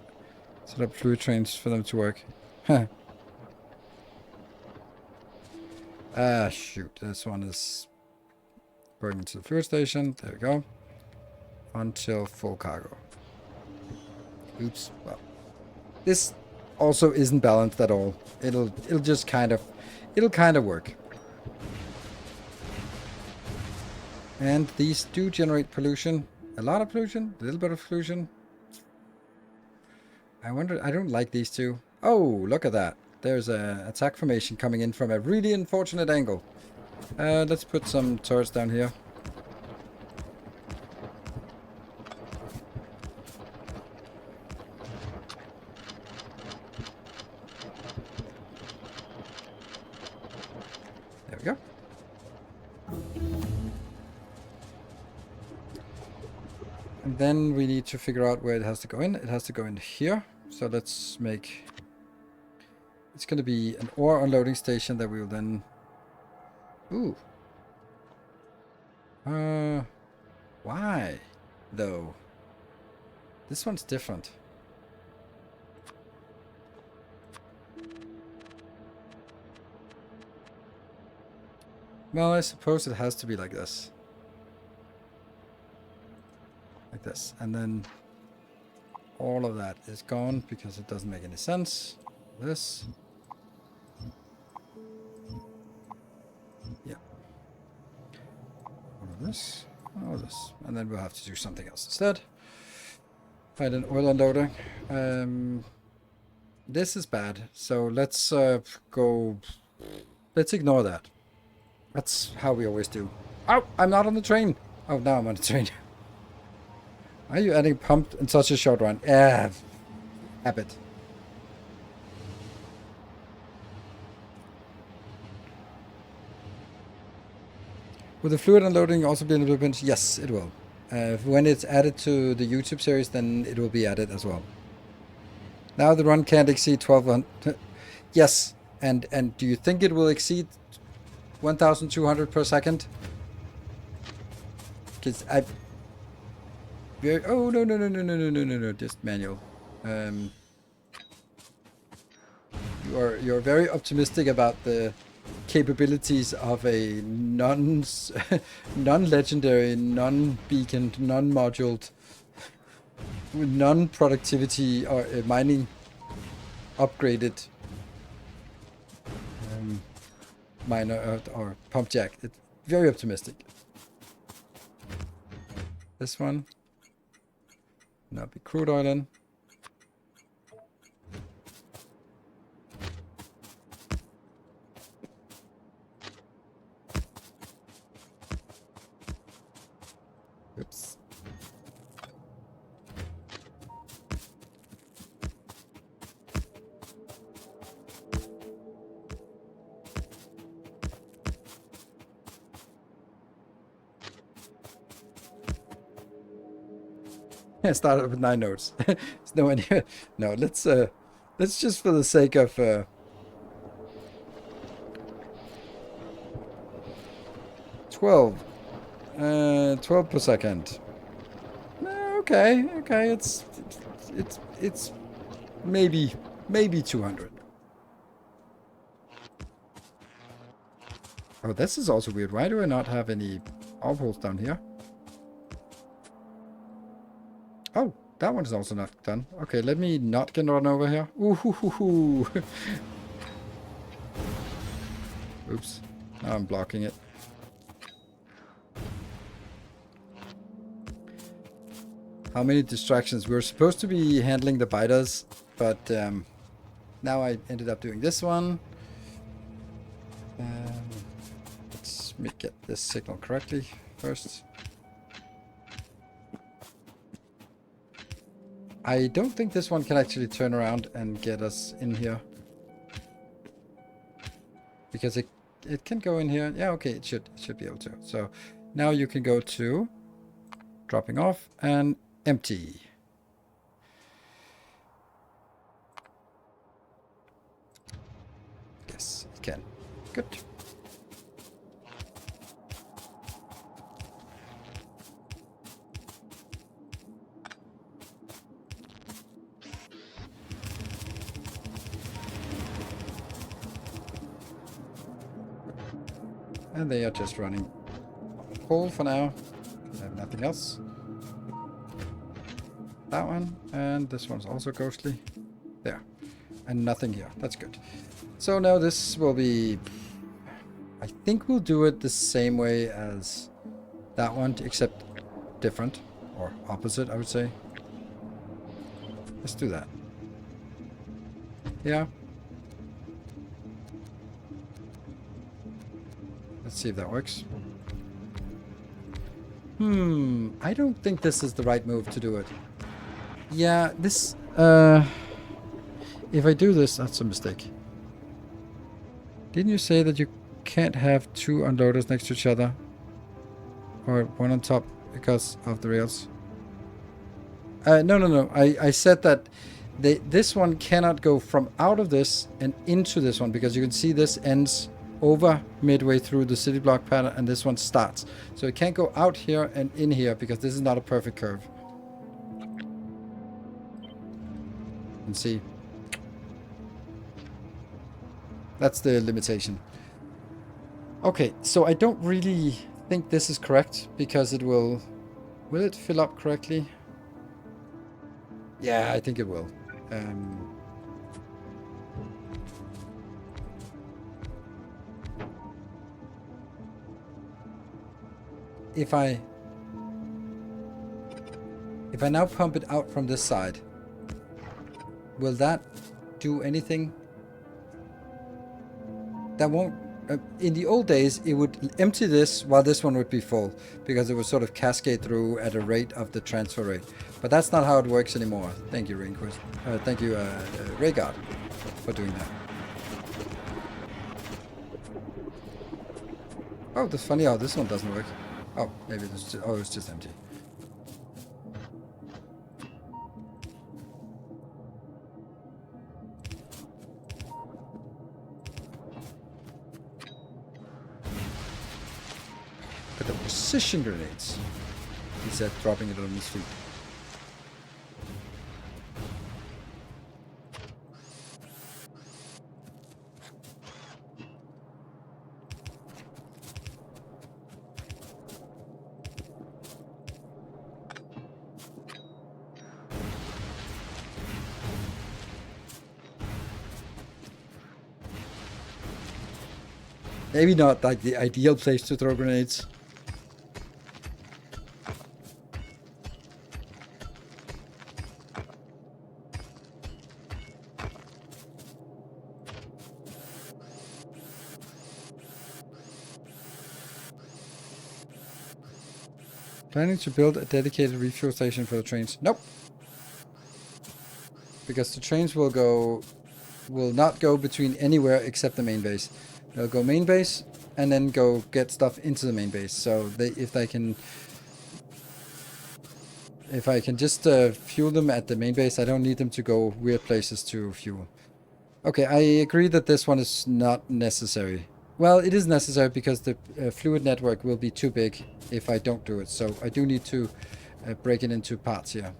set up fluid trains for them to work. Ah, shoot. This one is going into the fluid station. There we go. Until full cargo. Oops. Well, this also isn't balanced at all. It'll just kind of work. And these do generate pollution. A lot of pollution, a little bit of pollution. I wonder, I don't like these two. Oh, look at that. There's a attack formation coming in from a really unfortunate angle. Let's put some turrets down here. There we go. And then we need to figure out where it has to go in. It has to go in here. So let's make... It's going to be an ore unloading station that we will then... Ooh. Why, though? This one's different. Well, I suppose it has to be like this. Like this. And then all of that is gone because it doesn't make any sense. This. Yeah. All of this. All of this. And then we'll have to do something else instead. Find an oil unloading. This is bad. So let's go... Let's ignore that. That's how we always do. Oh, I'm not on the train. Oh, now I'm on the train. Are you adding pump in such a short run? Yeah, habit. Will the fluid unloading also be in the blueprint? Yes, it will. When it's added to the YouTube series, then it will be added as well. Now the run can't exceed 1200. Yes, and do you think it will exceed 1,200 per second? Because I... Oh, no, just manual. You're very optimistic about the capabilities of a non-legendary, non-beaconed, non-moduled, non-productivity or mining upgraded miner or pump jack. It's very optimistic. This one. Now be crude oil in. Oops. I started with 9 nodes. There's no idea. No, let's just for the sake of 12 per second. Okay, it's maybe 200. Oh, this is also weird. Why do I not have any outpoles down here? Oh, that one is also not done. Okay, let me not get run over here. Ooh. Oops. Now I'm blocking it. How many distractions? We were supposed to be handling the biters, but now I ended up doing this one. Let's get this signal correctly first. I don't think this one can actually turn around and get us in here. Because it can go in here. Yeah, okay, it should be able to. So now you can go to dropping off, and empty. Yes, it can. Good. And they are just running coal for now. I have nothing else. That one, and this one's also ghostly. There. And nothing here. That's good. So now this will be... I think we'll do it the same way as that one, except different. Or opposite, I would say. Let's do that. Yeah. Let's see if that works. I don't think this is the right move to do it. Yeah, this... if I do this, that's a mistake. Didn't you say that you can't have two unloaders next to each other? Or one on top because of the rails? No. I said that this one cannot go from out of this and into this one, because you can see this ends over midway through the city block pattern, and this one starts. So it can't go out here and in here because this is not a perfect curve. And see, that's the limitation. Okay, so I don't really think this is correct, because it will it fill up correctly? Yeah, I think it will. If I now pump it out from this side, will that do anything? That won't... in the old days, it would empty this while this one would be full, because it would sort of cascade through at a rate of the transfer rate. But that's not how it works anymore. Thank you, Rainquist. Thank you, Rhaegar, for doing that. Oh, that's funny how this one doesn't work. Oh, maybe it's just, it's just empty. But the precision grenades, he said, dropping it on his feet. Maybe not like the ideal place to throw grenades. Planning to build a dedicated refuel station for the trains? Nope. Because the trains will not go between anywhere except the main base. They'll go main base and then go get stuff into the main base. So if I can just fuel them at the main base, I don't need them to go weird places to fuel. Okay, I agree that this one is not necessary. Well, it is necessary because the fluid network will be too big if I don't do it. So I do need to break it into parts here.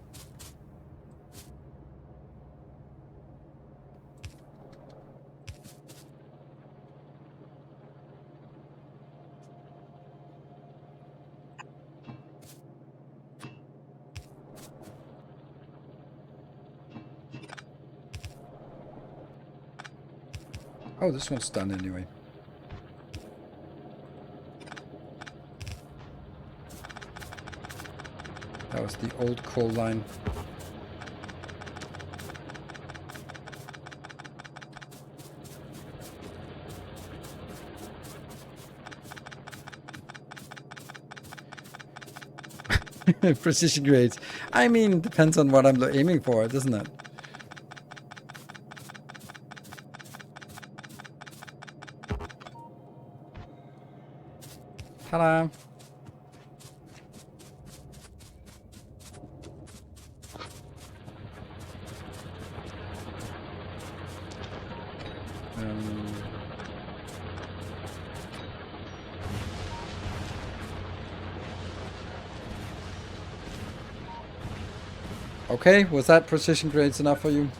Oh, this one's done anyway. That was the old coal line. Precision grades. I mean, depends on what I'm aiming for, doesn't it? Ta-da! Okay, was that precision grades enough for you?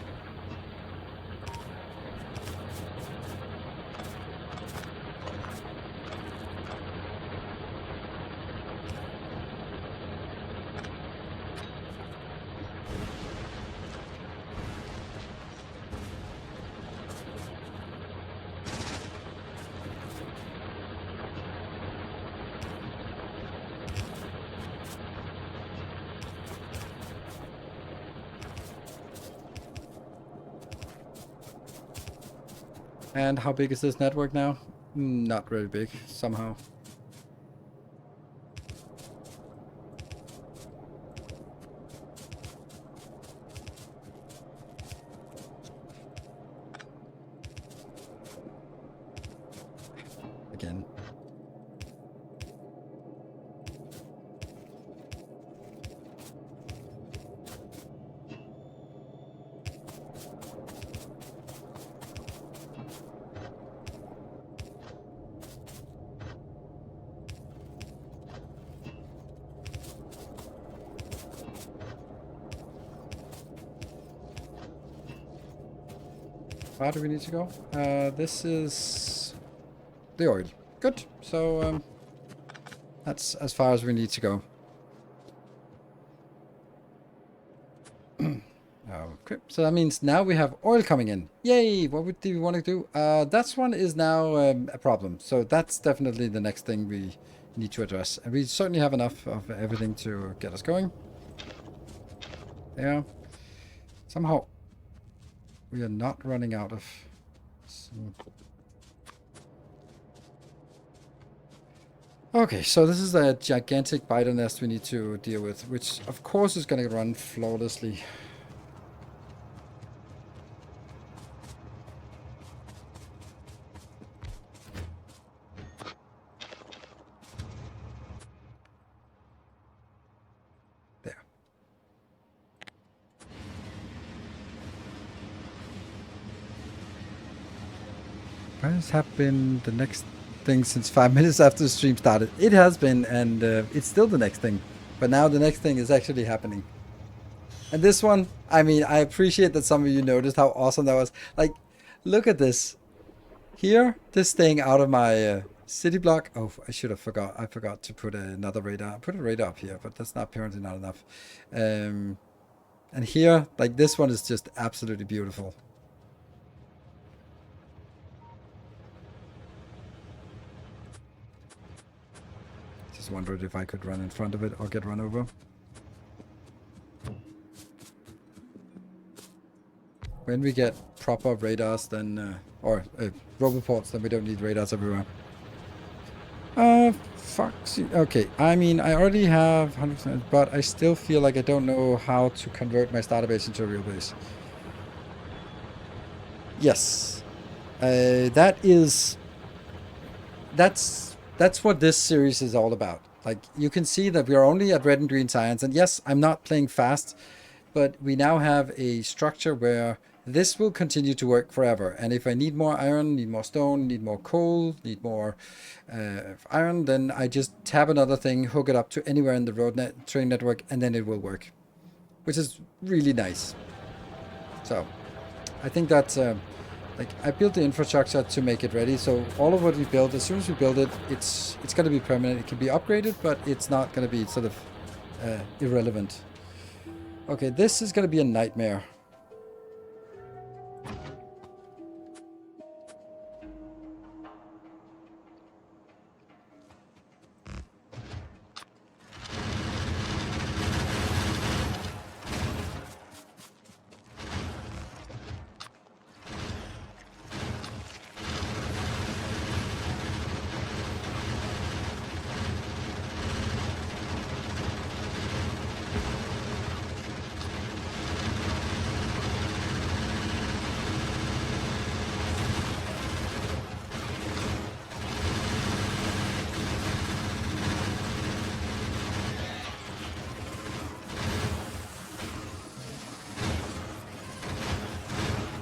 And how big is this network now? Not really big, somehow. Again. Where do we need to go? This is the oil. Good. So that's as far as we need to go. Okay. So that means now we have oil coming in. Yay! What do we want to do? That one is now a problem. So that's definitely the next thing we need to address. And we certainly have enough of everything to get us going. Yeah. Somehow we are not running out of... Okay, so this is a gigantic biter nest we need to deal with, which of course is going to run flawlessly. There. What has been the next thing since 5 minutes after the stream started? It has been, and it's still the next thing. But now the next thing is actually happening. And this one, I mean, I appreciate that some of you noticed how awesome that was. Like, look at this. Here, this thing out of my city block. Oh, I should have forgot. I forgot to put another radar. I put a radar up here, but that's not apparently not enough. And here, like this one is just absolutely beautiful. Just wondered if I could run in front of it or get run over. When we get proper radars, then or roboports, then we don't need radars everywhere. Fuck. Okay, I mean, I already have 100%, but I still feel like I don't know how to convert my starter base into a real base. Yes, that's what this series is all about. Like, you can see that we are only at red and green science, and yes, I'm not playing fast, but we now have a structure where this will continue to work forever. And if I need more iron, need more stone, need more coal, need more iron, then I just tab another thing, hook it up to anywhere in the train network, and then it will work, which is really nice. So I think that's like, I built the infrastructure to make it ready. So all of what we build, as soon as we build it, it's going to be permanent. It can be upgraded, but it's not going to be sort of irrelevant. Okay, this is going to be a nightmare.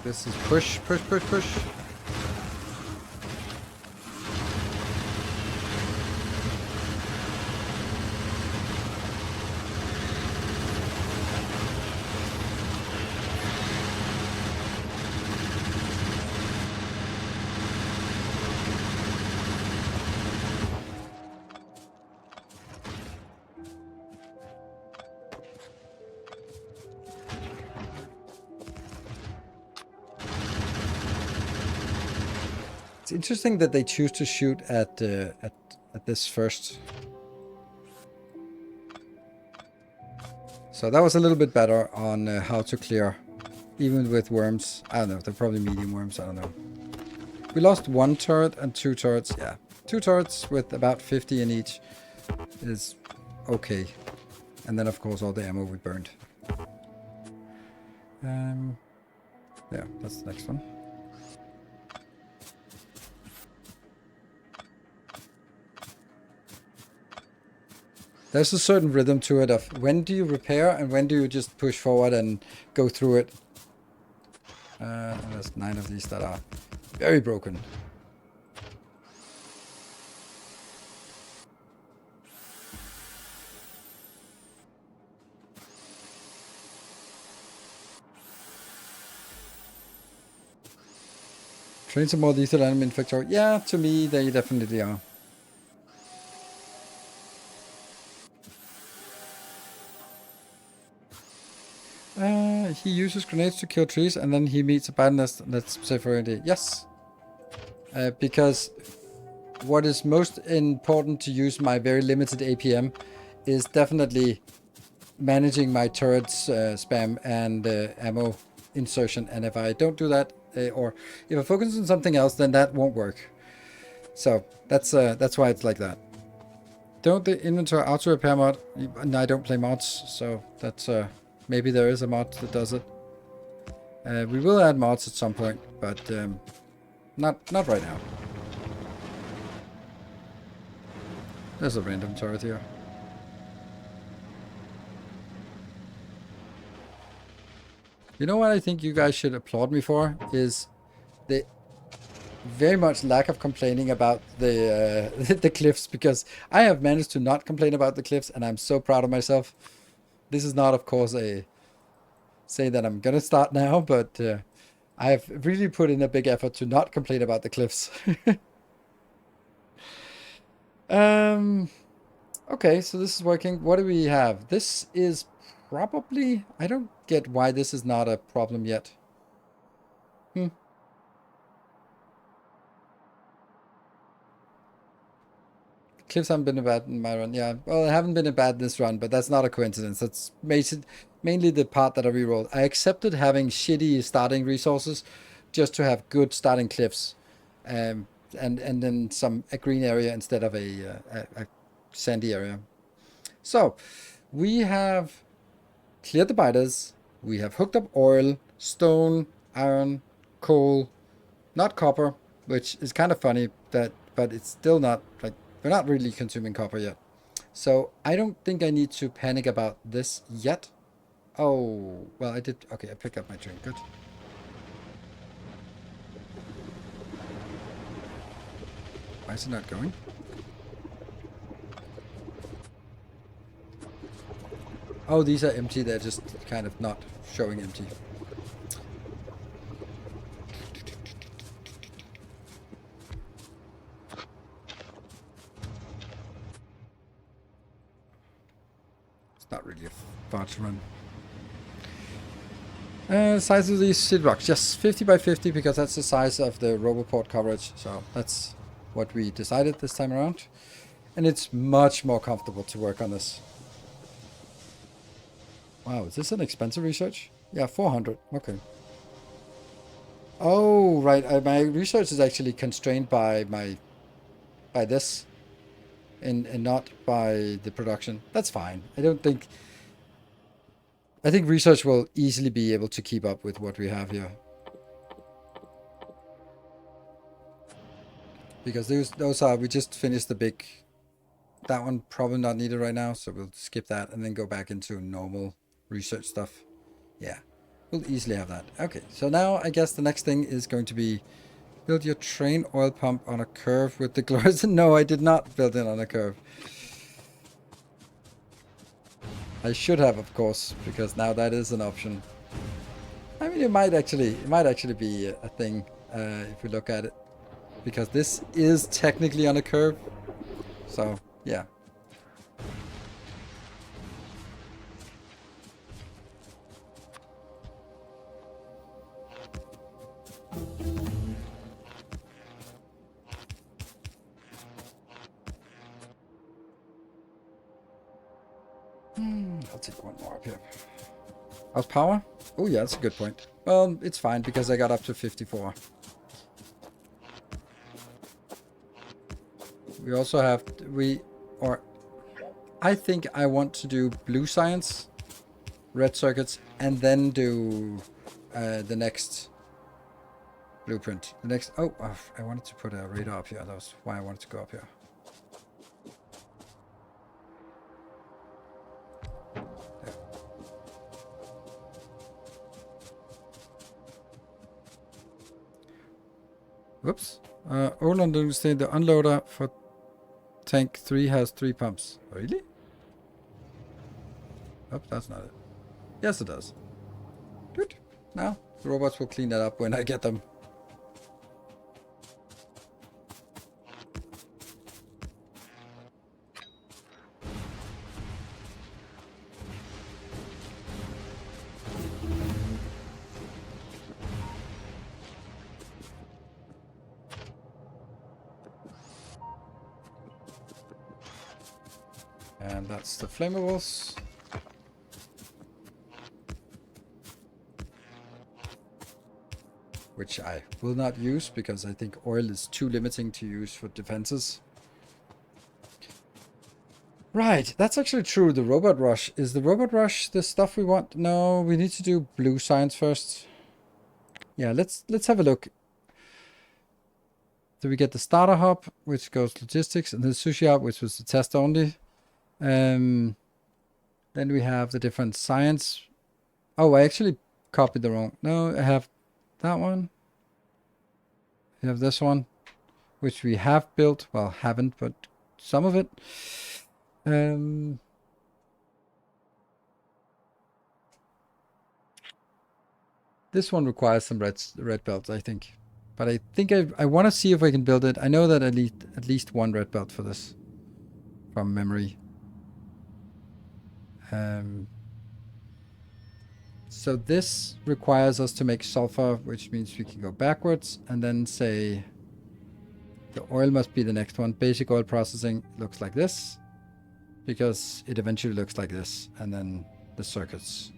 This is push, push, push, push. It's interesting that they choose to shoot at this first. So that was a little bit better on how to clear, even with worms. I don't know, they're probably medium worms, I don't know. We lost 1 turret and 2 turrets, yeah. 2 turrets with about 50 in each is okay. And then of course all the ammo we burned. Yeah, that's the next one. There's a certain rhythm to it of when do you repair and when do you just push forward and go through it. There's 9 of these that are very broken. Trains are more lethal enemy in Factorio. Yeah, to me they definitely are. He uses grenades to kill trees and then he meets a bad nest. Let's say for it. Yes. Because what is most important to use my very limited APM is definitely managing my turrets spam and ammo insertion. And if I don't do that, or if I focus on something else, then that won't work. So that's why it's like that. Don't the inventory auto repair mod? No, I don't play mods, so that's maybe there is a mod that does it. We will add mods at some point, but not right now. There's a random turret here. You know what I think you guys should applaud me for is the very much lack of complaining about the the cliffs, because I have managed to not complain about the cliffs and I'm so proud of myself. This is not, of course, a say that I'm gonna start now, but I have really put in a big effort to not complain about the cliffs. Okay, so this is working. What do we have? This is probably... I don't get why this is not a problem yet. Cliffs haven't been bad in my run. Yeah, well, they haven't been bad this run, but that's not a coincidence. That's mainly the part that I rerolled. I accepted having shitty starting resources just to have good starting cliffs. And then a green area instead of a sandy area. So, we have cleared the biters. We have hooked up oil, stone, iron, coal, not copper, which is kind of funny, but it's still not, like, we're not really consuming copper yet. So I don't think I need to panic about this yet. Oh, well, I did. Okay, I picked up my drink. Good. Why is it not going? Oh, these are empty. They're just kind of not showing empty. It's not really a far to run. Size of these seed rocks. Yes, 50 by 50, because that's the size of the Roboport coverage. So that's what we decided this time around. And it's much more comfortable to work on this. Wow, is this an expensive research? Yeah, 400. Okay. Oh, right. My research is actually constrained by this and not by the production. That's fine. I think research will easily be able to keep up with what we have here. Because those are, we just finished the big, that one probably not needed right now, so we'll skip that and then go back into normal research stuff. Yeah, we'll easily have that. Okay, so now I guess the next thing is going to be build your train oil pump on a curve with the glorious. No, I did not build it on a curve. I should have, of course, because now that is an option. I mean, it might actually be a thing if we look at it, because this is technically on a curve. So yeah. I'll take one more up here. How's power? Oh yeah, that's a good point. Well, it's fine because I got up to 54. We also have, I think I want to do blue science, red circuits, and then do the next blueprint. The next, I wanted to put a radar up here. That was why I wanted to go up here. There. Whoops. Roland understand the unloader for tank 3 has 3 pumps. Really? Oh, that's not it. Yes, it does. Good. Now, the robots will clean that up when I get them. And that's the flammables. Which I will not use because I think oil is too limiting to use for defenses. Right, that's actually true. The robot rush. Is the robot rush the stuff we want? No, we need to do blue science first. Yeah, let's have a look. So we get the starter hub, which goes logistics, and the sushi hub, which was the test only. Then we have the different science. Oh, I actually copied the wrong. No, I have that one. We have this one, which we have built. Well, haven't, but some of it. This one requires some red belts, I think. But I think I want to see if I can build it. I know that I need at least one red belt for this from memory. So this requires us to make sulfur, which means we can go backwards and then say the oil must be the next one. Basic oil processing looks like this because it eventually looks like this, and then the circuits.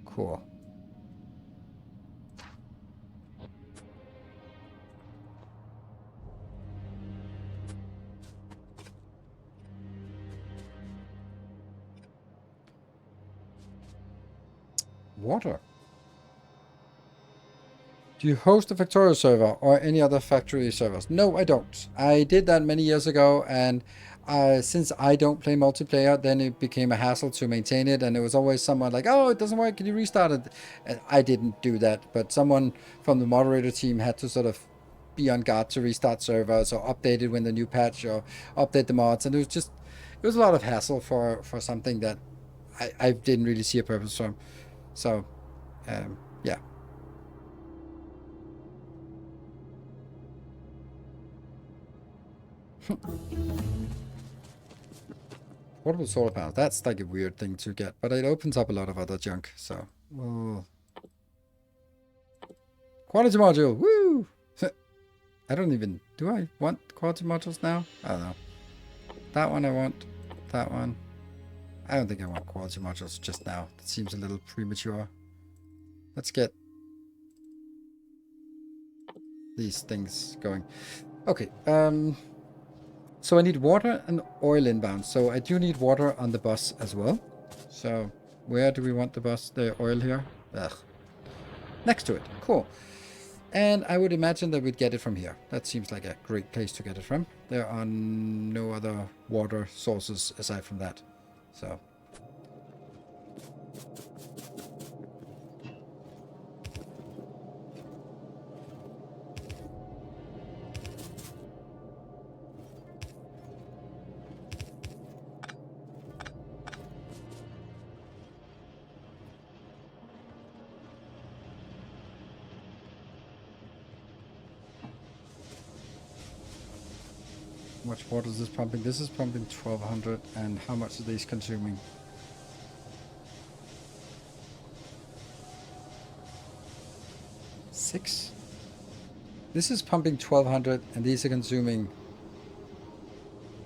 Cool. Water. Do you host a Factorio server or any other factory servers? No, I don't. I did that many years ago, and since I don't play multiplayer, then it became a hassle to maintain it, and it was always someone like, oh, it doesn't work, can you restart it? And I didn't do that, but someone from the moderator team had to sort of be on guard to restart servers or update it when the new patch or update the mods, and it was a lot of hassle for something that I didn't really see a purpose for. So, yeah. Portable solar panels. That's like a weird thing to get, but it opens up a lot of other junk. So, well, quality module. Woo! I don't even. Do I want quality modules now? I don't know. That one I want. That one. I don't think I want quality modules just now. That seems a little premature. Let's get these things going. Okay. So I need water and oil inbound. So I do need water on the bus as well. So where do we want the oil here? Ugh. Next to it. Cool. And I would imagine that we'd get it from here. That seems like a great place to get it from. There are no other water sources aside from that. So. How much water is this pumping? This is pumping 1200, and how much are these consuming? 6? This is pumping 1200, and these are consuming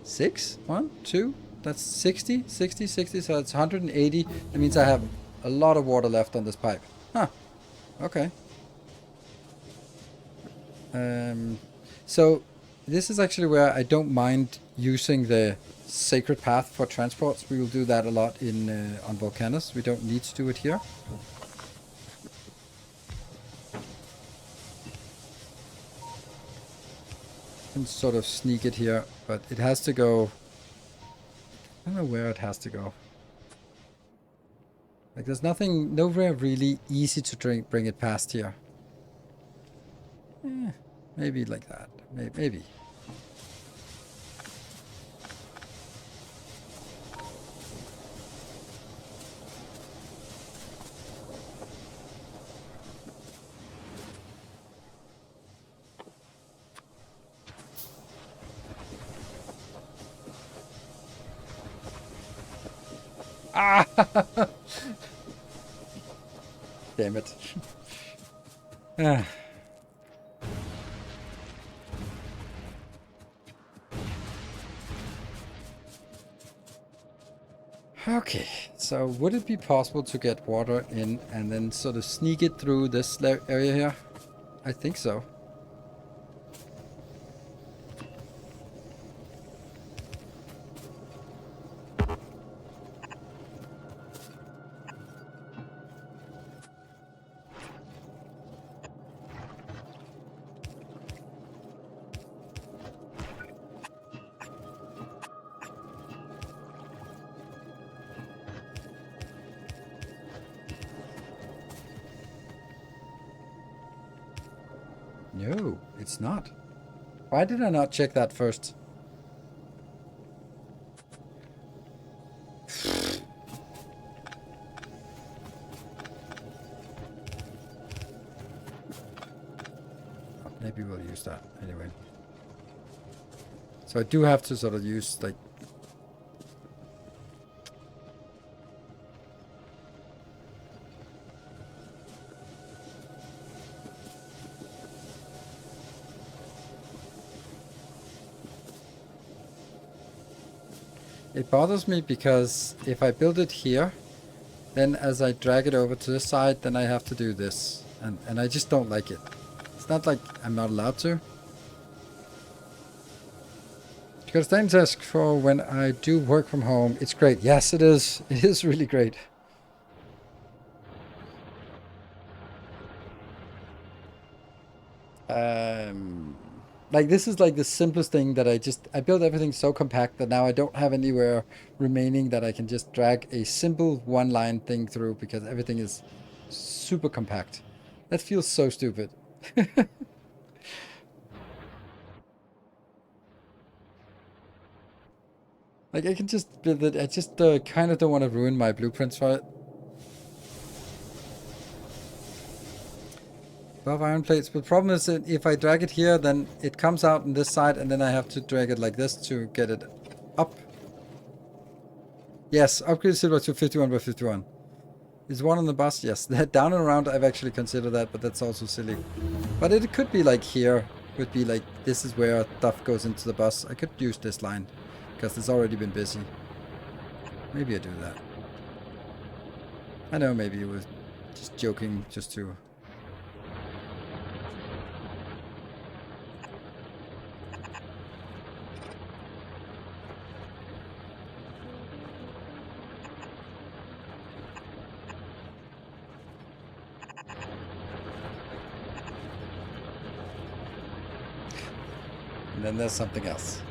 6? 1, 2, That's 60, 60, 60, so it's 180. That means I have a lot of water left on this pipe. Huh. Okay. So this is actually where I don't mind using the sacred path for transports. We will do that a lot in on Volcanus. We don't need to do it here. Can sort of sneak it here, but it has to go. I don't know where it has to go. Like there's nothing, nowhere really easy to bring it past here. Maybe like that. Maybe. Ah! Damn it. Ah. Okay, so would it be possible to get water in and then sort of sneak it through this area here? I think so. No, it's not. Why did I not check that first? Oh, maybe we'll use that anyway. So I do have to sort of use like... It bothers me because if I build it here, then as I drag it over to the side, then I have to do this. And I just don't like it. It's not like I'm not allowed to. Because thanks ask for when I do work from home. It's great. Yes, it is. It is really great. Like this is like the simplest thing that I built everything so compact that now I don't have anywhere remaining that I can just drag a simple one line thing through because everything is super compact. That feels so stupid. Like I can just build it. I just kind of don't want to ruin my blueprints for it. Above iron plates, but the problem is that if I drag it here, then it comes out on this side, and then I have to drag it like this to get it up. Yes, upgrade silver to 51 by 51. Is one on the bus? Yes. Down and around, I've actually considered that, but that's also silly. But it could be like here. Would be like, this is where stuff goes into the bus. I could use this line, because it's already been busy. Maybe I do that. I know, maybe it was just joking, just to... And then there's something else.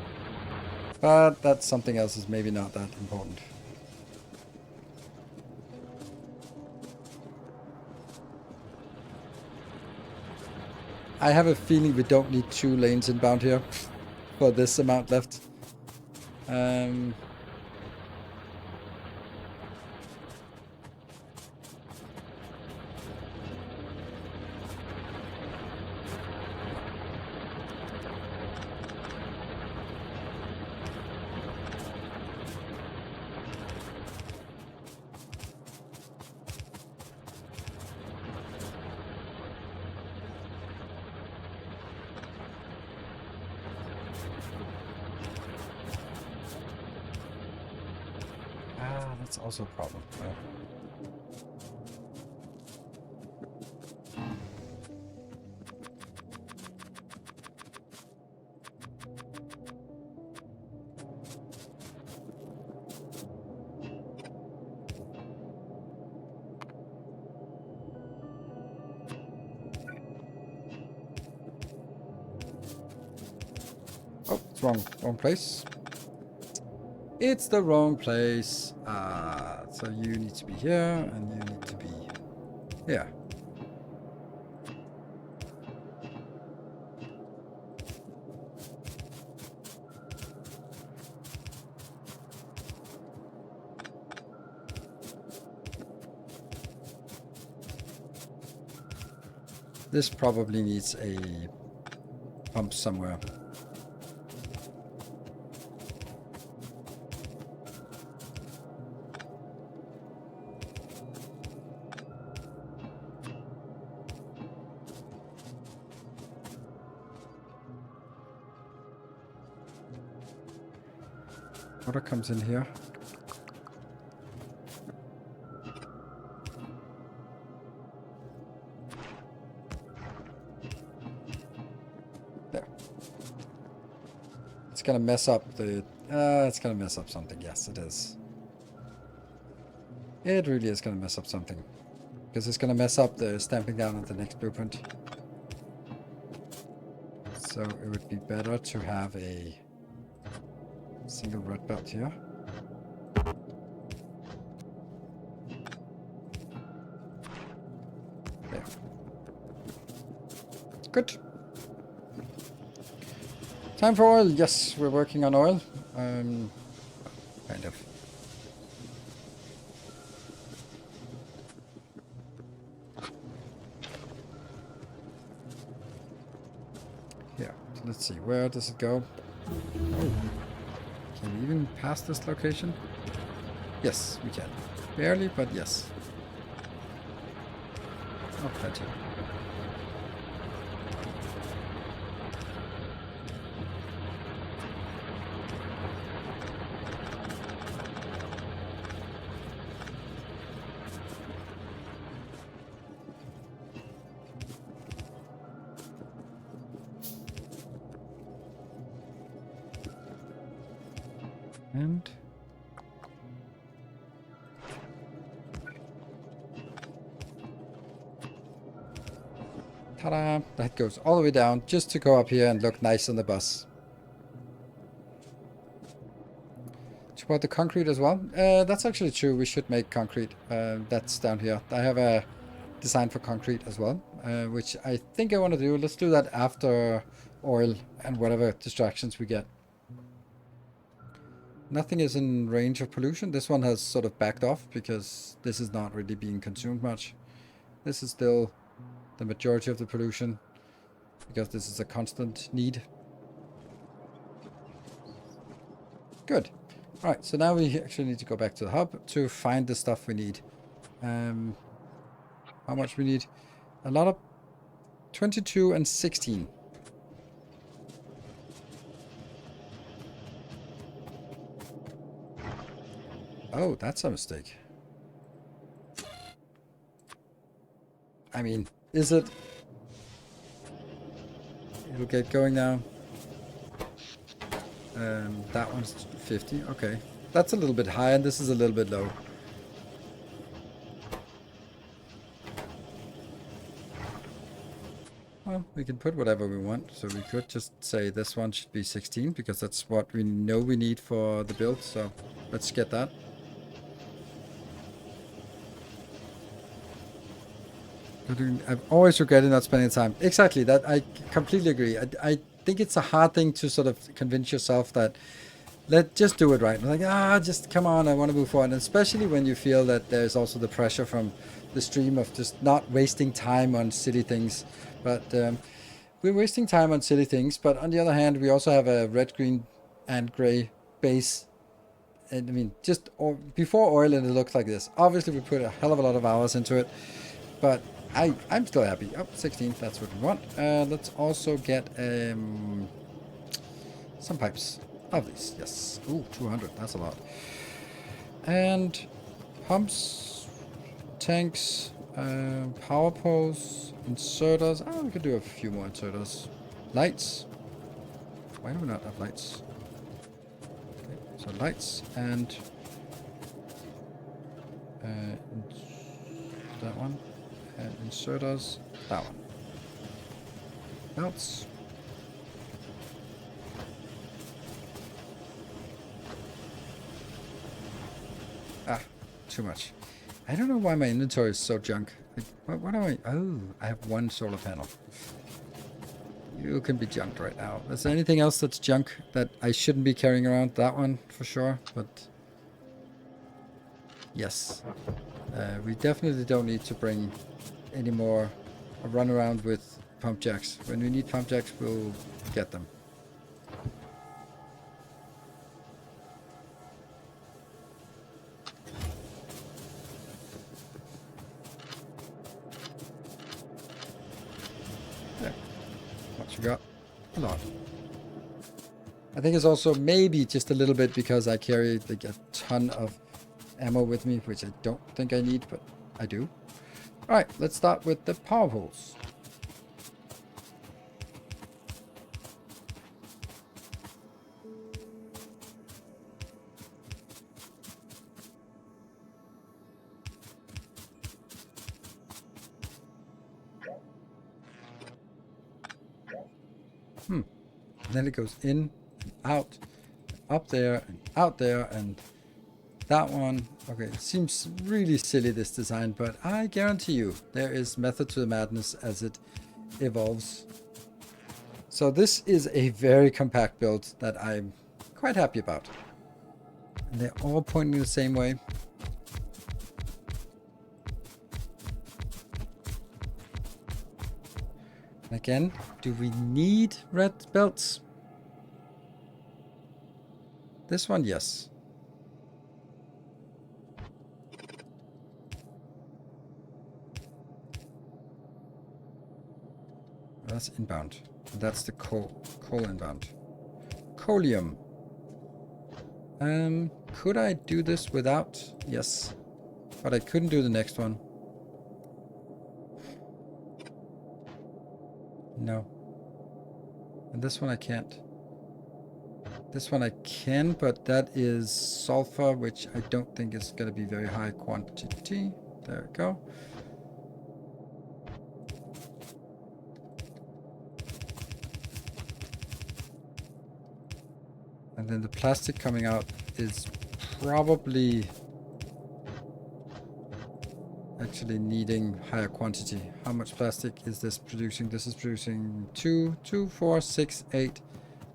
But that something else is maybe not that important. I have a feeling we don't need 2 lanes inbound here for this amount left. That's also a problem. Oh, it's wrong place. It's the wrong place. So you need to be here, and you need to be here. This probably needs a pump somewhere. Water comes in here. There. It's gonna mess up the... it's gonna mess up something. Yes, it is. It really is gonna mess up something. Because it's gonna mess up the stamping down on the next blueprint. So it would be better to have a single red belt here. There. Good. Time for oil. Yes, we're working on oil. Kind of. Yeah, so let's see. Where does it go? Oh. Can we even pass this location? Yes, we can. Barely, but yes. Oh, plenty. And ta-da! That goes all the way down just to go up here and look nice on the bus. Should about the concrete as well? That's actually true. We should make concrete. That's down here. I have a design for concrete as well, which I think I want to do. Let's do that after oil and whatever distractions we get. Nothing is in range of pollution. This one has sort of backed off because this is not really being consumed much. This is still the majority of the pollution because this is a constant need. Good. All right, so now we actually need to go back to the hub to find the stuff we need. How much we need? A lot of 22 and 16. Oh, that's a mistake. I mean, is it? It'll get going now. That one's 50. Okay. That's a little bit high, and this is a little bit low. Well, we can put whatever we want. So we could just say this one should be 16, because that's what we know we need for the build. So let's get that. I'm always regretting not spending time. Exactly, that I completely agree. I think it's a hard thing to sort of convince yourself that just do it right. Like, just come on, I want to move forward. And especially when you feel that there's also the pressure from the stream of just not wasting time on silly things. But we're wasting time on silly things. But on the other hand, we also have a red, green, and gray base. And I mean, just before oil, and it looks like this. Obviously, we put a hell of a lot of hours into it. But I'm still happy. Oh, 16, that's what we want. Let's also get some pipes of these. Yes. Ooh, 200, that's a lot. And Pumps, tanks, power poles, inserters. Oh, we could do a few more inserters. Lights. Why do we not have lights? Okay, so lights and that one. And inserters. That one. Belts. Ah, too much. I don't know why my inventory is so junk. Like, what am I? Oh, I have one solar panel. You can be junked right now. Is there anything else that's junk that I shouldn't be carrying around? That one, for sure. But yes. We definitely don't need to bring any more or run around with pump jacks. When we need pump jacks, we'll get them. There. What you got? A lot. I think it's also maybe just a little bit because I carry like a ton of ammo with me, which I don't think I need, but I do. Alright, let's start with the power poles. Then it goes in and out, up there and out there, and that one. Okay, it seems really silly, this design, but I guarantee you there is method to the madness as it evolves. So this is a very compact build that I'm quite happy about. And they're all pointing the same way. Again, do we need red belts? This one, yes. That's inbound. That's the coal inbound. Coalium. Could I do this without? Yes. But I couldn't do the next one. No. And this one I can't. This one I can, but that is sulfur, which I don't think is going to be very high quantity. There we go. And then the plastic coming out is probably actually needing higher quantity. How much plastic is this producing? This is producing 2, 4, 6, 8,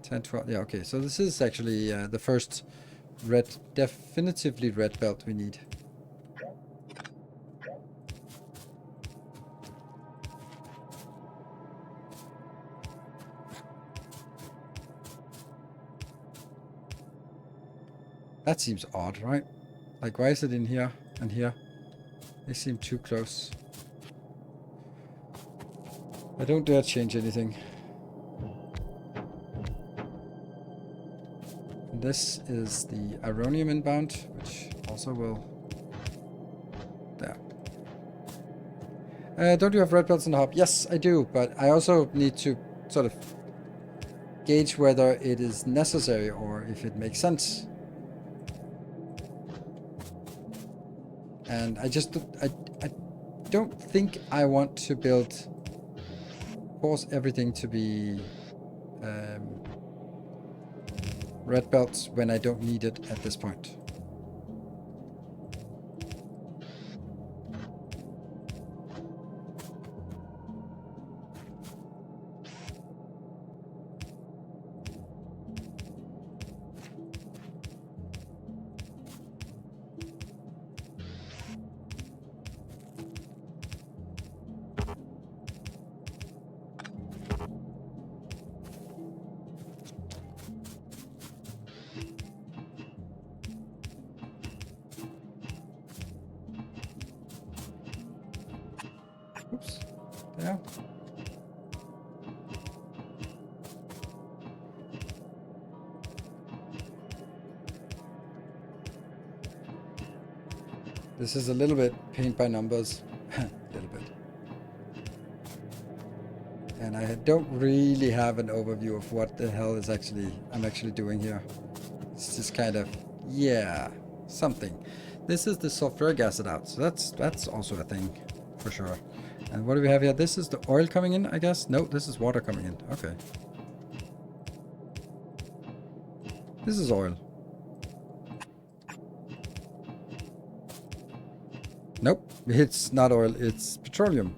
10, 12. Yeah, okay. So this is actually the first definitively red belt we need. That seems odd, right? Like, why is it in here and here? They seem too close. I don't dare change anything. And this is the Ironium inbound, which also will... There. Don't you have red belts in the hub? Yes, I do, but I also need to sort of gauge whether it is necessary or if it makes sense. And I just... I don't think I want to force everything to be red belts when I don't need it at this point. Oops. There. This is a little bit paint by numbers. A little bit. And I don't really have an overview of what the hell is I'm actually doing here. It's just kind of, yeah, something. This is the sulfuric acid out, so that's also a thing, for sure. And what do we have here? This is the oil coming in, I guess? No, this is water coming in. Okay. This is oil. Nope, it's not oil, it's petroleum.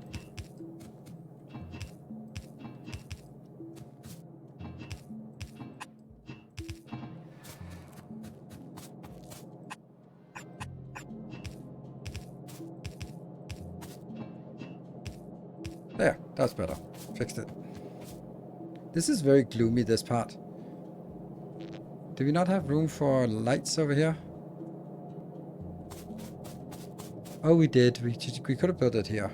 There, that's better. Fixed it. This is very gloomy, this part. Do we not have room for lights over here? Oh, we did. We could have built it here.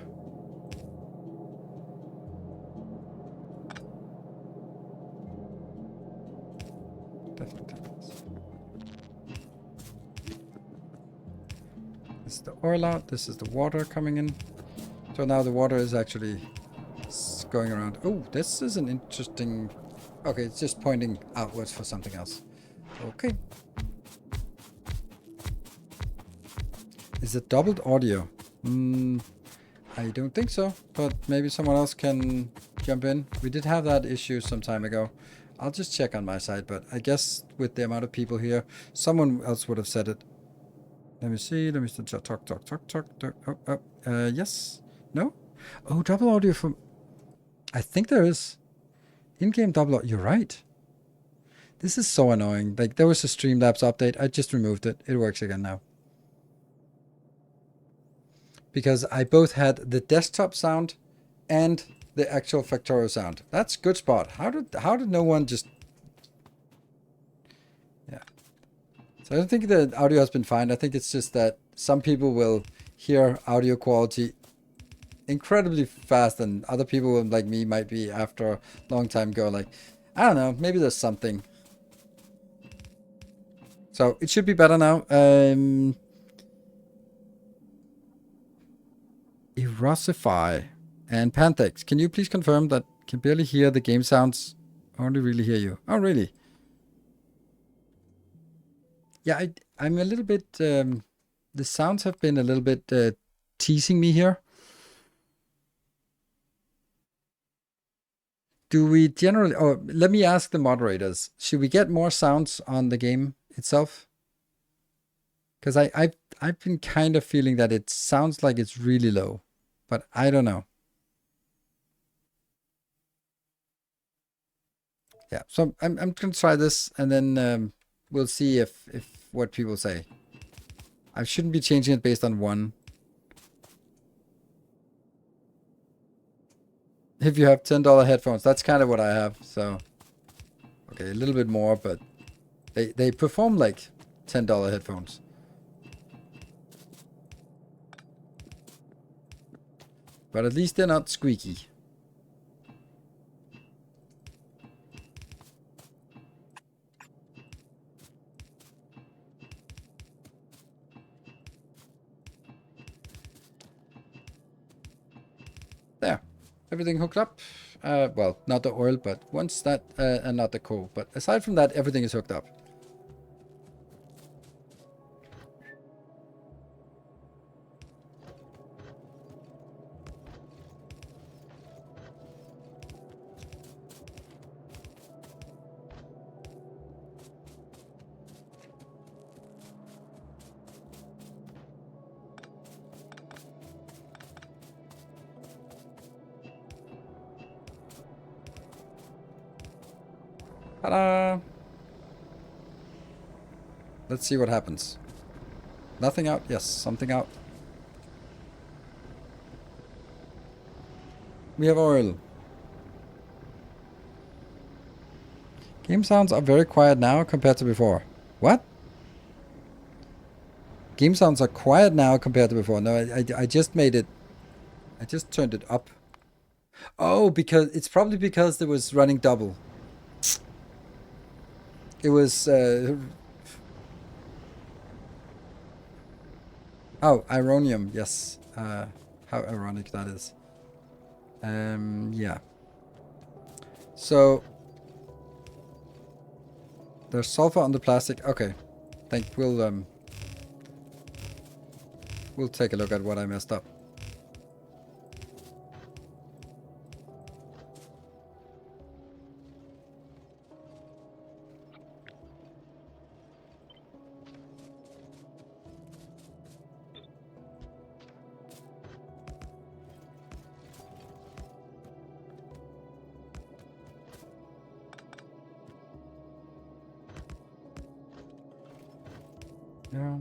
Definitely. This is the oil out. This is the water coming in. So now the water is actually going around. Oh, this is an interesting... Okay, it's just pointing outwards for something else. Okay. Is it doubled audio? I don't think so, but maybe someone else can jump in. We did have that issue some time ago. I'll just check on my side, but I guess with the amount of people here, someone else would have said it. Let me see. Let me talk. Yes. No? Oh, double audio from... I think there is. In-game double audio. You're right. This is so annoying. Like, there was a Streamlabs update. I just removed it. It works again now. Because I both had the desktop sound and the actual Factorio sound. That's good spot. How did no one just... Yeah. So I don't think the audio has been fine. I think it's just that some people will hear audio quality incredibly fast, and other people like me might be after a long time go like, I don't know, maybe there's something. So it should be better now. Erosify and Panthex. Can you please confirm that? Can barely hear the game sounds. Only really hear you. Oh, really? Yeah, I'm a little bit... the sounds have been a little bit teasing me here. Do we generally... Oh, let me ask the moderators. Should we get more sounds on the game itself? Because I've been kind of feeling that it sounds like it's really low. But I don't know. Yeah, so I'm going to try this, and then we'll see if what people say. I shouldn't be changing it based on one. If you have $10 headphones, that's kind of what I have. So, okay, a little bit more, but they perform like $10 headphones. But at least they're not squeaky. There. Everything hooked up. Well, not the oil, but once that, and not the coal. But aside from that, everything is hooked up. Ta-da! Let's see what happens. Nothing out? Yes, something out. We have oil. Game sounds are very quiet now compared to before. What? Game sounds are quiet now compared to before. No, I just made it... I just turned it up. Oh, because... It's probably because it was running double. It was... Oh, ironium, yes. How ironic that is. Yeah. So there's sulfur on the plastic. Okay. We'll take a look at what I messed up. Yeah.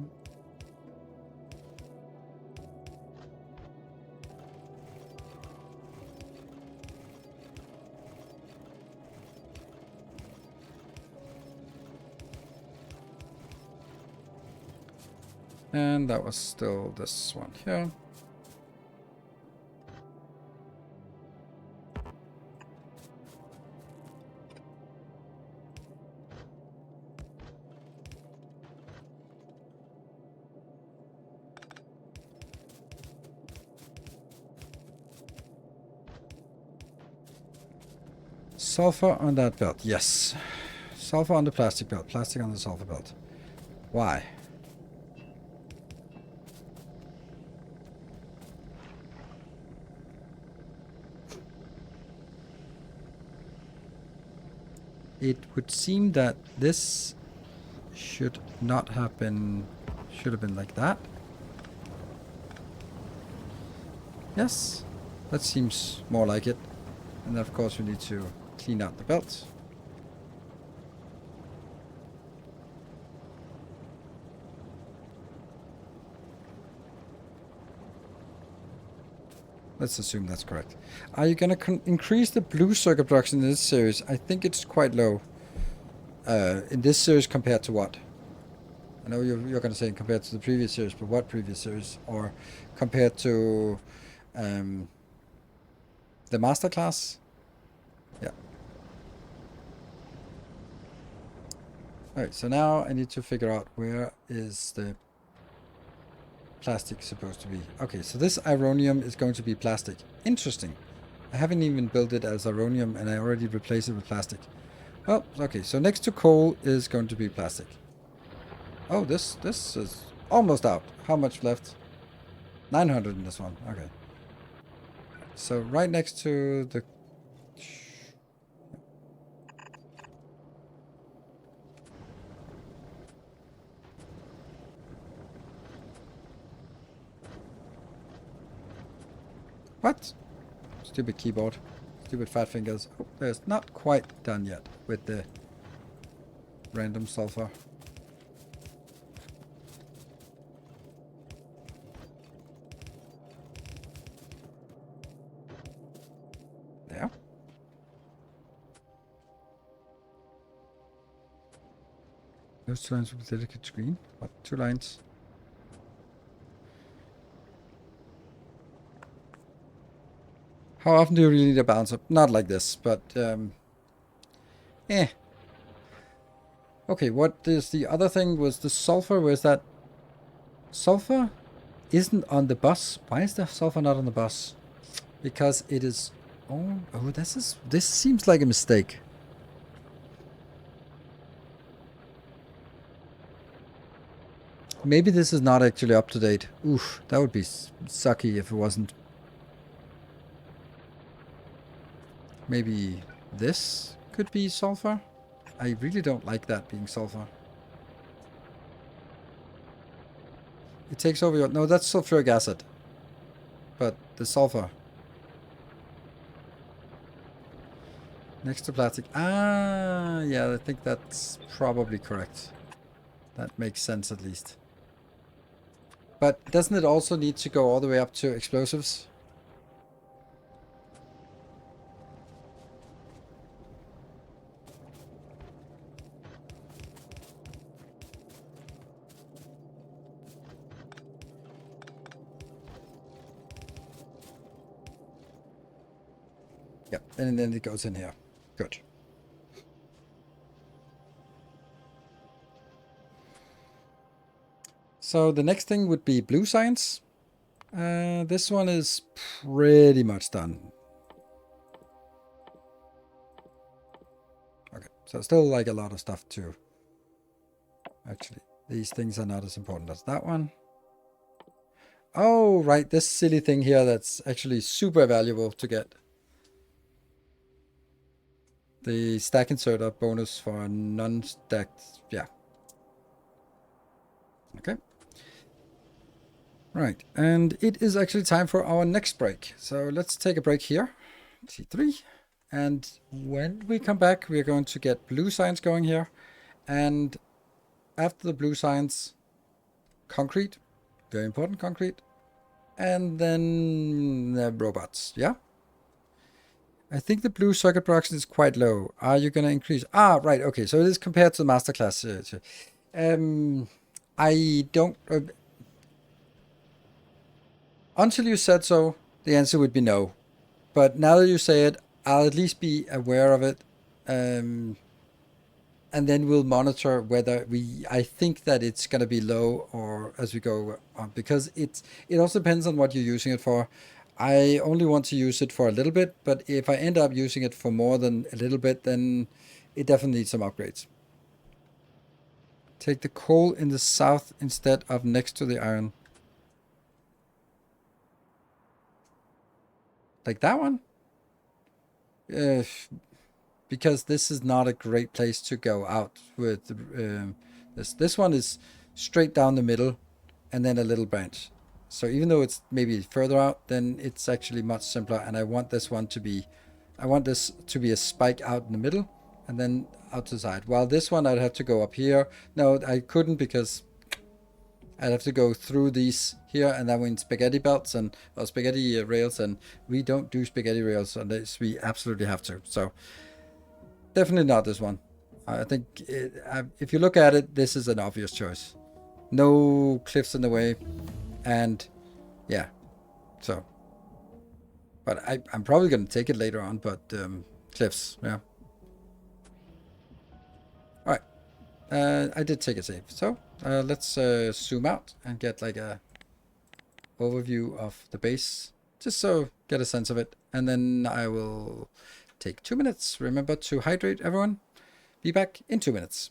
And that was still this one here. Sulfur on that belt, yes. Sulfur on the plastic belt, plastic on the sulfur belt. Why? It would seem that this should not have been, should have been like that. Yes, that seems more like it. And of course we need to clean out the belt. Let's assume that's correct. Are you going to increase the blue circuit production in this series? I think it's quite low. In this series compared to what? I know you're going to say compared to the previous series, but what previous series? Or compared to the masterclass? Yeah. Alright, so now I need to figure out where is the plastic supposed to be. Okay, so this ironium is going to be plastic. Interesting. I haven't even built it as ironium and I already replaced it with plastic. Well, okay, so next to coal is going to be plastic. Oh, this is almost out. How much left? 900 in this one. Okay. So right next to the... What? Stupid keyboard. Stupid fat fingers. Oh, there's not quite done yet with the random sulfur. There. Those 2 lines with delicate screen. What? 2 lines? How often do you really need a bouncer? Not like this, but eh. Okay, what is the other thing? Was the sulfur? Where's that? Sulfur isn't on the bus. Why is the sulfur not on the bus? Because it is... Oh, this seems like a mistake. Maybe this is not actually up to date. Oof, that would be sucky if it wasn't. Maybe this could be sulfur? I really don't like that being sulfur. It takes over your... No, that's sulfuric acid. But the sulfur. Next to plastic. Ah, yeah, I think that's probably correct. That makes sense at least. But doesn't it also need to go all the way up to explosives? Yep, and then it goes in here. Good. So the next thing would be blue science. This one is pretty much done. Okay, so still like a lot of stuff too. Actually, these things are not as important as that one. Oh, right, this silly thing here that's actually super valuable to get. The stack inserter bonus for non-stacked, yeah. Okay. Right, and it is actually time for our next break. So let's take a break here, T3. And when we come back, we're going to get blue science going here. And after the blue science, concrete, very important concrete. And then the robots, yeah? I think the blue circuit production is quite low. Are you going to increase? Ah, right, okay, so it is compared to the masterclass. I don't... until you said so, the answer would be no. But now that you say it, I'll at least be aware of it. And then we'll monitor whether I think that it's going to be low or as we go on, because it also depends on what you're using it for. I only want to use it for a little bit, but if I end up using it for more than a little bit, then it definitely needs some upgrades. Take the coal in the south instead of next to the iron. Like that one? Uh, because this is not a great place to go out with this. This one is straight down the middle and then a little branch. So even though it's maybe further out, then it's actually much simpler. And I want this to be a spike out in the middle and then out to the side. While this one I'd have to go up here. No, I couldn't because I'd have to go through these here, and that means spaghetti belts and spaghetti rails, and we don't do spaghetti rails unless we absolutely have to. So definitely not this one. I think if you look at it, this is an obvious choice. No cliffs in the way, and yeah, so. But I'm probably going to take it later on, but cliffs, yeah. All right, I did take a save. So let's zoom out and get like a overview of the base, just so get a sense of it. And then I will take 2 minutes. Remember to hydrate, everyone. Be back in 2 minutes.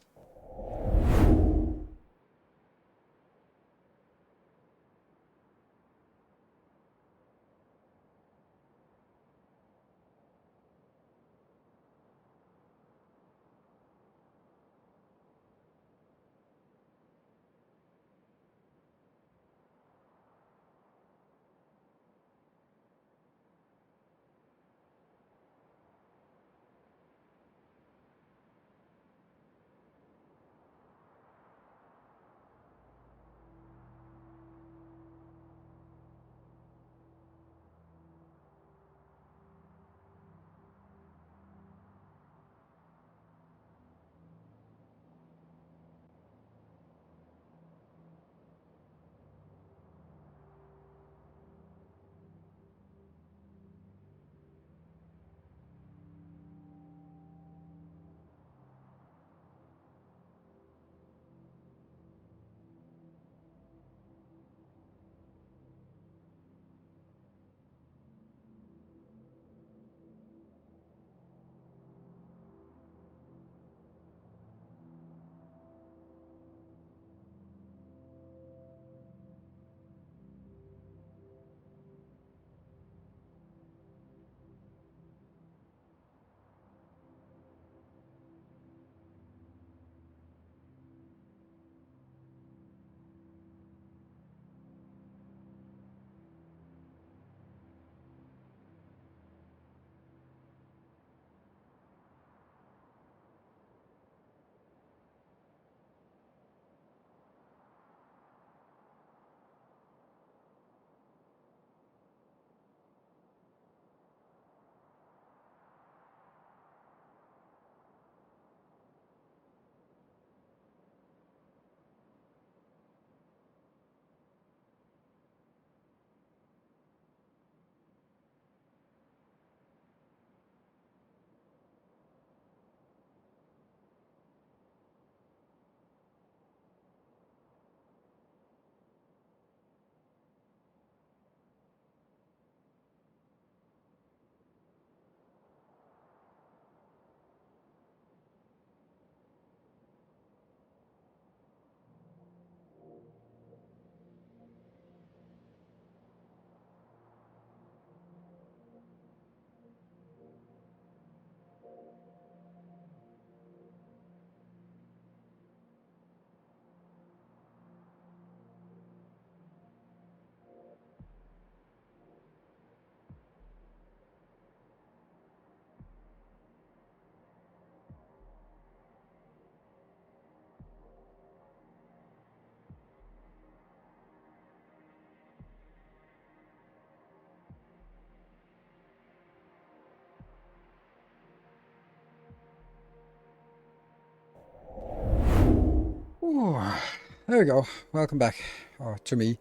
There we go. Welcome back, or to me,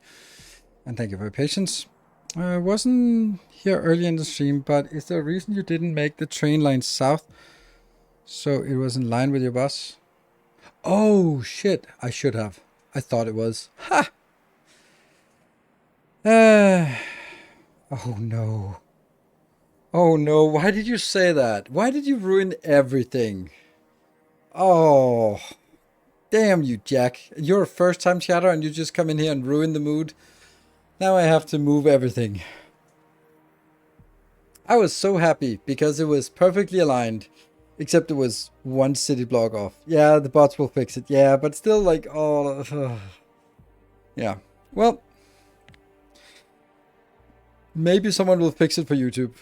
and thank you for your patience. I wasn't here early in the stream, but is there a reason you didn't make the train line south so it was in line with your bus? Oh shit! I should have. I thought it was. Ha! Oh no. Oh no, why did you say that? Why did you ruin everything? Oh, damn you, Jack. You're a first time chatter and you just come in here and ruin the mood. Now I have to move everything. I was so happy because it was perfectly aligned, except it was one city block off. Yeah, the bots will fix it. Yeah, but still like, oh, yeah. Well, maybe someone will fix it for YouTube.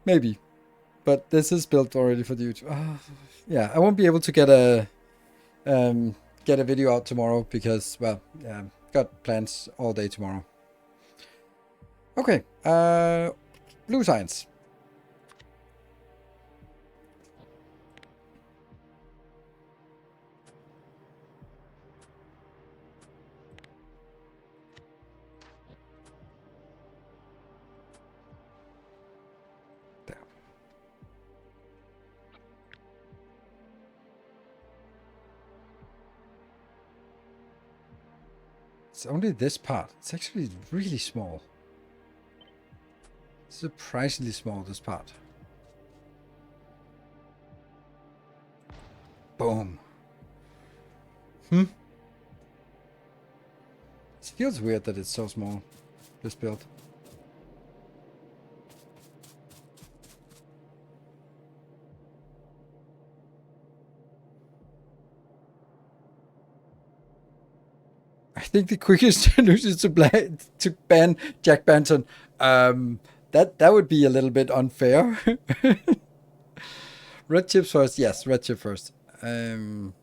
Maybe. But this is built already for the YouTube. Yeah, I won't be able to get a video out tomorrow because, well, yeah, got plans all day tomorrow. Okay, blue science. There. It's only this part. It's actually really small. Surprisingly small, this part. Boom. It feels weird that it's so small, this build. I think the quickest solution is to ban Jack Banton. That would be a little bit unfair. Red chips first. Yes, red chip first. I'm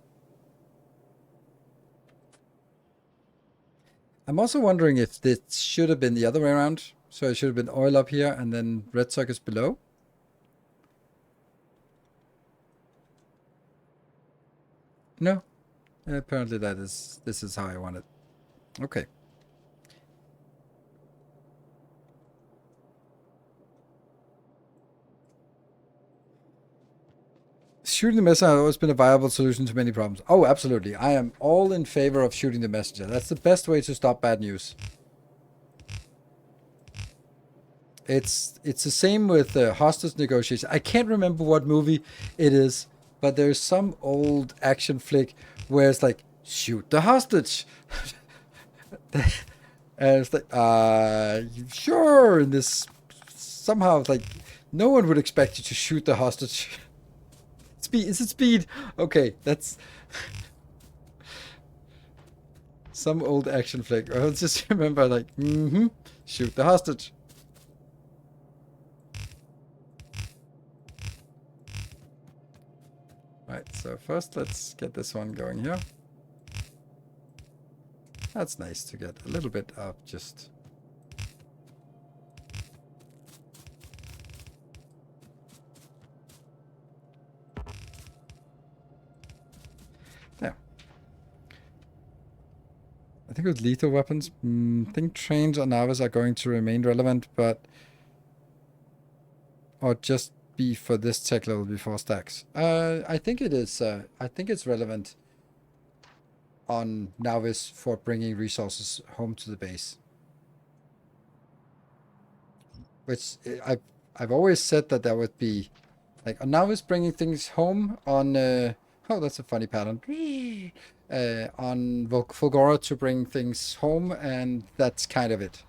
also wondering if this should have been the other way around. So it should have been oil up here and then red circuits below. No. Apparently this is how I want it. Okay. Shooting the messenger has always been a viable solution to many problems. Oh, absolutely. I am all in favor of shooting the messenger. That's the best way to stop bad news. It's the same with hostage negotiation. I can't remember what movie it is, but there's some old action flick where it's like, shoot the hostage. And it's like, sure. And this somehow it's like, no one would expect you to shoot the hostage. Speed, is it speed? Okay, that's some old action flick. I'll just remember like, shoot the hostage. Right, so first let's get this one going here. That's nice to get a little bit of just... There. I think with lethal weapons, I think trains on Navis are going to remain relevant, but... Or just be for this tech level before stacks. I think it is, I think it's relevant on Navis for bringing resources home to the base. Which I've always said that that would be like on Navis bringing things home on oh, that's a funny pattern. On Fulgora to bring things home, and that's kind of it.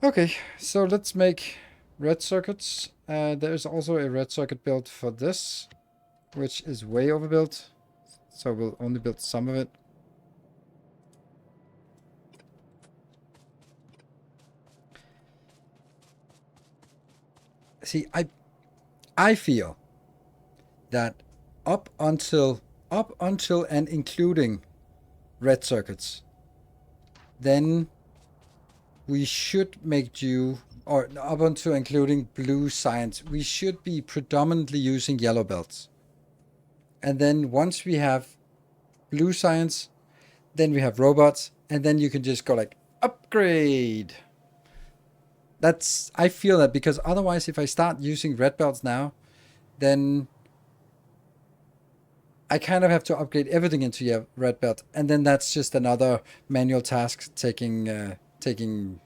Okay, so let's make red circuits. There's also a red circuit built for this, which is way overbuilt. So we'll only build some of it. See, I feel that up until and including red circuits, then we should make do, or up until including blue science, we should be predominantly using yellow belts. And then once we have blue science, then we have robots, and then you can just go like, upgrade. I feel that, because otherwise if I start using red belts now, then I kind of have to upgrade everything into your red belt, and then that's just another manual task taking 30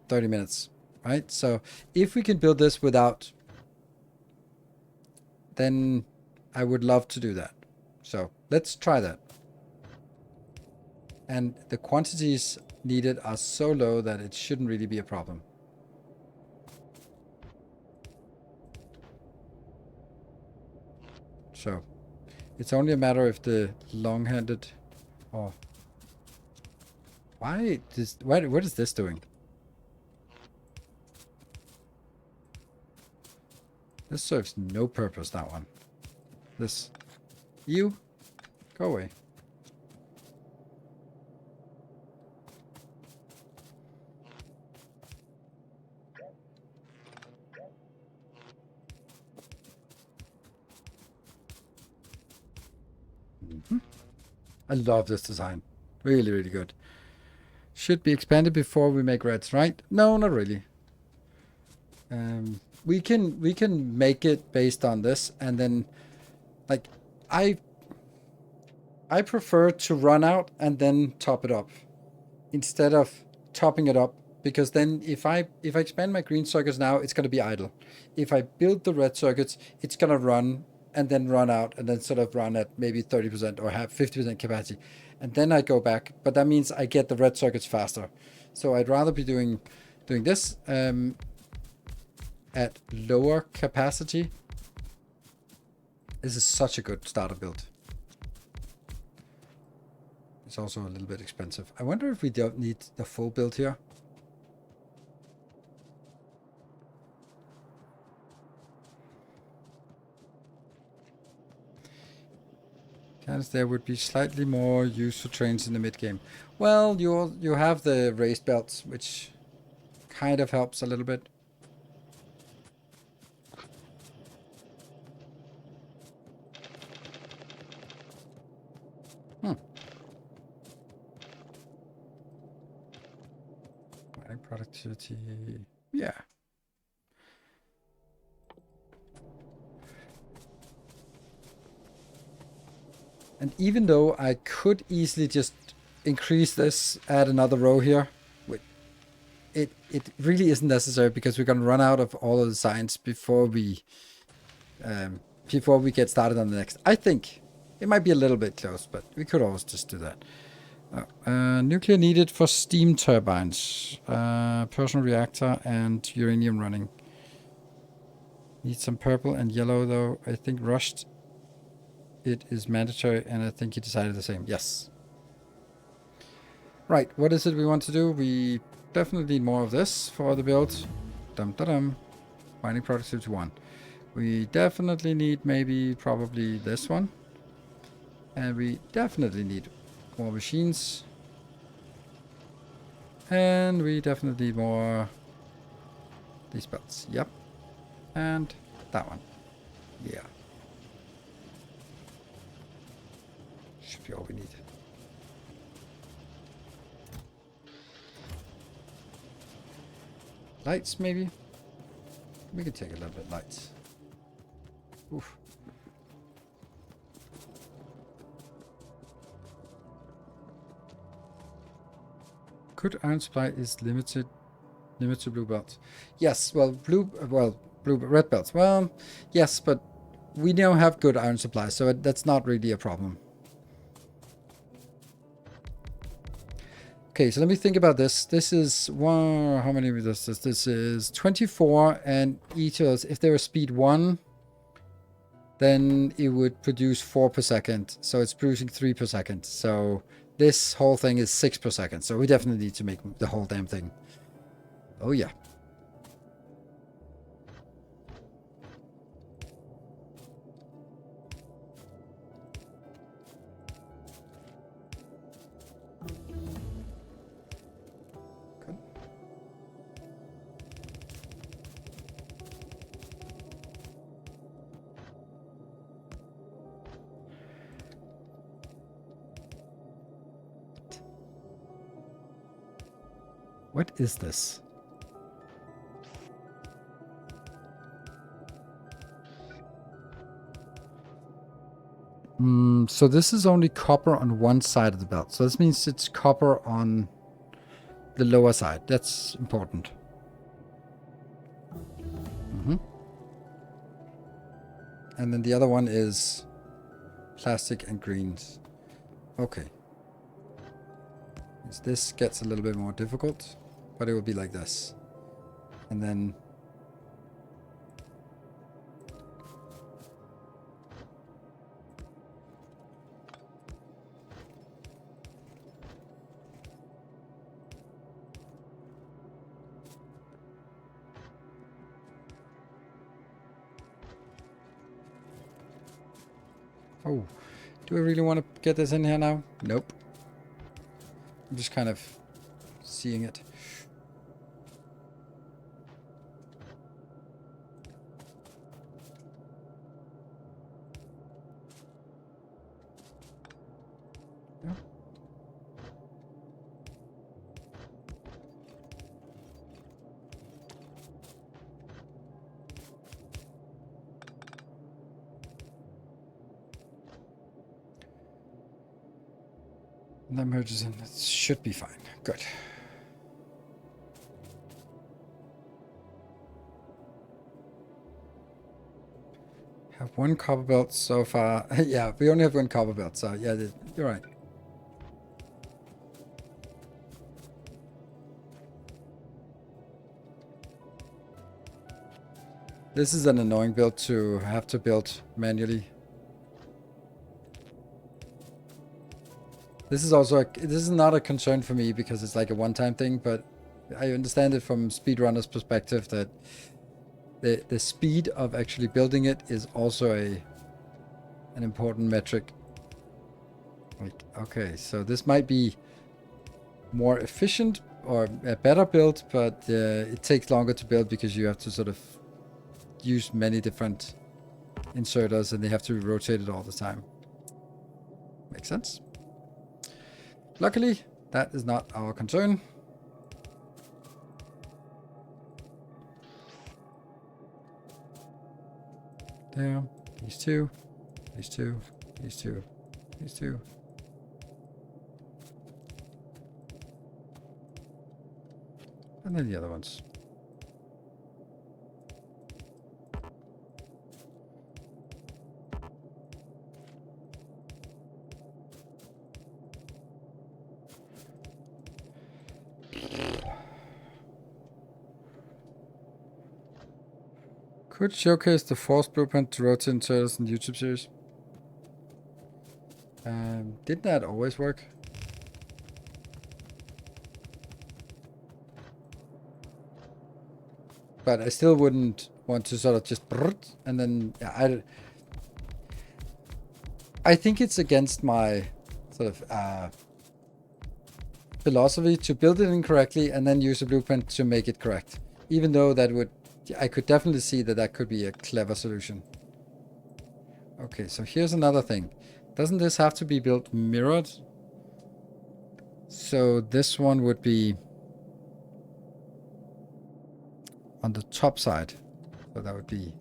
minutes, right? So if we can build this without, then I would love to do that. So let's try that. And the quantities needed are so low that it shouldn't really be a problem. So it's only a matter if the long-handed, or what is this doing? This serves no purpose, that one. This, you, go away. I love this design. Really, really good. Should be expanded before we make reds, right? No, not really. We can make it based on this, and then, like, I prefer to run out and then top it up instead of topping it up, because then if I expand my green circuits now, it's going to be idle. If I build the red circuits, it's going to run and then run out and then sort of run at maybe 30% or have 50% capacity, and then I go back. But that means I get the red circuits faster. So I'd rather be doing this at lower capacity. This is such a good starter build. It's also a little bit expensive. I wonder if we don't need the full build here. Because there would be slightly more use for trains in the mid game. Well, you have the raised belts, which kind of helps a little bit. Productivity, yeah. And even though I could easily just increase this, add another row here, it really isn't necessary, because we're going to run out of all of the signs before we get started on the next. I think it might be a little bit close, but we could always just do that. Nuclear needed for steam turbines, personal reactor, and uranium running. Need some purple and yellow, though. I think rushed it is mandatory, and I think he decided the same. Yes. Right, what is it we want to do? We definitely need more of this for the build. Dum-da-dum. Mining productivity 1. We definitely need probably this one. And we definitely need more machines. And we definitely need more these belts. Yep. And that one. Yeah. Should be all we need. Lights, maybe? We could take a little bit lights. Oof. Good iron supply is limited to blue belts. Yes, well, red belts. Well, yes, but we now have good iron supply, so that's not really a problem. Okay, so let me think about this. This is how many of this? This is 24, and each of those, if they were speed 1, then it would produce 4 per second. So it's producing 3 per second. So this whole thing is 6 per second. So we definitely need to make the whole damn thing. Oh yeah. What is this? So this is only copper on one side of the belt. So this means it's copper on the lower side. That's important. And then the other one is plastic and greens. Okay. This gets a little bit more difficult, but it will be like this. And then oh, do I really want to get this in here now? Nope. I'm just kind of seeing it. Yeah. And that merges in. It should be fine. Good. Have one copper belt so far. Yeah, we only have one copper belt, so yeah, you're right. This is an annoying build to have to build manually. This is also this is not a concern for me because it's like a one-time thing, but I understand it from speedrunner's perspective that the speed of actually building it is also an important metric. Like, okay, so this might be more efficient or a better build, but it takes longer to build because you have to sort of use many different inserters and they have to be rotated all the time. Makes sense. Luckily, that is not our concern. There, these two, these two, these two, these two. And then the other ones. Could showcase the Force Blueprint to rotate inserters in the YouTube series. Didn't that always work? But I still wouldn't want to sort of just and then yeah, I think it's against my sort of philosophy to build it incorrectly and then use a blueprint to make it correct. Even though that would, I could definitely see that that could be a clever solution. Okay, so here's another thing. Doesn't this have to be built mirrored? So this one would be on the top side. So that would be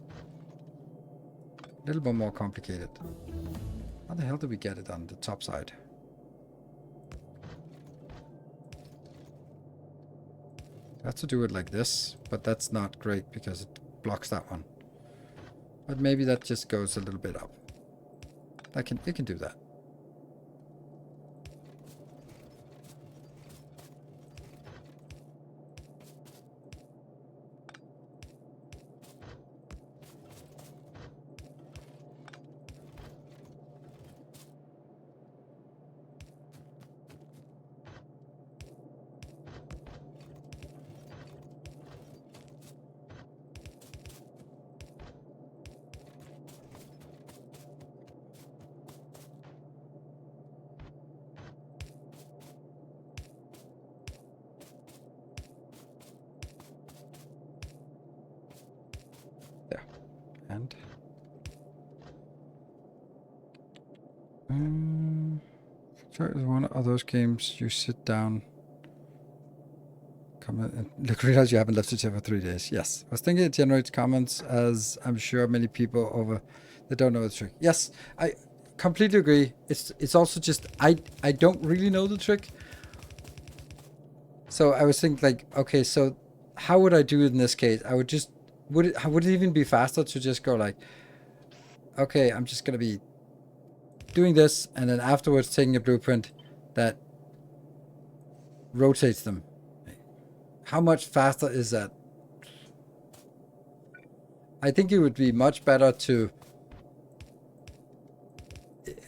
a little bit more complicated. How the hell do we get it on the top side? I have to do it like this, but that's not great because it blocks that one. But maybe that just goes a little bit up. It can do that. And Factorio is one of those games you sit down Comment. Look, realize you haven't left the chat for 3 days. Yes, I was thinking it generates comments, as I'm sure many people over that don't know the trick. Yes, I completely agree. It's also just I don't really know the trick. So I was thinking like, okay, so how would I do it in this case? I would just would it even be faster to just go like, okay, I'm just gonna be doing this, and then afterwards taking a blueprint that rotates them. How much faster is that? I think it would be much better to,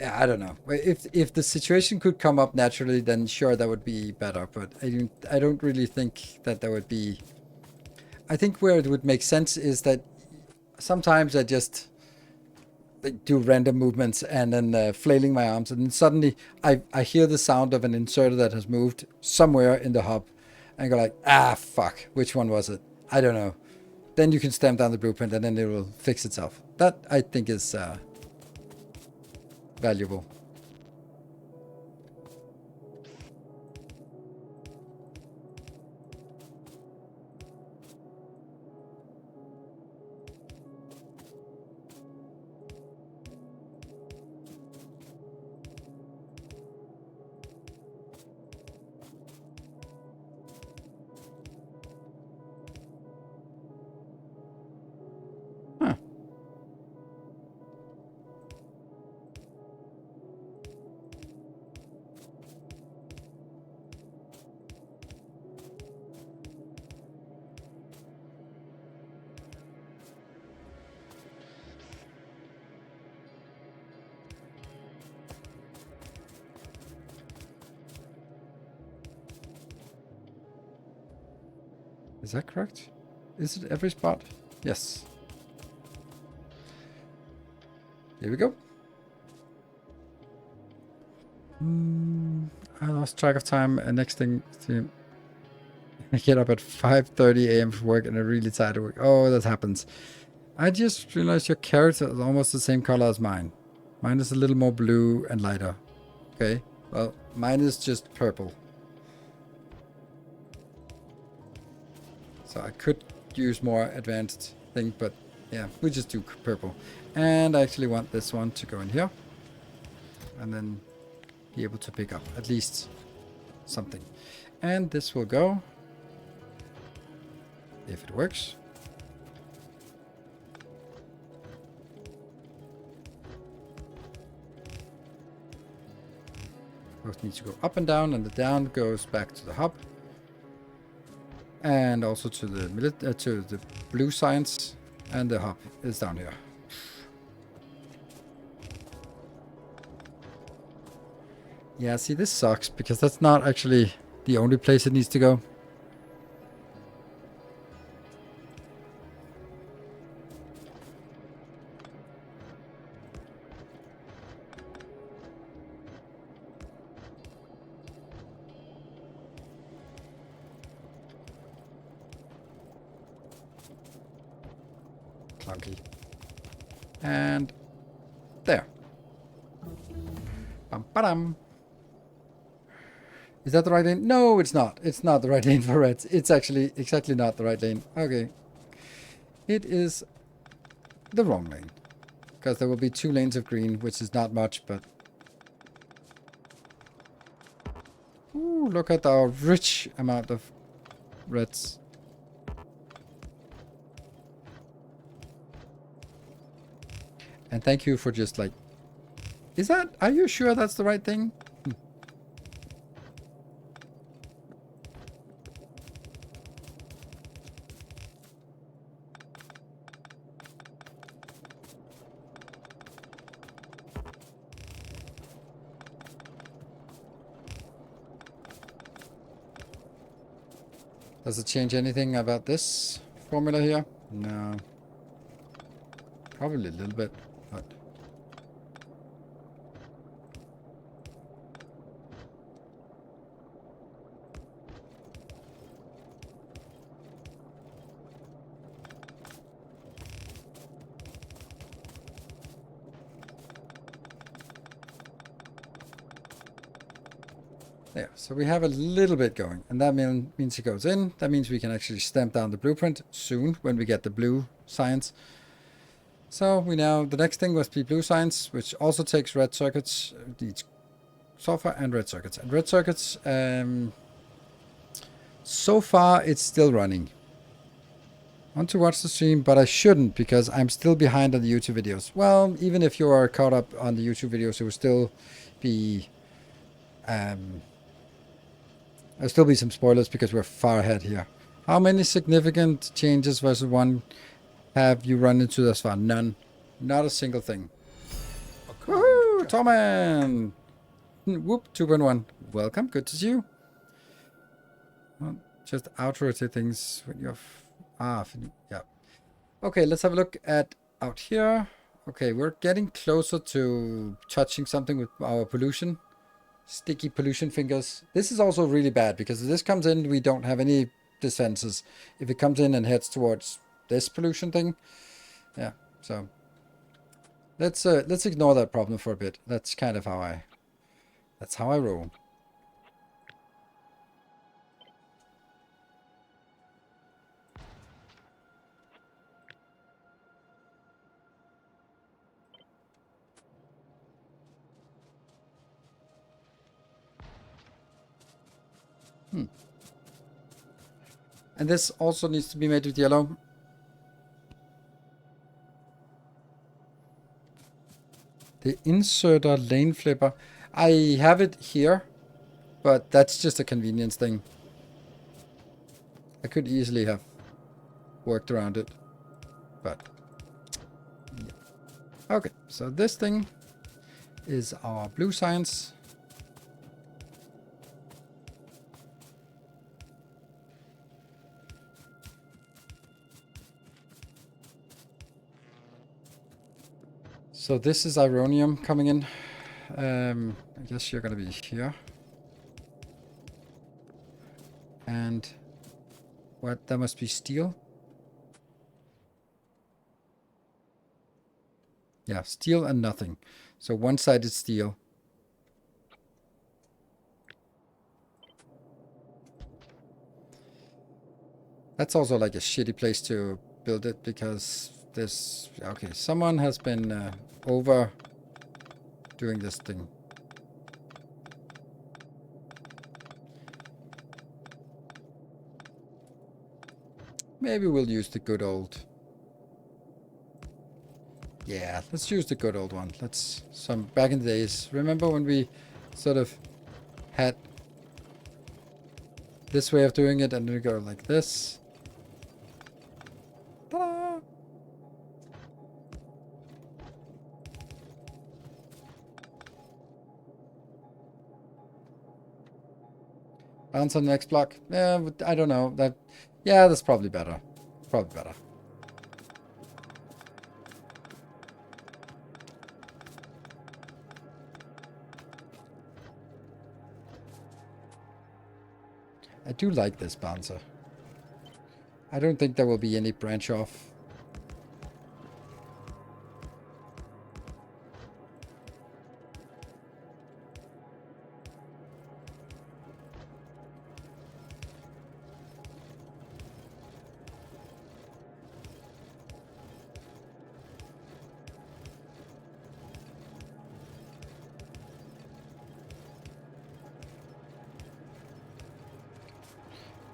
I don't know. If the situation could come up naturally, then sure, that would be better. But I don't really think that would be. I think where it would make sense is that sometimes I just like, do random movements and then flailing my arms, and then suddenly I hear the sound of an inserter that has moved somewhere in the hub, and go like, ah, fuck, which one was it? I don't know. Then you can stamp down the blueprint, and then it will fix itself. That I think is valuable. Huh. Is that correct? Is it every spot? Yes. Here we go. I lost track of time. And next thing, I get up at 5:30 a.m. for work and I'm really tired of work. Oh, that happens. I just realized your character is almost the same color as mine. Mine is a little more blue and lighter. Okay. Well, mine is just purple. So I could use more advanced thing, but yeah, we just do purple. And I actually want this one to go in here. And then be able to pick up at least something. And this will go, if it works. Both need to go up and down, and the down goes back to the hub. And also to the blue science, and the hub is down here. Yeah, see, this sucks, because that's not actually the only place it needs to go. Clunky. And there. Bum-ba-dum. Is that the right lane? No, it's not. It's not the right lane for reds. It's actually exactly not the right lane. Okay. It is the wrong lane. Because there will be 2 lanes of green, which is not much, but... Ooh, look at our rich amount of reds. And thank you for just like... Is that... Are you sure that's the right thing? Does it change anything about this formula here? No. Probably a little bit, but... There, so we have a little bit going, and that means it goes in. That means we can actually stamp down the blueprint soon when we get the blue science. So we now, the next thing must be blue science, which also takes red circuits. It needs sulfur and red circuits. And red circuits, so far it's still running. I want to watch the stream, but I shouldn't because I'm still behind on the YouTube videos. Well, even if you are caught up on the YouTube videos, it will still be... there'll still be some spoilers because we're far ahead here. How many significant changes versus 1 have you run into thus far? None. Not a single thing. Woohoo! Torman! Whoop, 2.1. Welcome, good to see you. Well, just out-rotate things when you're... yeah. Okay, let's have a look at out here. Okay, we're getting closer to touching something with our pollution. Sticky pollution fingers. This is also really bad because if this comes in, we don't have any defenses. If it comes in and heads towards this pollution thing, yeah. So let's ignore that problem for a bit. That's kind of how I roll. And this also needs to be made with yellow. The inserter lane flipper. I have it here, but that's just a convenience thing. I could easily have worked around it, but yeah. Okay, so this thing is our blue science. So this is Ironium coming in. I guess you're gonna be here. And what? That must be steel. Yeah, steel and nothing. So one side is steel. That's also like a shitty place to build it because this... Okay, someone has been over doing this thing. Maybe we'll use the good old... Yeah, let's use the good old one. Let's... Back in the days, remember when we sort of had this way of doing it and we go like this? Ta-da! Bounce on the next block. Yeah, I don't know. Yeah, that's probably better. Probably better. I do like this bouncer. I don't think there will be any branch off.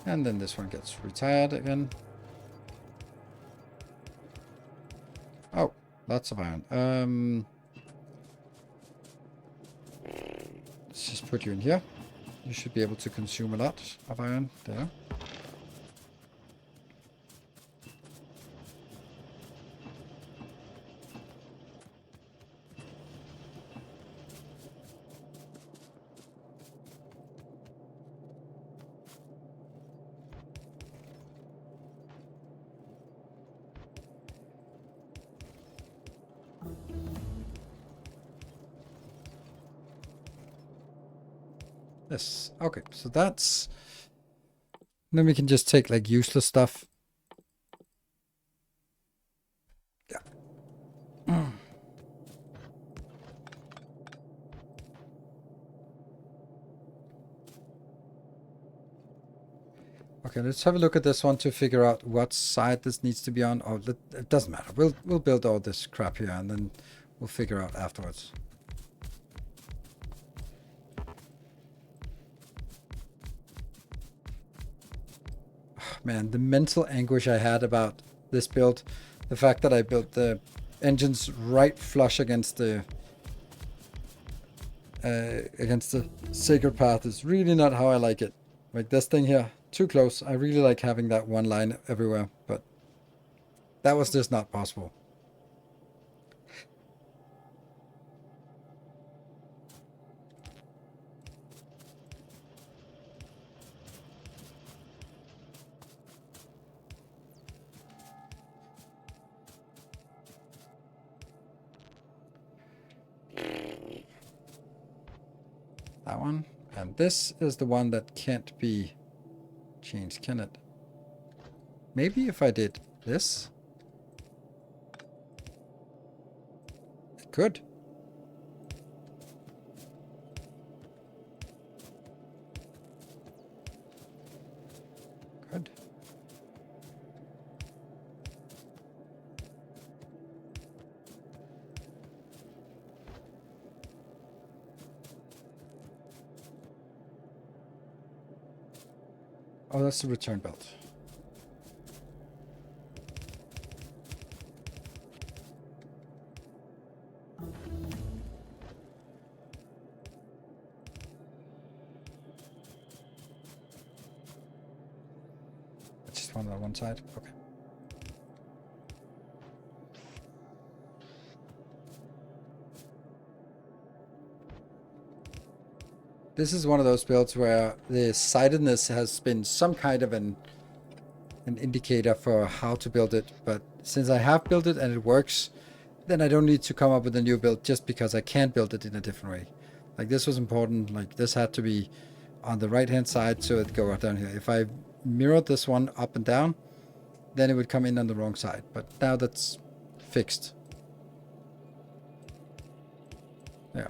And then this one gets retired again. Oh, lots of iron. Let's just put you in here. You should be able to consume a lot of iron there. Yes. Okay, so that's... Then we can just take like useless stuff. Yeah. Okay, let's have a look at this one to figure out what side this needs to be on. Oh, it doesn't matter. We'll build all this crap here and then we'll figure out afterwards. Man, the mental anguish I had about this build, the fact that I built the engines right flush against the sacred path is really not how I like it. Like this thing here, too close. I really like having that one line everywhere, but that was just not possible. That one. And this is the one that can't be changed, can it? Maybe if I did this. It could. Good. Oh, that's the return belt. I just wanted on one side. Okay. This is one of those builds where the sidedness has been some kind of an indicator for how to build it, but since I have built it and it works, then I don't need to come up with a new build just because I can't build it in a different way. Like this was important, like this had to be on the right hand side so it'd go right down here. If I mirrored this one up and down, then it would come in on the wrong side, but now that's fixed. Yeah.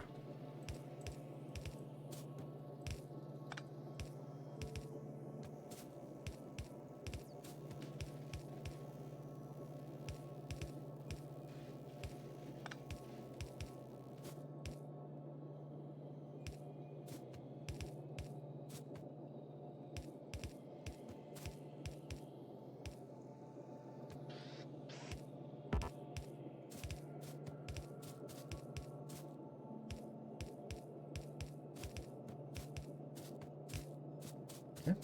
Okay,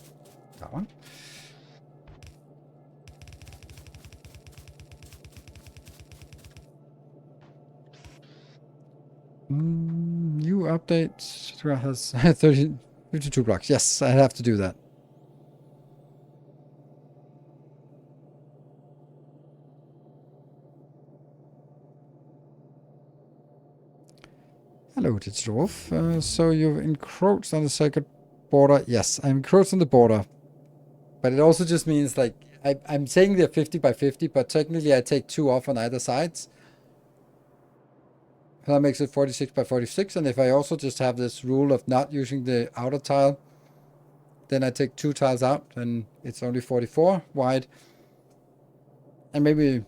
that one. New update has 52 blocks. Yes, I have to do that. Hello, Digital Wolf. So you've encroached on the sacred border. Yes, I'm encroached on the border. But it also just means, like, I'm saying they're 50 by 50, but technically I take 2 off on either sides. That makes it 46 by 46. And if I also just have this rule of not using the outer tile, then I take 2 tiles out, and it's only 44 wide. And maybe,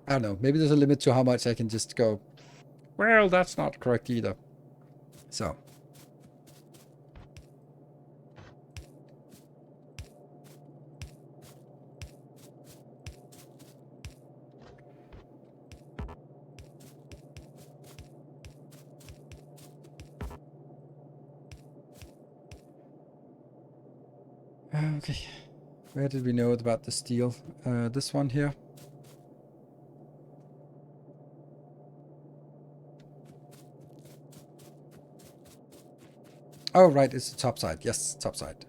I don't know, maybe there's a limit to how much I can just go, well, that's not correct either. So. Okay. Where did we know about the steel? This one here. Oh, right, it's the top side. Yes, top side.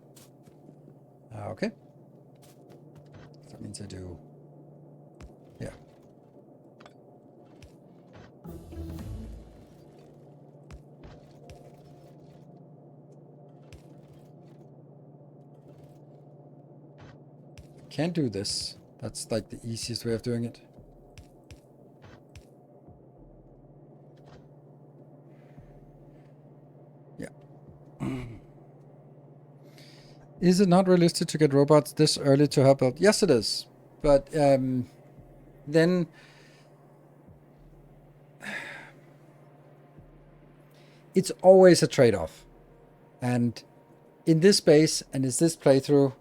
Okay. That means I do... Yeah. Can't do this. That's like the easiest way of doing it. Yeah. Is it not realistic to get robots this early to help out? Yes, it is. But then it's always a trade-off. And in this space and in this playthrough,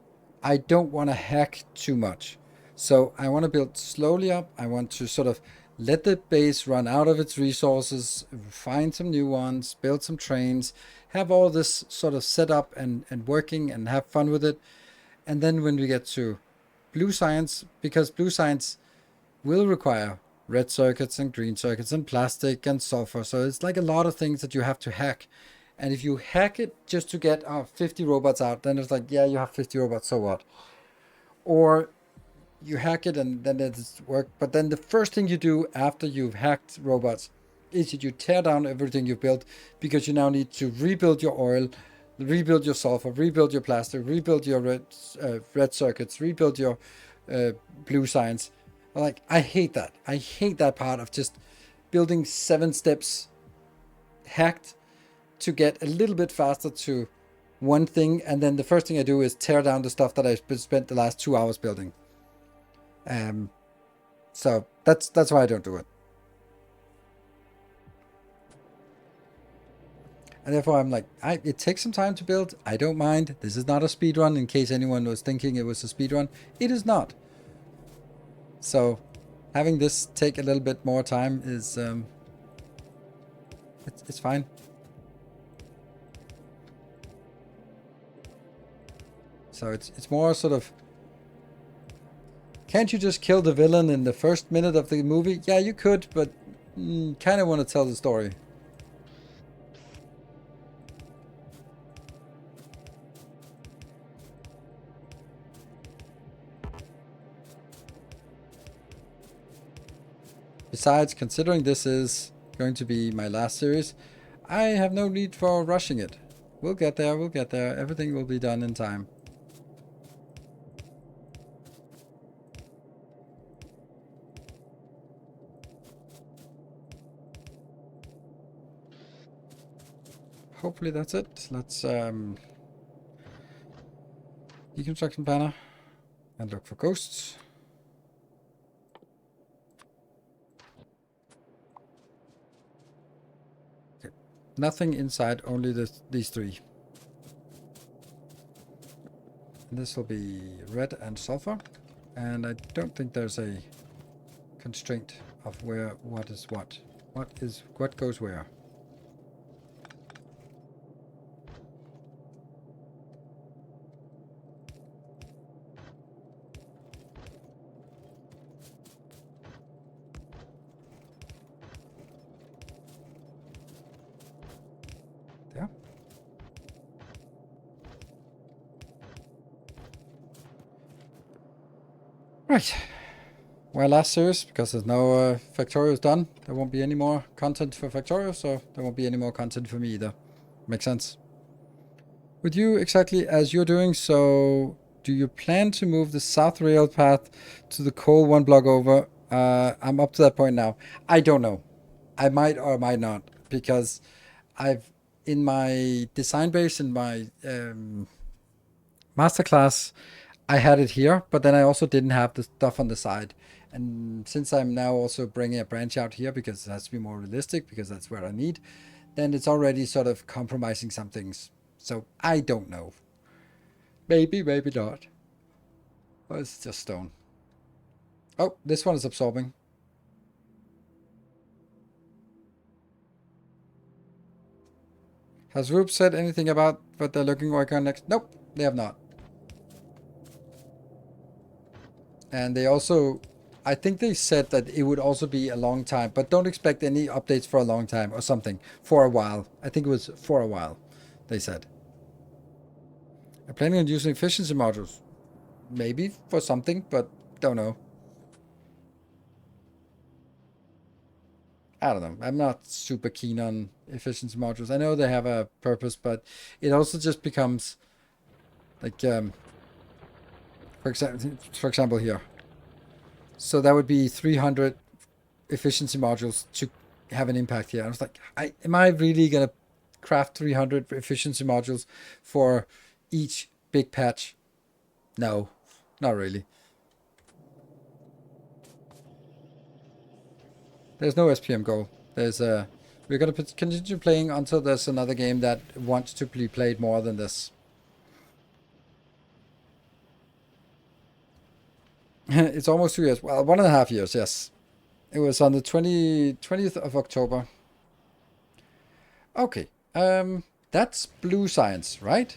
I don't want to hack too much. So I want to build slowly up. I want to sort of let the base run out of its resources, find some new ones, build some trains, have all this sort of set up and working and have fun with it. And then when we get to blue science, because blue science will require red circuits and green circuits and plastic and sulfur. So it's like a lot of things that you have to hack. And if you hack it just to get 50 robots out, then it's like, yeah, you have 50 robots, so what? Or you hack it and then it's work. But then the first thing you do after you've hacked robots is that you tear down everything you've built, because you now need to rebuild your oil, rebuild your sulfur, rebuild your plastic, rebuild your red circuits, rebuild your blue science. Like, I hate that. I hate that part of just building 7 steps hacked to get a little bit faster to one thing, and then the first thing I do is tear down the stuff that I spent the last 2 hours building. So that's why I don't do it. And therefore I'm like, it takes some time to build. I don't mind. This is not a speed run, in case anyone was thinking it was a speed run. It is not. So having this take a little bit more time is it's fine. So it's more sort of, can't you just kill the villain in the first minute of the movie? Yeah, you could, but kind of want to tell the story. Besides, considering this is going to be my last series, I have no need for rushing it. We'll get there, we'll get there. Everything will be done in time. Hopefully that's it. Let's deconstruction banner and look for ghosts. Okay. Nothing inside, only these 3. And this will be red and sulfur. And I don't think there's a constraint of what is what. What goes where. There. Right. My last series, because there's no Factorio is done. There won't be any more content for Factorio, so there won't be any more content for me either. Makes sense. With you exactly as you're doing, so do you plan to move the south rail path to the coal 1 block over? I'm up to that point now. I don't know. I might or might not, because I've, in my design base, in my masterclass, I had it here, but then I also didn't have the stuff on the side. And since I'm now also bringing a branch out here because it has to be more realistic, because that's where I need, then it's already sort of compromising some things. So I don't know. Maybe, maybe not. Oh, it's just stone. Oh, this one is absorbing. Has Roop said anything about what they're looking work on next? Nope, they have not. And they also, I think they said that it would also be a long time, but don't expect any updates for a long time or something. For a while. I think it was for a while, they said. I'm planning on using efficiency modules. Maybe for something, but don't know. I don't know. I'm not super keen on efficiency modules. I know they have a purpose, but it also just becomes like, for example here. So that would be 300 efficiency modules to have an impact here. I was like, am I really gonna craft 300 efficiency modules for each big patch. No, not really. There's no SPM goal. There's a. We're gonna continue playing until there's another game that wants to be played more than this. It's almost 2 years. Well, 1.5 years. Yes, it was on the 20th of October. Okay. That's blue science, right?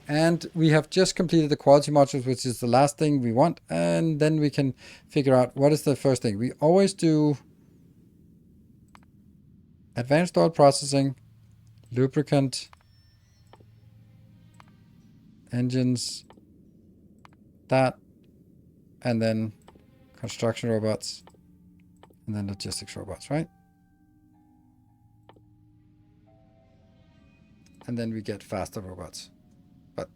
And we have just completed the quality modules, which is the last thing we want. And then we can figure out what is the first thing. We always do advanced oil processing, lubricant, engines, that, and then construction robots, and then logistics robots, right? And then we get faster robots. But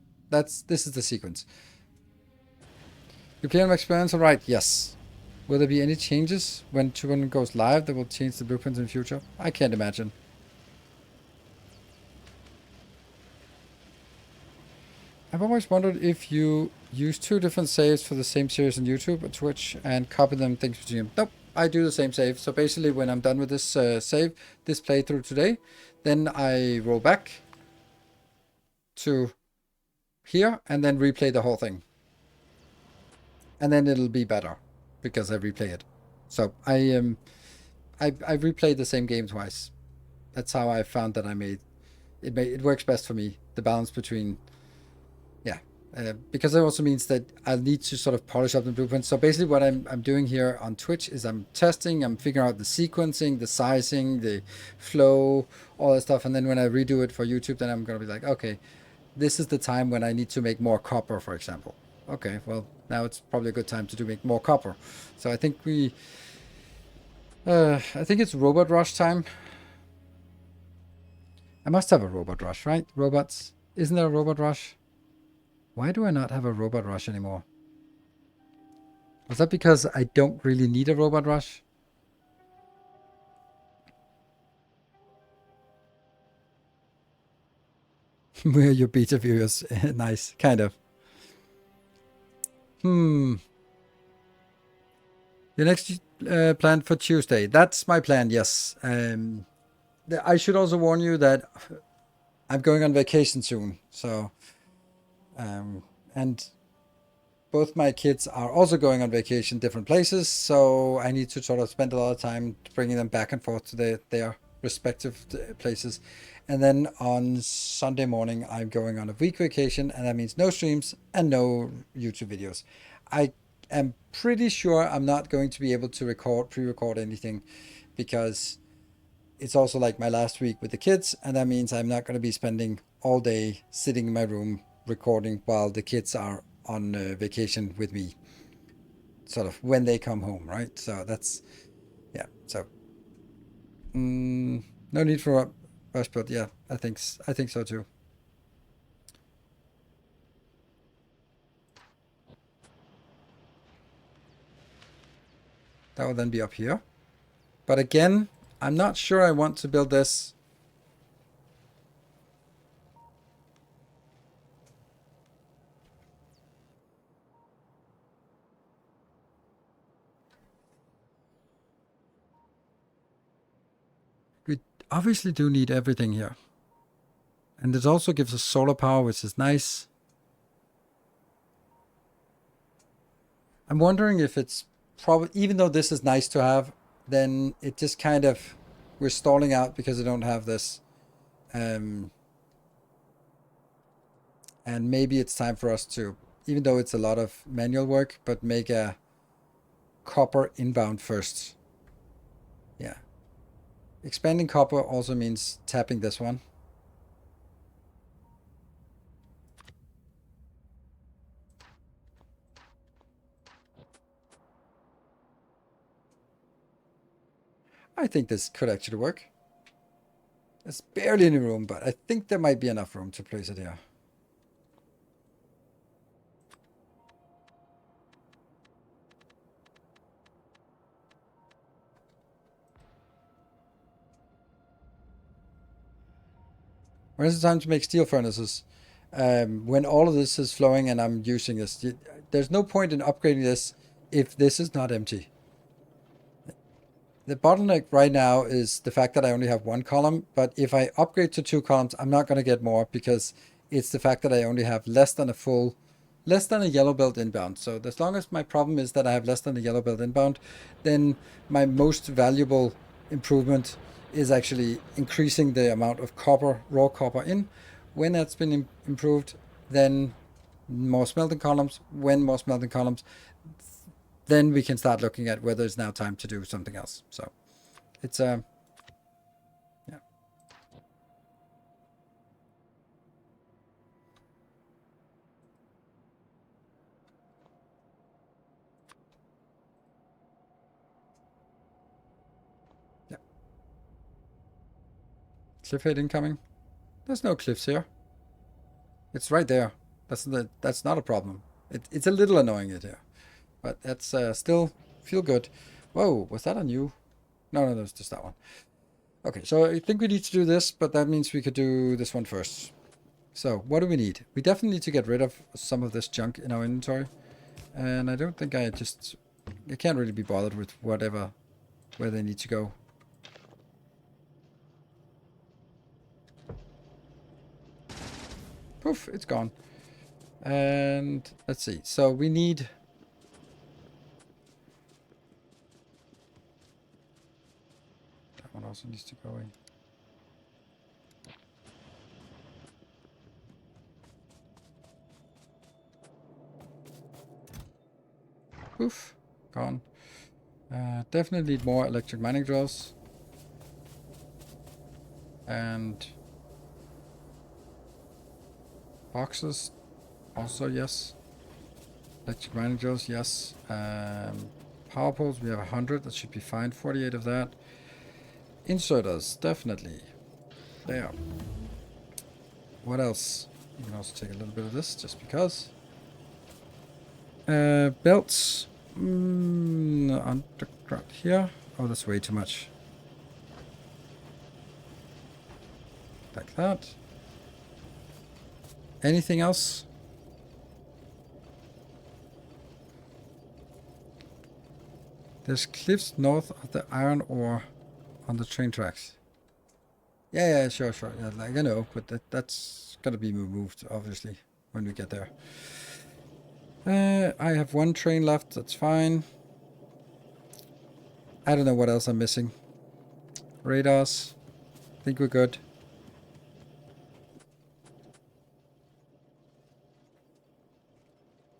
this is the sequence. You play on experience, all right? Yes. Will there be any changes when 200 goes live that will change the blueprints in the future? I can't imagine. I've always wondered if you use 2 different saves for the same series on YouTube or Twitch and copy them things between them. Nope, I do the same save. So basically when I'm done with this save, this playthrough today, then I roll back to here and then replay the whole thing. And then it'll be better because I replay it. So I replayed the same game twice. That's how I found that it works best for me. The balance between, yeah, because it also means that I'll need to sort of polish up the blueprints. So basically what I'm doing here on Twitch is I'm testing, I'm figuring out the sequencing, the sizing, the flow, all that stuff. And then when I redo it for YouTube, then I'm going to be like, okay, this is the time when I need to make more copper, for example. Okay, well, now it's probably a good time to make more copper. So I think I think it's Robot Rush time. I must have a Robot Rush, right? Robots. Isn't there a Robot Rush? Why do I not have a Robot Rush anymore? Was that because I don't really need a Robot Rush? We're your beta viewers. Nice, kind of. Your next plan for Tuesday. That's my plan, yes. I should also warn you that I'm going on vacation soon. So, and both my kids are also going on vacation different places. So I need to sort of spend a lot of time bringing them back and forth to their respective places. And then on Sunday morning, I'm going on a week vacation, and that means no streams and no YouTube videos. I am pretty sure I'm not going to be able to pre-record anything because it's also like my last week with the kids, and that means I'm not going to be spending all day sitting in my room recording while the kids are on vacation with me, sort of when they come home, right? So that's, yeah. So no need for a rush, but yeah, I think so too. That will then be up here. But again, I'm not sure I want to build this. We obviously do need everything here. And it also gives us solar power, which is nice. I'm wondering if it's probably, even though this is nice to have, then it just kind of, we're stalling out because I don't have this. And maybe it's time for us to, even though it's a lot of manual work, but make a copper inbound first. Yeah. Expanding copper also means tapping this one. I think this could actually work. There's barely any room, but I think there might be enough room to place it here. When is the time to make steel furnaces? When all of this is flowing and I'm using this, there's no point in upgrading this if this is not empty. The bottleneck right now is the fact that I only have one column, but if I upgrade to 2 columns, I'm not going to get more because it's the fact that I only have less than a yellow belt inbound. So as long as my problem is that I have less than a yellow belt inbound, then my most valuable improvement is actually increasing the amount of copper, raw copper in. When that's been improved, then more smelting columns. When more smelting columns, then we can start looking at whether it's now time to do something else. So it's yeah. Yeah. Cliff head incoming. There's no cliffs here. It's right there. That's not a problem. It's a little annoying it here, but that's still feel good. Whoa, was that on you? No, that's just that one. Okay, so I think we need to do this, but that means we could do this one first. So what do we need? We definitely need to get rid of some of this junk in our inventory, and I don't think I can't really be bothered with where they need to go. Poof, it's gone. And let's see. So we need... That one also needs to go in. Poof, gone. Definitely need more electric mining drills. And boxes, also yes. Electric mining drills, yes. Power poles, we have 100, that should be fine. 48 of that. Inserters, definitely. There. What else? You can also take a little bit of this, just because. Belts. Underground here. Oh, that's way too much. Like that. Anything else? There's cliffs north of the iron ore on the train tracks. Yeah, sure. Yeah, like I know, but that's gotta be removed, obviously, when we get there. I have one train left, that's fine. I don't know what else I'm missing. Radars. I think we're good.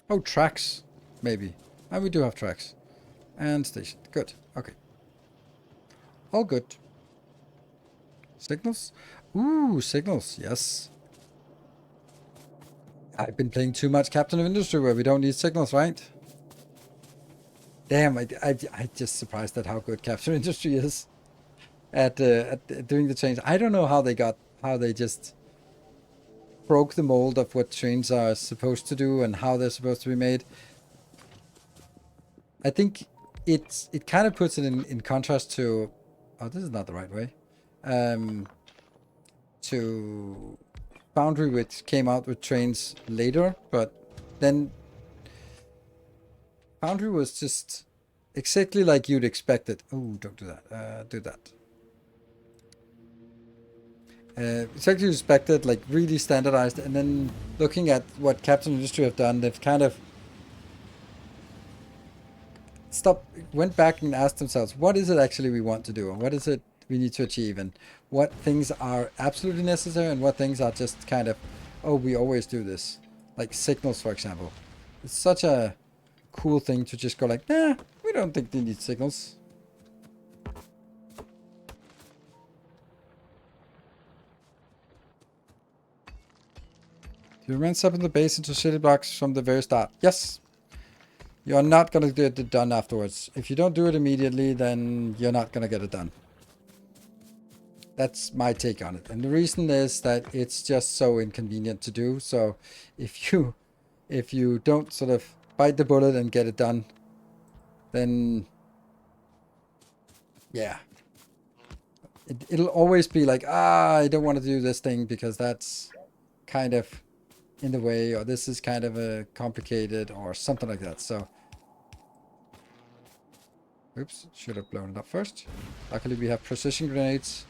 Oh, tracks. Maybe. And we do have tracks. And station. Good. Okay. All good. Signals? Ooh, signals. Yes. I've been playing too much Captain of Industry where we don't need signals, right? Damn, I just surprised at how good Captain of Industry is at doing the change. I don't know how they just broke the mold of what trains are supposed to do and how they're supposed to be made. I think it kind of puts it in contrast to... Oh, this is not the right way. To Foundry, which came out with trains later, but then Foundry was just exactly like you'd expect it. Oh, don't do that. Do that. Exactly expected, like really standardized, and then looking at what Captain Industry have done, they've kind of went back and asked themselves, what is it actually we want to do, and what is it we need to achieve, and what things are absolutely necessary, and what things are just kind of, oh, we always do this. Like signals, for example. It's such a cool thing to just go like, nah, we don't think they need signals. Do you recommend stepping the base into city blocks from the very start? Yes. You're not going to get it done afterwards. If you don't do it immediately, then you're not going to get it done. That's my take on it. And the reason is that it's just so inconvenient to do. So if you don't sort of bite the bullet and get it done, then yeah. It'll always be like, I don't want to do this thing because that's kind of in the way, or this is kind of a complicated, or something like that. So, oops, should have blown it up first. Luckily, we have precision grenades.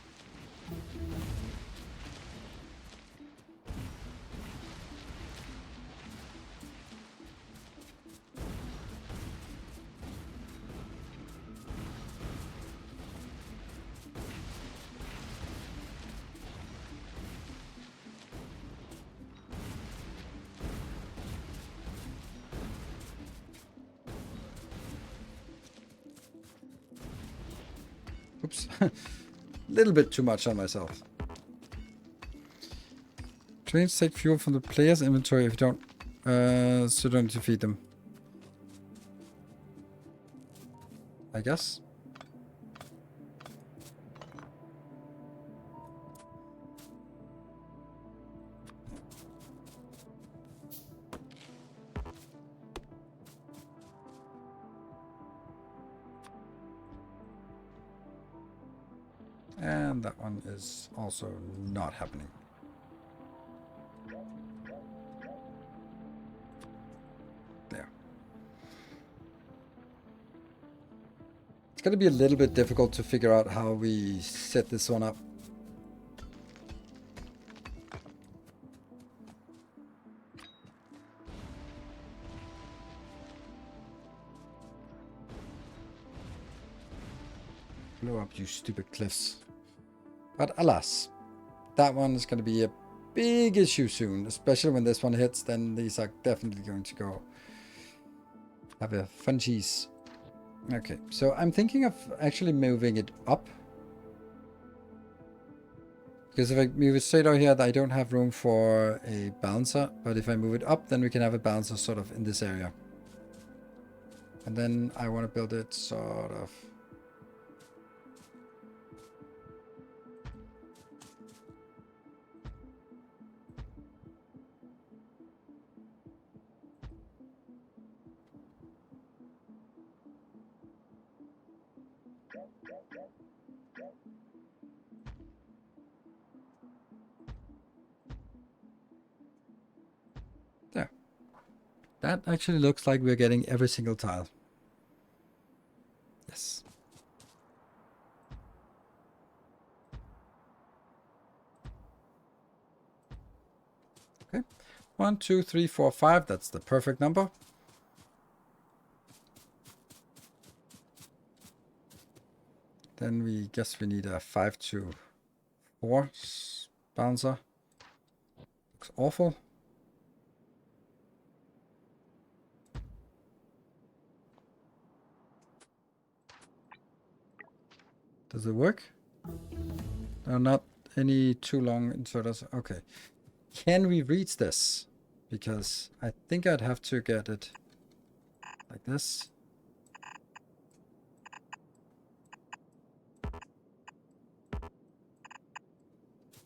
Oops. Little bit too much on myself. Trains take fuel from the player's inventory if you don't, so don't defeat them. I guess. And that one is also not happening. There. It's going to be a little bit difficult to figure out how we set this one up. Blow up, you stupid cliffs. But alas, that one is going to be a big issue soon, especially when this one hits. Then these are definitely going to go have a fun cheese. Okay, so I'm thinking of actually moving it up. Because if I move it straight over here, I don't have room for a bouncer. But if I move it up, then we can have a bouncer sort of in this area. And then I want to build it sort of... there. That actually looks like we're getting every single tile. Yes. Okay. 1, 2, 3, 4, 5. That's the perfect number. Then we guess we need a 5 to 4 bouncer. Looks awful. Does it work? No, not any too long inserters. Okay. Can we reach this? Because I think I'd have to get it like this.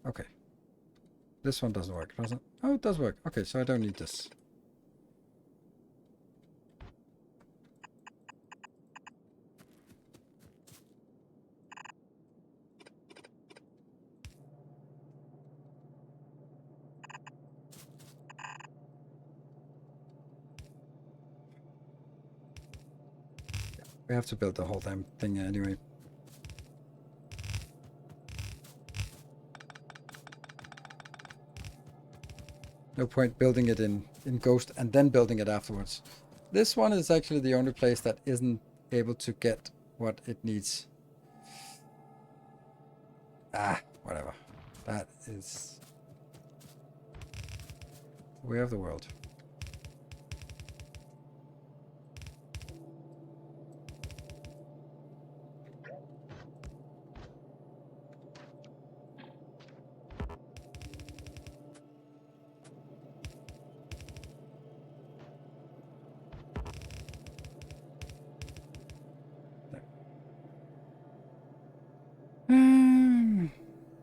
Okay. This one doesn't work, does it? Oh, it does work. Okay, so I don't need this. We have to build the whole damn thing anyway. No point building it in Ghost and then building it afterwards. This one is actually the only place that isn't able to get what it needs. Ah, whatever. That is the way of the world.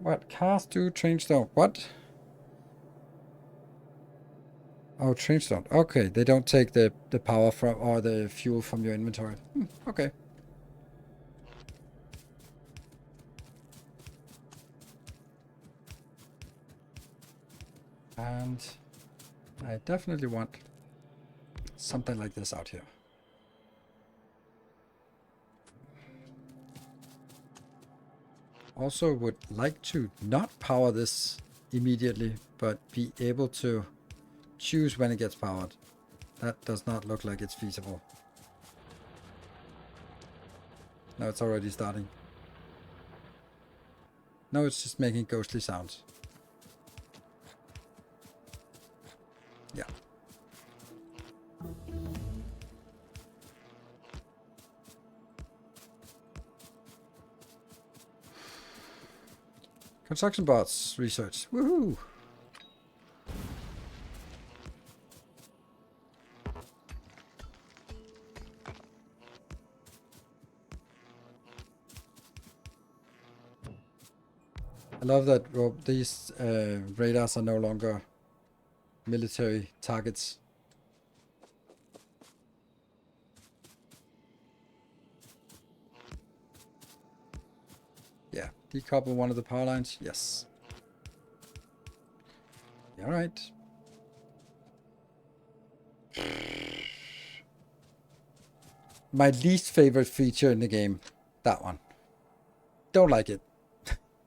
What? Cars do trains don't. What? Oh, trains don't. Okay, they don't take the power from or the fuel from your inventory. Okay. And I definitely want something like this out here. Also would like to not power this immediately, but be able to choose when it gets powered. That does not look like it's feasible. No, it's already starting. No, it's just making ghostly sounds. Yeah. Construction bots research. Woohoo! I love that these radars are no longer military targets. Yeah, decouple one of the power lines. Yes. All right. My least favorite feature in the game. That one. Don't like it.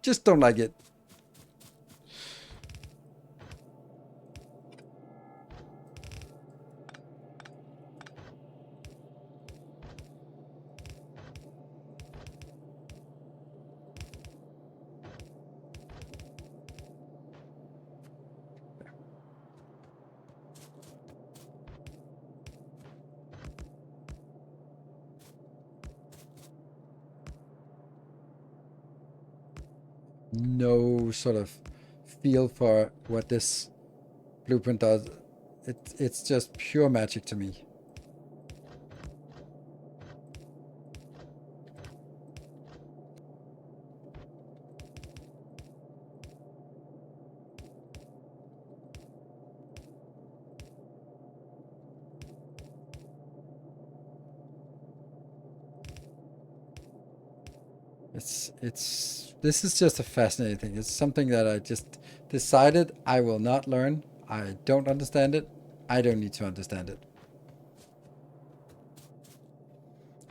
Just don't like it. No sort of feel for what this blueprint does. It's just pure magic to me. This is just a fascinating thing. It's something that I just decided I will not learn. I don't understand it. I don't need to understand it.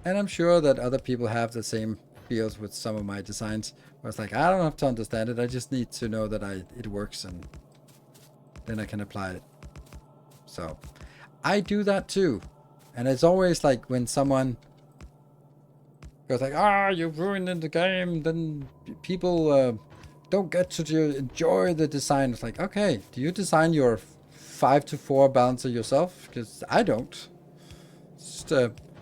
And I'm sure that other people have the same feels with some of my designs. Where it's like, I don't have to understand it. I just need to know that it works, and then I can apply it. So I do that too. And it's always like when someone goes like, you've ruined the game, then people don't get to enjoy the design. It's like, okay, do you design your 5 to 4 balancer yourself? Because I don't. Just,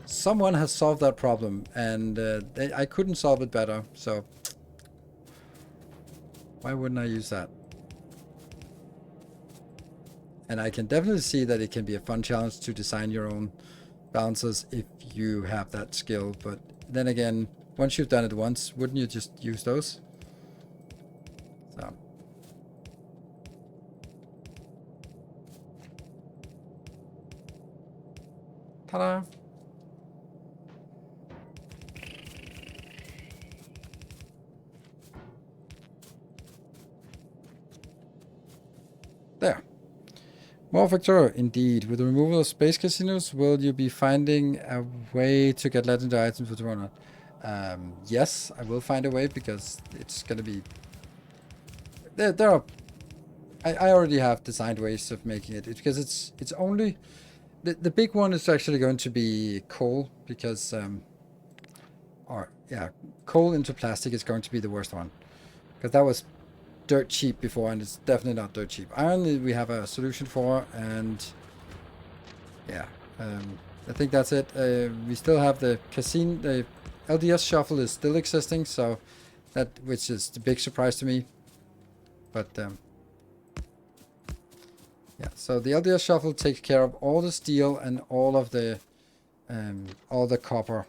someone has solved that problem, and I couldn't solve it better, so why wouldn't I use that? And I can definitely see that it can be a fun challenge to design your own balancers if you have that skill, but then again, once you've done it once, wouldn't you just use those? So. Ta-da! There. More Factorio, indeed. With the removal of space casinos, will you be finding a way to get legendary items with Rona? Yes, I will find a way, because it's gonna be... There are... I already have designed ways of making it. Because it's only... The big one is actually going to be coal, because... coal into plastic is going to be the worst one. Because that was dirt cheap before, and it's definitely not dirt cheap. Iron we have a solution for, and yeah, I think that's it. We still have the casino, the LDS shuffle is still existing, so that, which is the big surprise to me. But yeah, so the LDS shuffle takes care of all the steel and all the copper.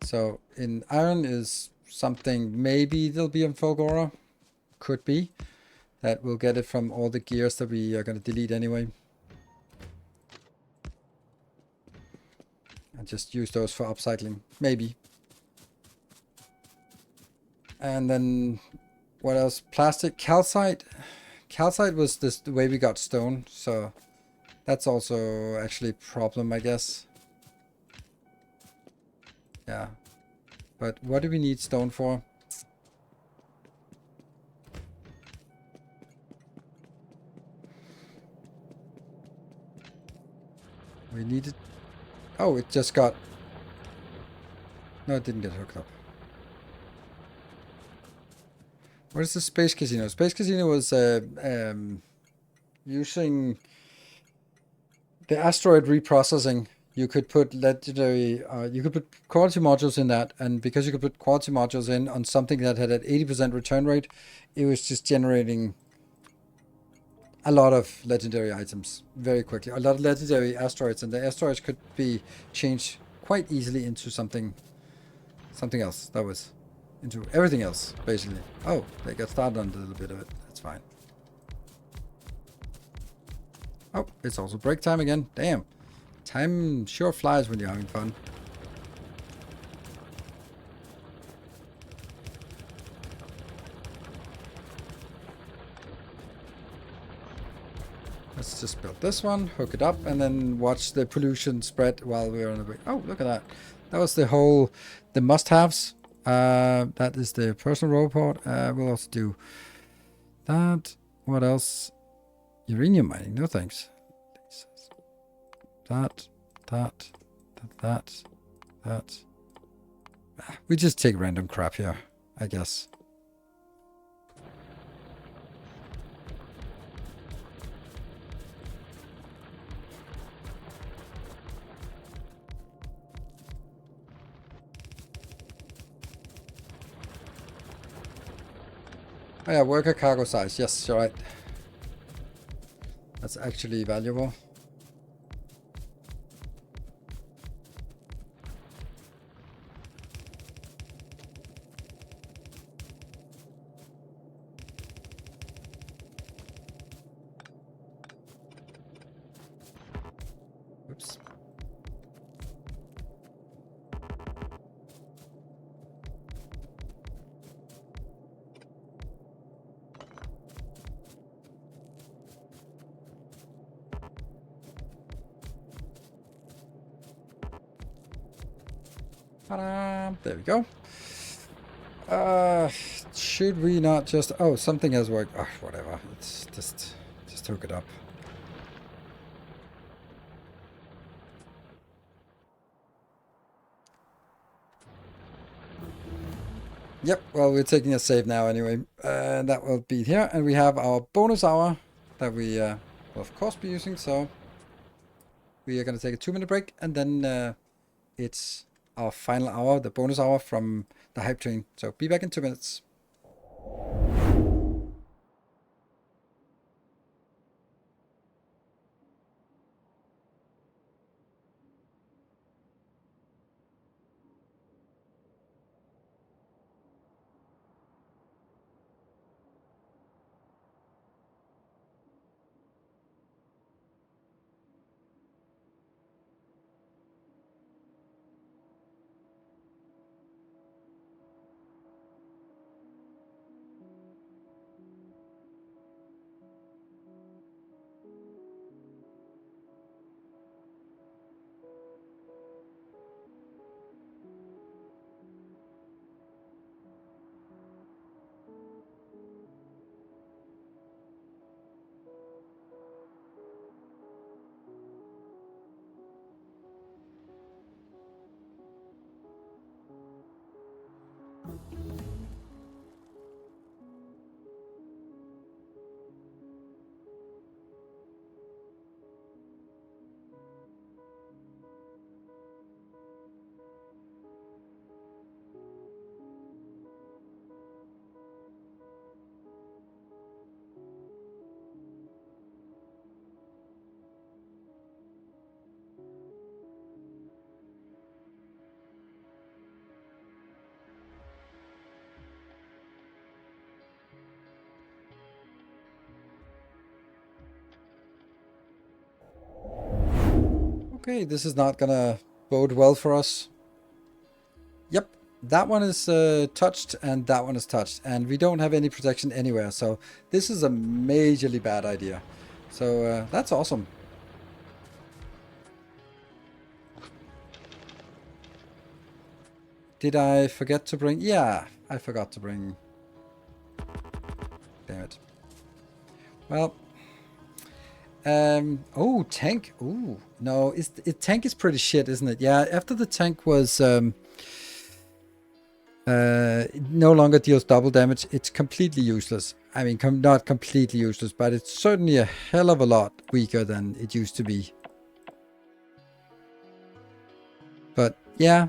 So in iron is something, maybe there'll be on Fulgora, could be, that we'll get it from all the gears that we are going to delete anyway. and just use those for upcycling, maybe. And then what else? Plastic, calcite. Calcite was the way we got stone, so that's also actually a problem, I guess. Yeah. But what do we need stone for? We needed... Oh, it just got... No, it didn't get hooked up. What is the Space Casino? Space Casino was using the asteroid reprocessing. You could put legendary, you could put quality modules in that, and because you could put quality modules in on something that had an 80% return rate, it was just generating a lot of legendary items very quickly. A lot of legendary asteroids, and the asteroids could be changed quite easily into something else. That was into everything else, basically. Oh, they got started on a little bit of it. That's fine. Oh, it's also break time again. Damn. Time sure flies when you're having fun. Let's just build this one, hook it up, and then watch the pollution spread while we're on the way. Oh, look at that. That was the whole, the must-haves. That is the personal robot. We'll also do that. What else? Uranium mining. No thanks. That. We just take random crap here, I guess. Oh yeah, worker cargo size. Yes, you're right. That's actually valuable. Oops. There we go. Should we not just... Oh, something has worked. Oh, whatever. It's just hook it up. Yep, well, we're taking a save now anyway. That will be here. And we have our bonus hour that we will, of course, be using. So we are going to take a 2-minute break. And then it's our final hour, the bonus hour from the hype train. So be back in 2 minutes. Okay, this is not gonna bode well for us. Yep, that one is touched and that one is touched. And we don't have any protection anywhere. So this is a majorly bad idea. So that's awesome. Did I forget to bring... Yeah, I forgot to bring... Damn it. Well... oh, tank. Ooh, no, tank is pretty shit, isn't it? Yeah, after the tank was no longer deals double damage, it's completely useless. I mean, not completely useless, but it's certainly a hell of a lot weaker than it used to be. But yeah.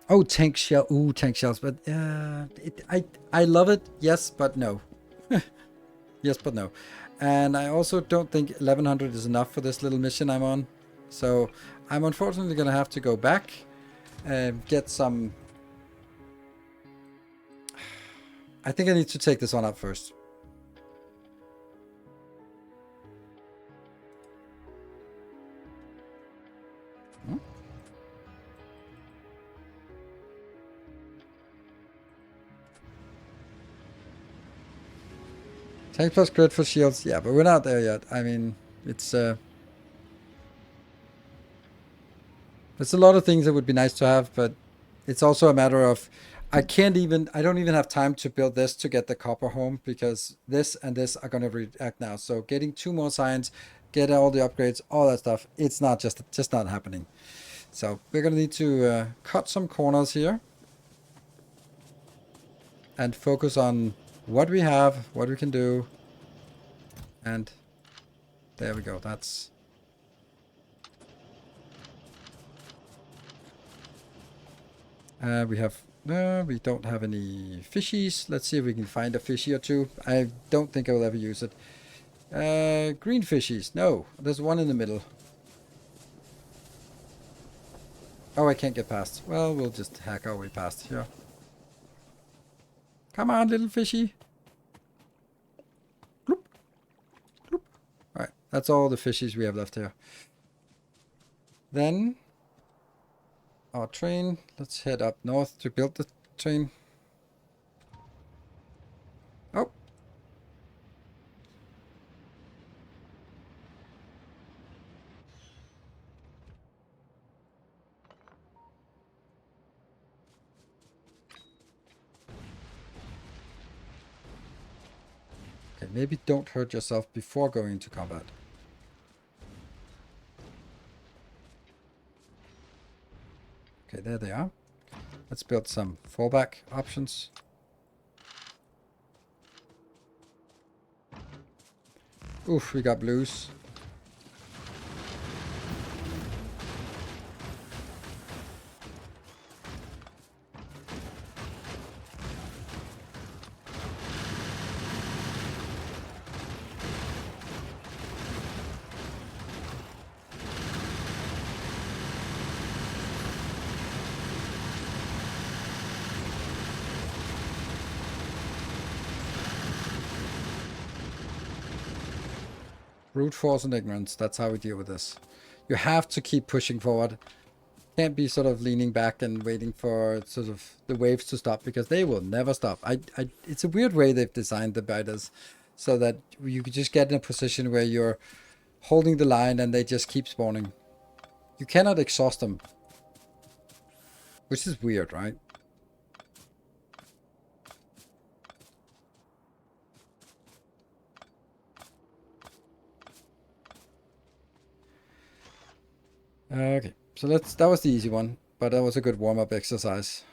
Oh, tank shell. Ooh, tank shells. But I love it. Yes, but no. Yes, but no. And I also don't think 1100 is enough for this little mission I'm on. So I'm unfortunately going to have to go back and get some... I think I need to take this one up first. Hmm? Tank plus crit for shields. Yeah, but we're not there yet. I mean, it's... there's a lot of things that would be nice to have, but it's also a matter of... I don't even have time to build this to get the copper home, because this and this are going to react now. So getting 2 more science, get all the upgrades, all that stuff, it's not just not happening. So we're going to need to cut some corners here and focus on what we have, what we can do. And there we go. That's... we don't have any fishies. Let's see if we can find a fishy or two. I don't think I will ever use it. Green fishies. No, there's one in the middle. Oh, I can't get past. Well, we'll just hack our way past here. Come on, little fishy. Bloop. Bloop. Alright, that's all the fishies we have left here. Then... our train. Let's head up north to build the train. Oh. Okay, maybe don't hurt yourself before going into combat. Okay, there they are. Let's build some fallback options. Oof, we got blues. Brute force and ignorance. That's how we deal with this. You have to keep pushing forward. Can't be sort of leaning back and waiting for sort of the waves to stop, because they will never stop. It's a weird way they've designed the biters so that you could just get in a position where you're holding the line and they just keep spawning. You cannot exhaust them. Which is weird, right? Okay, so that was the easy one, but that was a good warm-up exercise.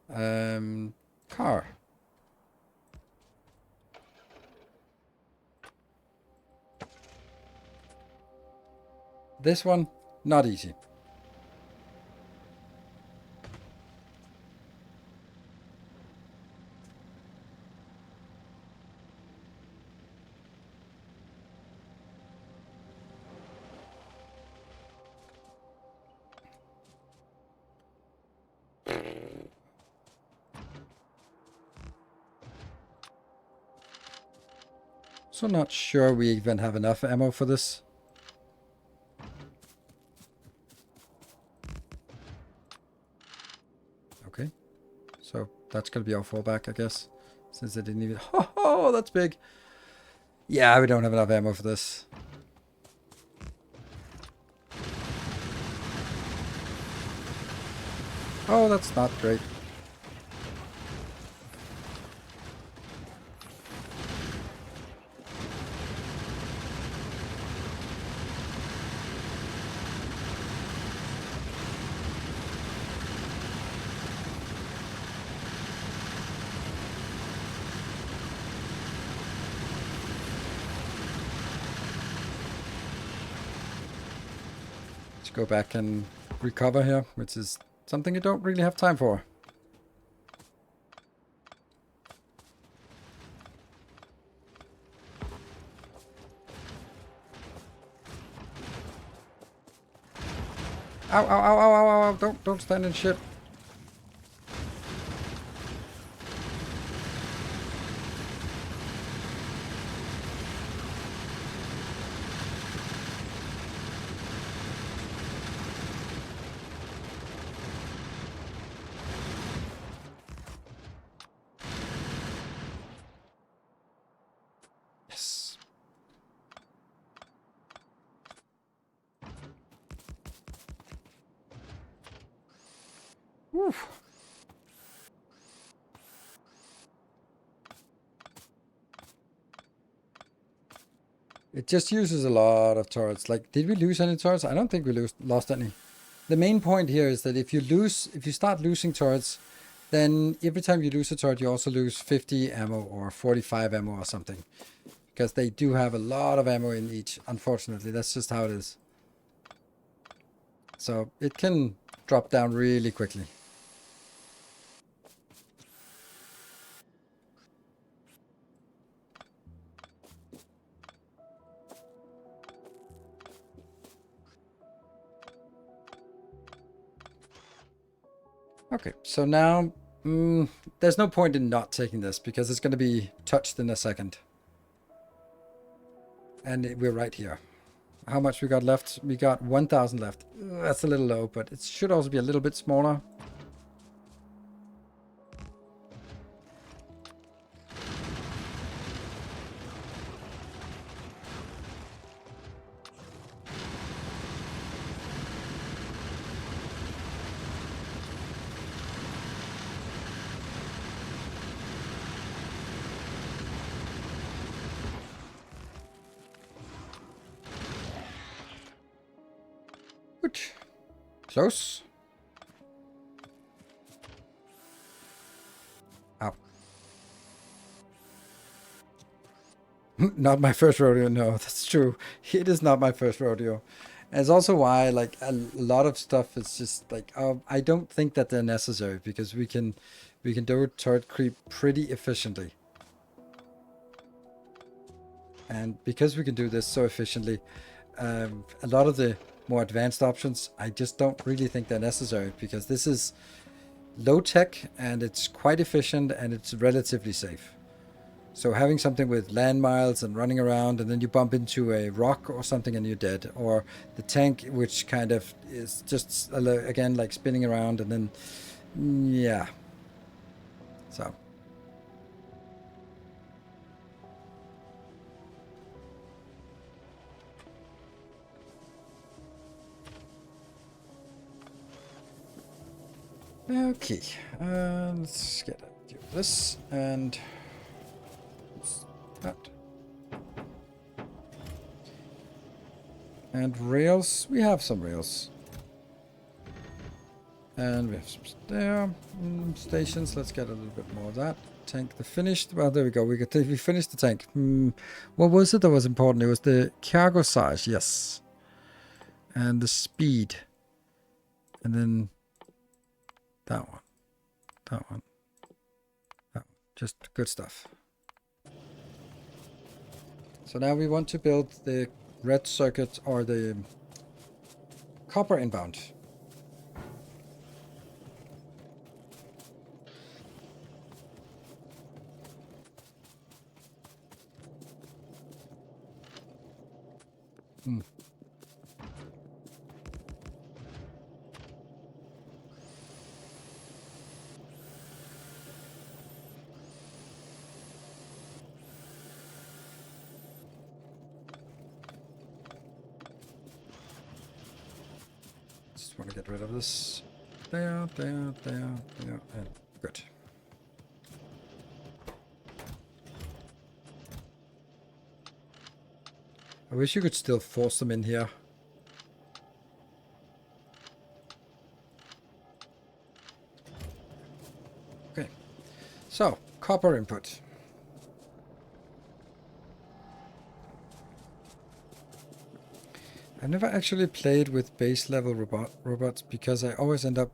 Car. This one, not easy. So not sure we even have enough ammo for this. So that's going to be our fallback, I guess. Since they didn't even... Oh, that's big. Yeah, we don't have enough ammo for this. Oh, that's not great. Let's go back and recover here, which is something you don't really have time for. Ow, ow, ow, ow, ow, ow, don't stand in shit. Yes. Whew. It just uses a lot of turrets. Like, did we lose any turrets? I don't think we lost any. The main point here is that if you start losing turrets, then every time you lose a turret, you also lose 50 ammo or 45 ammo or something. Because they do have a lot of ammo in each, unfortunately. That's just how it is. So it can drop down really quickly. Okay, so now there's no point in not taking this because it's going to be touched in a second. And we're right here. How much we got left? We got 1,000 left. That's a little low, but it should also be a little bit smaller. Good. Close. Ow. Not my first rodeo, no, that's true. It is not my first rodeo. And it's also why, like, a lot of stuff is just like, I don't think that they're necessary because we can do turret creep pretty efficiently. And because we can do this so efficiently, a lot of the more advanced options, I just don't really think they're necessary because this is low tech and it's quite efficient and it's relatively safe. So having something with land miles and running around and then you bump into a rock or something and you're dead. Or the tank, which kind of is just, again, like spinning around and then, yeah. So. Okay, let's get this and that. And rails, we have some rails. And we have some there. Stations, let's get a little bit more of that. Tank, the finished, well, there we go. We finished the tank. What was it that was important? It was the cargo size, yes. And the speed. And then that one. That one. That one. Just good stuff. So now we want to build the red circuit or the copper inbound. just want to get rid of this. There, and good. I wish you could still force them in here. Okay, so copper input. I've never actually played with base level robots because I always end up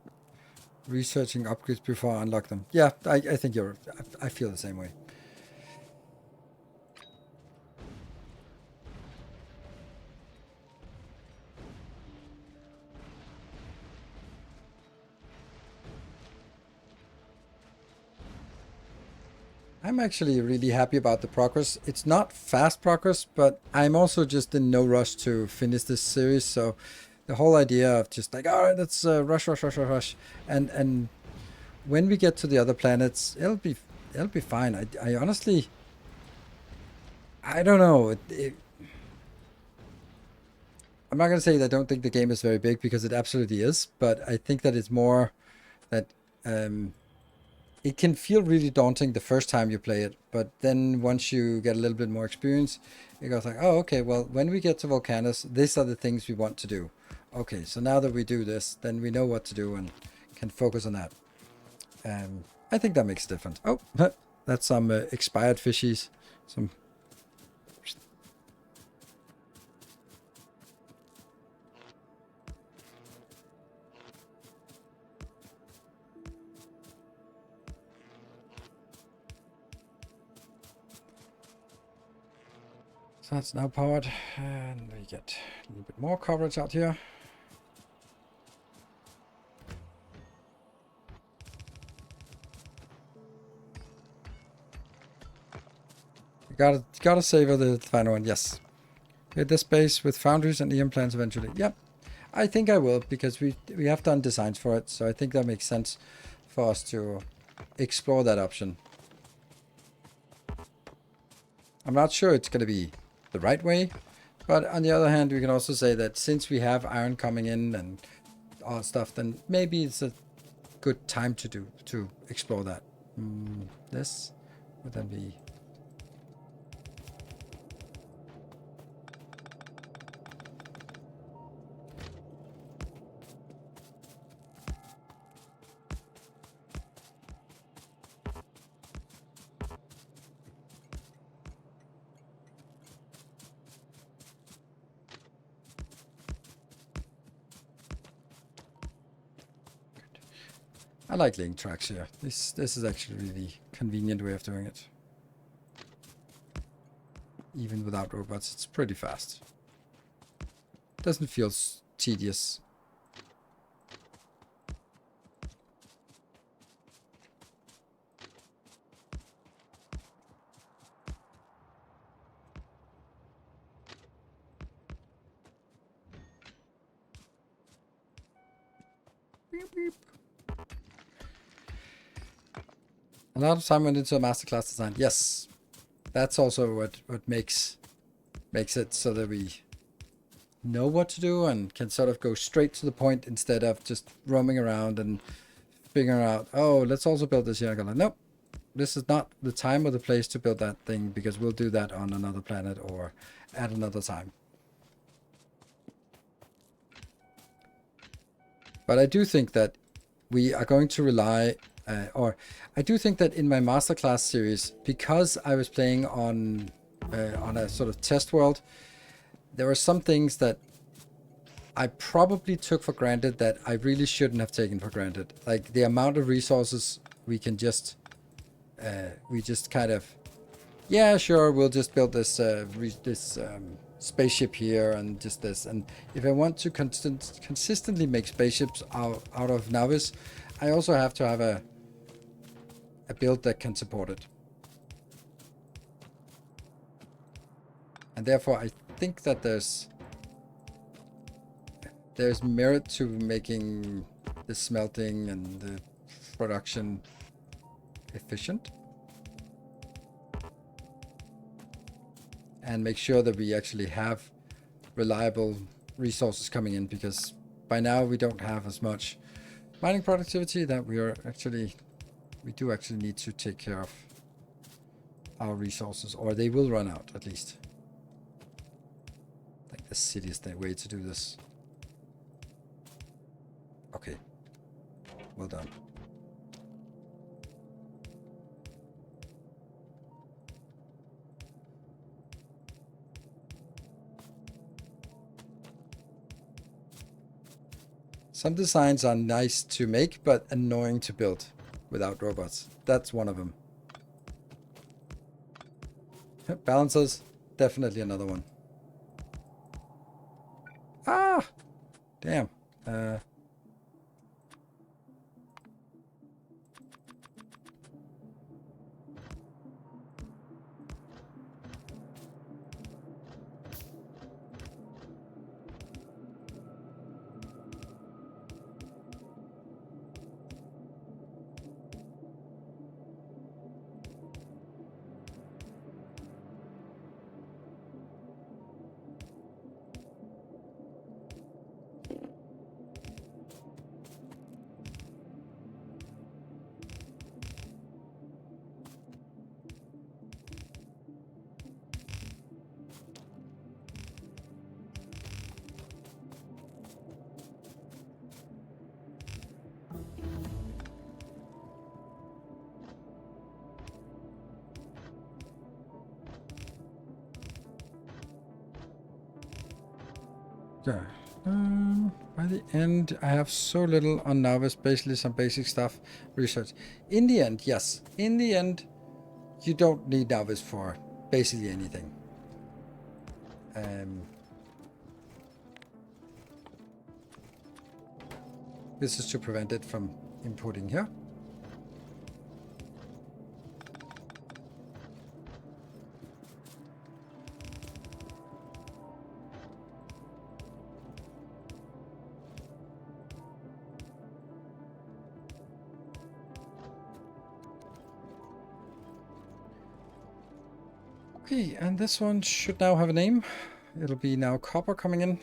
researching upgrades before I unlock them. Yeah, I think I feel the same way. I'm actually really happy about the progress. It's not fast progress, but I'm also just in no rush to finish this series. So the whole idea of just like, all right, let's rush, and when we get to the other planets, it'll be fine. I honestly, I don't know. I'm not gonna say that I don't think the game is very big because it absolutely is, but I think that it's more that it can feel really daunting the first time you play it, but then once you get a little bit more experience, it goes like, oh, okay, well, when we get to Volcanus, these are the things we want to do. Okay, so now that we do this, then we know what to do and can focus on that. I think that makes a difference. Oh, that's some expired fishies. Some. So that's now powered, and we get a little bit more coverage out here. You gotta savor the final one, yes. Hit this base with foundries and EM plants eventually. Yep, I think I will, because we have done designs for it, so I think that makes sense for us to explore that option. I'm not sure it's going to be the right way, but on the other hand, we can also say that since we have iron coming in and all stuff, then maybe it's a good time to explore that. This would then be. I like link tracks here. This is actually a really convenient way of doing it. Even without robots, it's pretty fast. Doesn't feel tedious. Beep, beep. A lot of time went into a masterclass design. Yes, that's also what makes it so that we know what to do and can sort of go straight to the point instead of just roaming around and figuring out, oh, let's also build this here. Like, nope, this is not the time or the place to build that thing because we'll do that on another planet or at another time. But I do think that we are going to rely, or I do think that in my masterclass series, because I was playing on a sort of test world, there were some things that I probably took for granted that I really shouldn't have taken for granted. Like the amount of resources we can just, we just kind of, yeah, sure, we'll just build this spaceship here and just this. And if I want to consistently make spaceships out of Navis, I also have to have a build that can support it. And therefore, I think that there's merit to making the smelting and the production efficient. And make sure that we actually have reliable resources coming in, because by now we don't have as much mining productivity that we do actually need to take care of our resources, or they will run out at least. I think the city is the way to do this. Okay, well done. Some designs are nice to make, but annoying to build without robots. That's one of them. Balancers, definitely another one. Ah! Damn. Yeah. By the end, I have so little on novice, basically some basic stuff, research. In the end, yes. In the end, you don't need novice for basically anything. This is to prevent it from inputting here. Okay, and this one should now have a name. It'll be now copper coming in.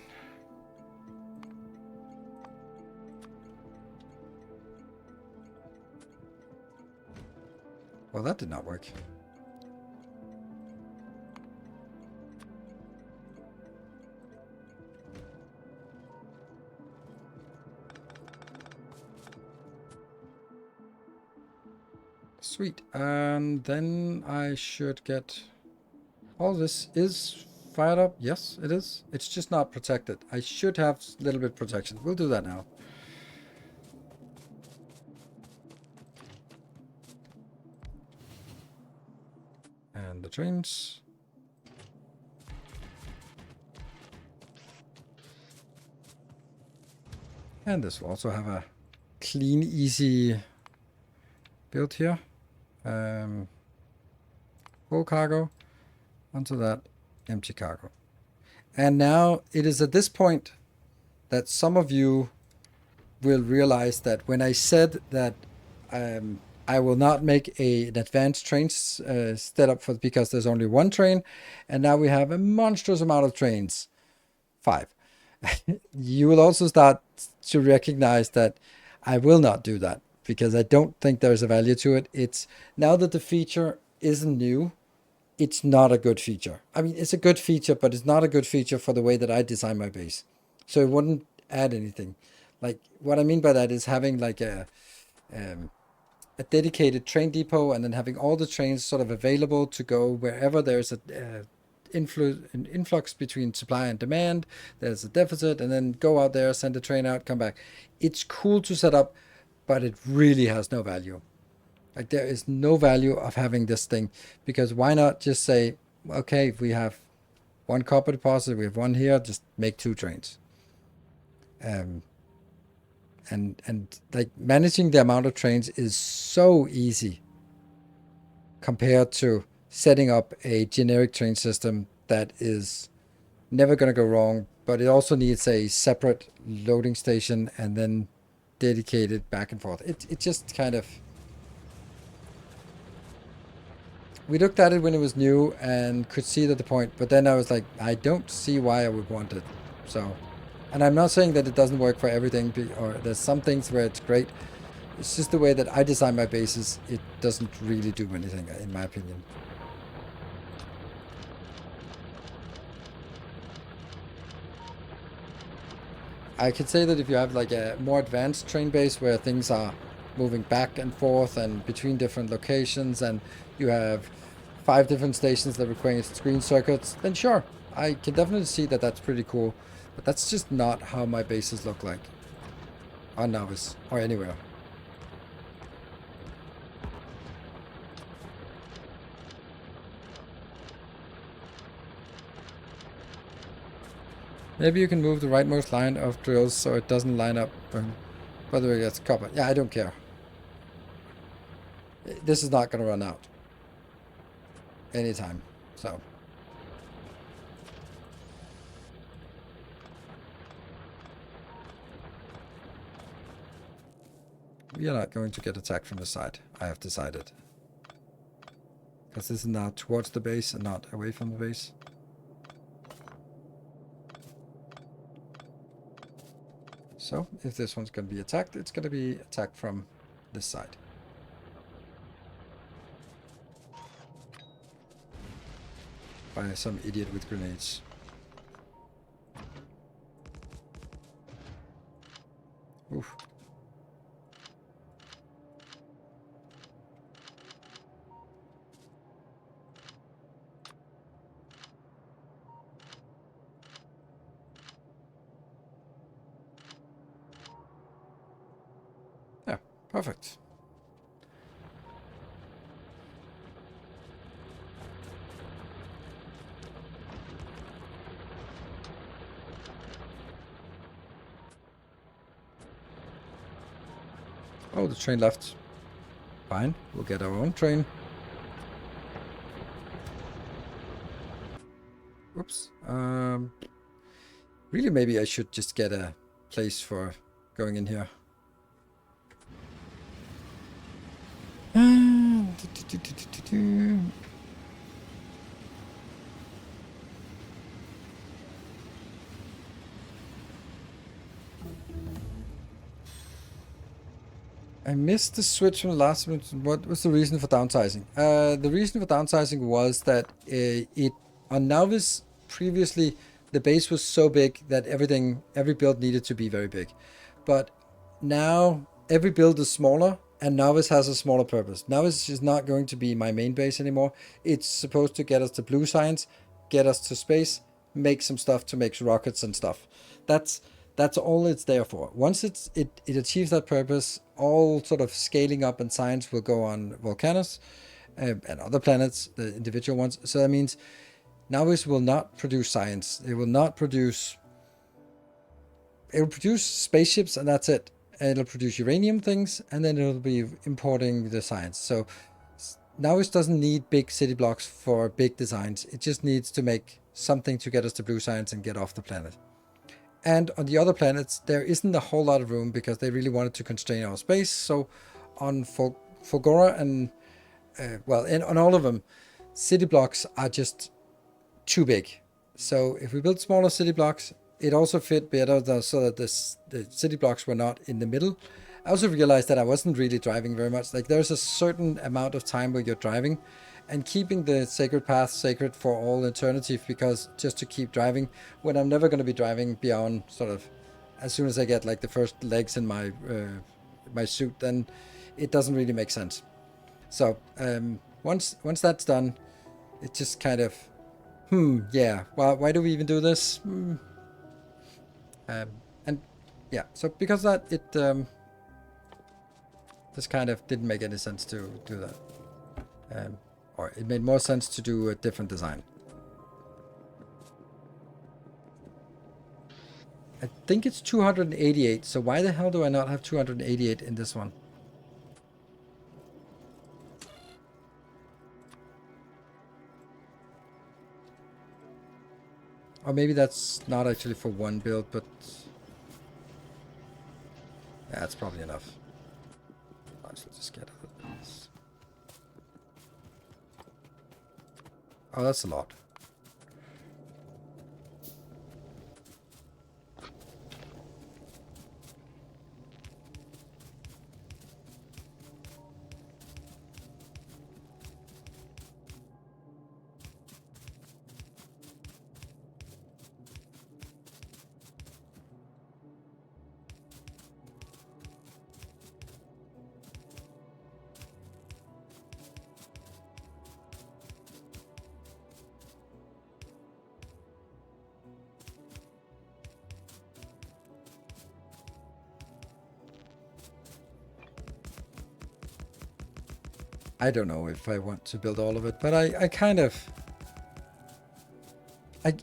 Well, that did not work. Sweet. And then I should get... All this is fired up. Yes, it is. It's just not protected. I should have a little bit protection. We'll do that now. And the trains. And this will also have a clean, easy build here. Full cargo. Onto that, empty cargo. And now it is at this point that some of you will realize that when I said that I will not make an advanced train setup for because there's only one train, and now we have a monstrous amount of trains, 5. You will also start to recognize that I will not do that because I don't think there's a value to it. It's now that the feature isn't new. It's not a good feature. I mean, it's a good feature, but it's not a good feature for the way that I design my base. So it wouldn't add anything. Like, what I mean by that is having like a dedicated train depot and then having all the trains sort of available to go wherever there's an influx between supply and demand, there's a deficit, and then go out there, send a train out, come back. It's cool to set up, but it really has no value. Like, there is no value of having this thing, because why not just say, okay, if we have one copper deposit, we have one here, just make 2 trains. And like managing the amount of trains is so easy compared to setting up a generic train system that is never going to go wrong, but it also needs a separate loading station and then dedicated back and forth. It just kind of... We looked at it when it was new and could see the point, but then I was like, I don't see why I would want it. So And I'm not saying that it doesn't work for everything, or there's some things where it's great. It's just the way that I design my bases, it doesn't really do anything, in my opinion. I could say that if you have like a more advanced train base where things are moving back and forth and between different locations, and you have 5 different stations that require screen circuits, then sure, I can definitely see that that's pretty cool. But that's just not how my bases look like on Novice or anywhere. Maybe you can move the rightmost line of drills so it doesn't line up. By the way, that's copper. Yeah, I don't care. This is not going to run out anytime. So. We are not going to get attacked from the side. I have decided. Because this is now towards the base and not away from the base. So, if this one's going to be attacked, it's going to be attacked from this side. By some idiot with grenades. Oof. Yeah, perfect. Oh, the train left. Fine, we'll get our own train. Oops. Really, maybe I should just get a place for going in here. I missed the switch from the last minute. What was the reason for downsizing? The reason for downsizing was that it on Novice previously the base was so big that every build needed to be very big, but now every build is smaller and Novice has a smaller purpose. Novice is not going to be my main base anymore. It's supposed to get us to blue science, get us to space, make some stuff to make rockets and stuff. That's all it's there for. Once it achieves that purpose, all sort of scaling up in science will go on Volcanus and other planets, the individual ones. So that means Navis will not produce science. It will not produce. It will produce spaceships, and that's it. And it'll produce uranium things, and then it'll be importing the science. So Navis doesn't need big city blocks for big designs. It just needs to make something to get us to blue science and get off the planet. And on the other planets, there isn't a whole lot of room because they really wanted to constrain our space. So on Fulgora and, on all of them, city blocks are just too big. So if we build smaller city blocks, it also fit better so that the city blocks were not in the middle. I also realized that I wasn't really driving very much. Like there's a certain amount of time where you're driving, and keeping the sacred path sacred for all eternity, because just to keep driving when I'm never going to be driving beyond sort of as soon as I get like the first legs in my my suit, then it doesn't really make sense. So once that's done, it just kind of yeah, why do we even do this? And yeah, so because that it this kind of didn't make any sense to do that. Or it made more sense to do a different design. I think it's 288, so why the hell do I not have 288 in this one? Or maybe that's not actually for one build, but yeah, that's probably enough. Let's just get this. Oh, that's a lot. I don't know if I want to build all of it, but I kind of... I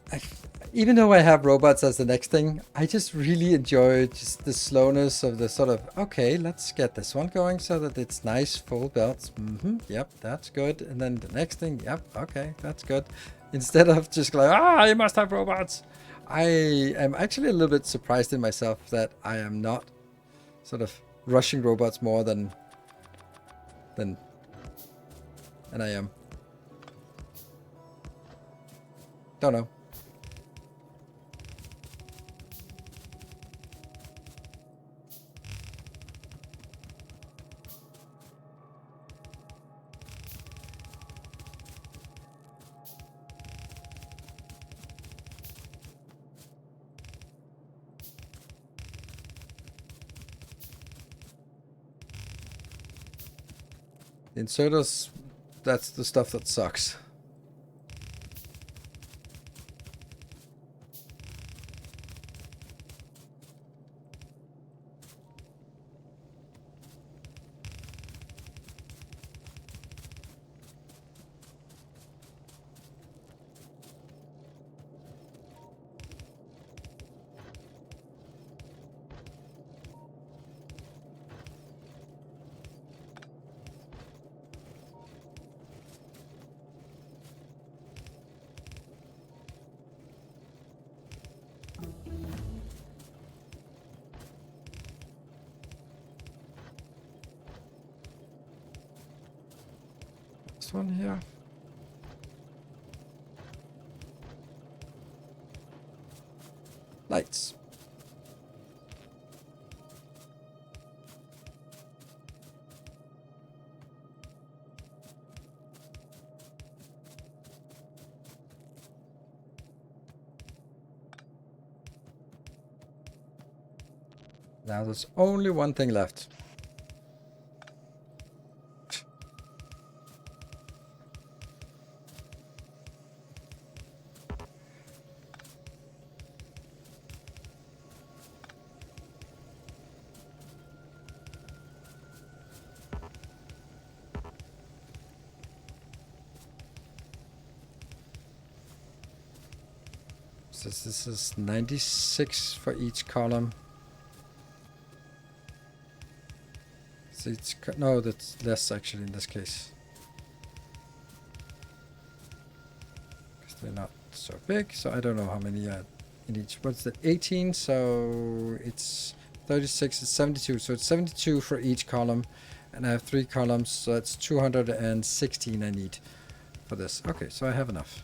even though I have robots as the next thing, I just really enjoy just the slowness of the sort of, okay, let's get this one going so that it's nice, full belts. Yep, that's good. And then the next thing, yep, okay, that's good. Instead of just like, you must have robots. I am actually a little bit surprised in myself that I am not sort of rushing robots more than I am. Don't know. Inserters, that's the stuff that sucks. This one here. Lights. Now there's only one thing left. So this is 96 for each column. So it's no, that's less actually in this case. Because they're not so big, so I don't know how many are in each. What's that? 18, so it's 36, it's 72. So it's 72 for each column. And I have 3 columns, so that's 216 I need for this. Okay, so I have enough.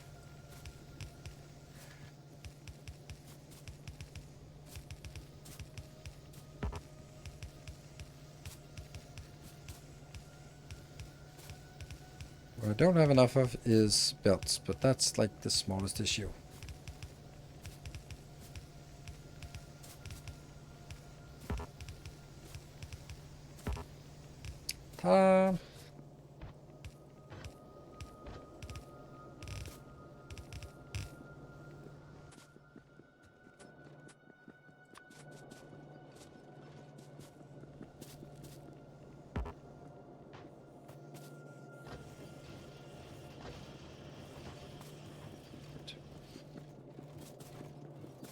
What I don't have enough of is belts, but that's like the smallest issue. Ta-da!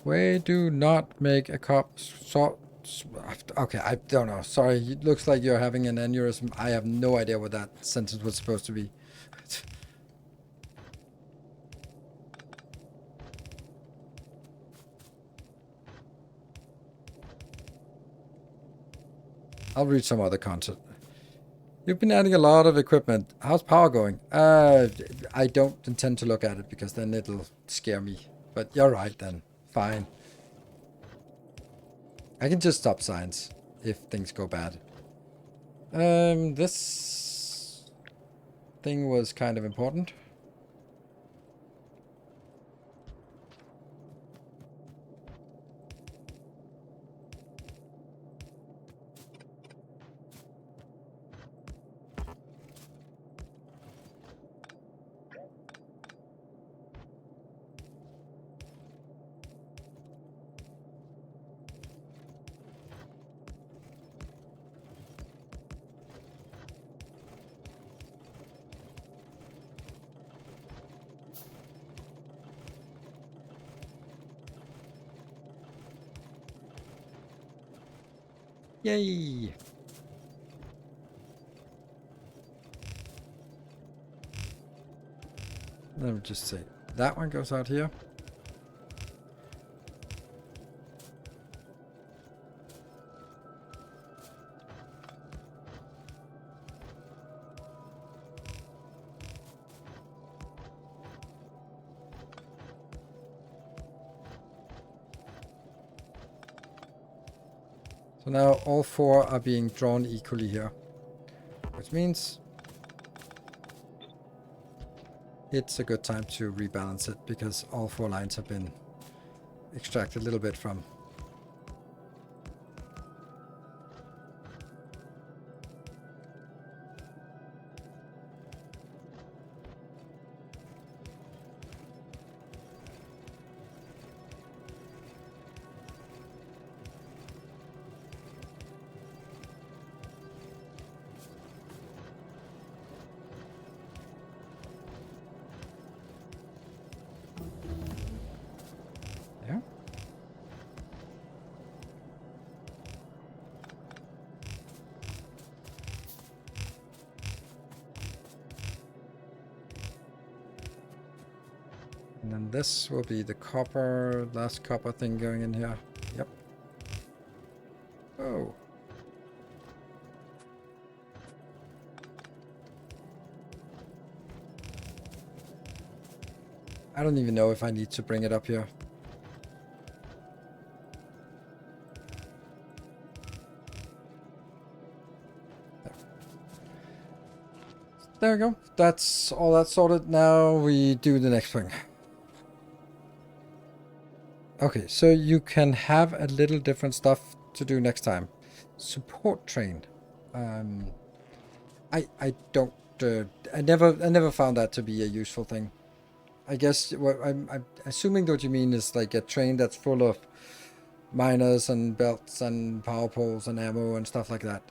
We do not make a cop so okay, I don't know. Sorry, it looks like you're having an aneurysm. I have no idea what that sentence was supposed to be. I'll read some other content. You've been adding a lot of equipment. How's power going? I don't intend to look at it because then it'll scare me. But you're right then. Fine. I can just stop science if things go bad. This thing was kind of important. Yay! Let me just say, that one goes out here. So now all 4 are being drawn equally here, which means it's a good time to rebalance it because all 4 lines have been extracted a little bit from. Yeah. And then this will be the copper, last copper thing going in here. Yep. Oh. I don't even know if I need to bring it up here. There we go. That's all that sorted. Now we do the next thing. Okay, so you can have a little different stuff to do next time. Support train. I don't. I never found that to be a useful thing. I guess what I'm assuming what you mean is like a train that's full of miners and belts and power poles and ammo and stuff like that.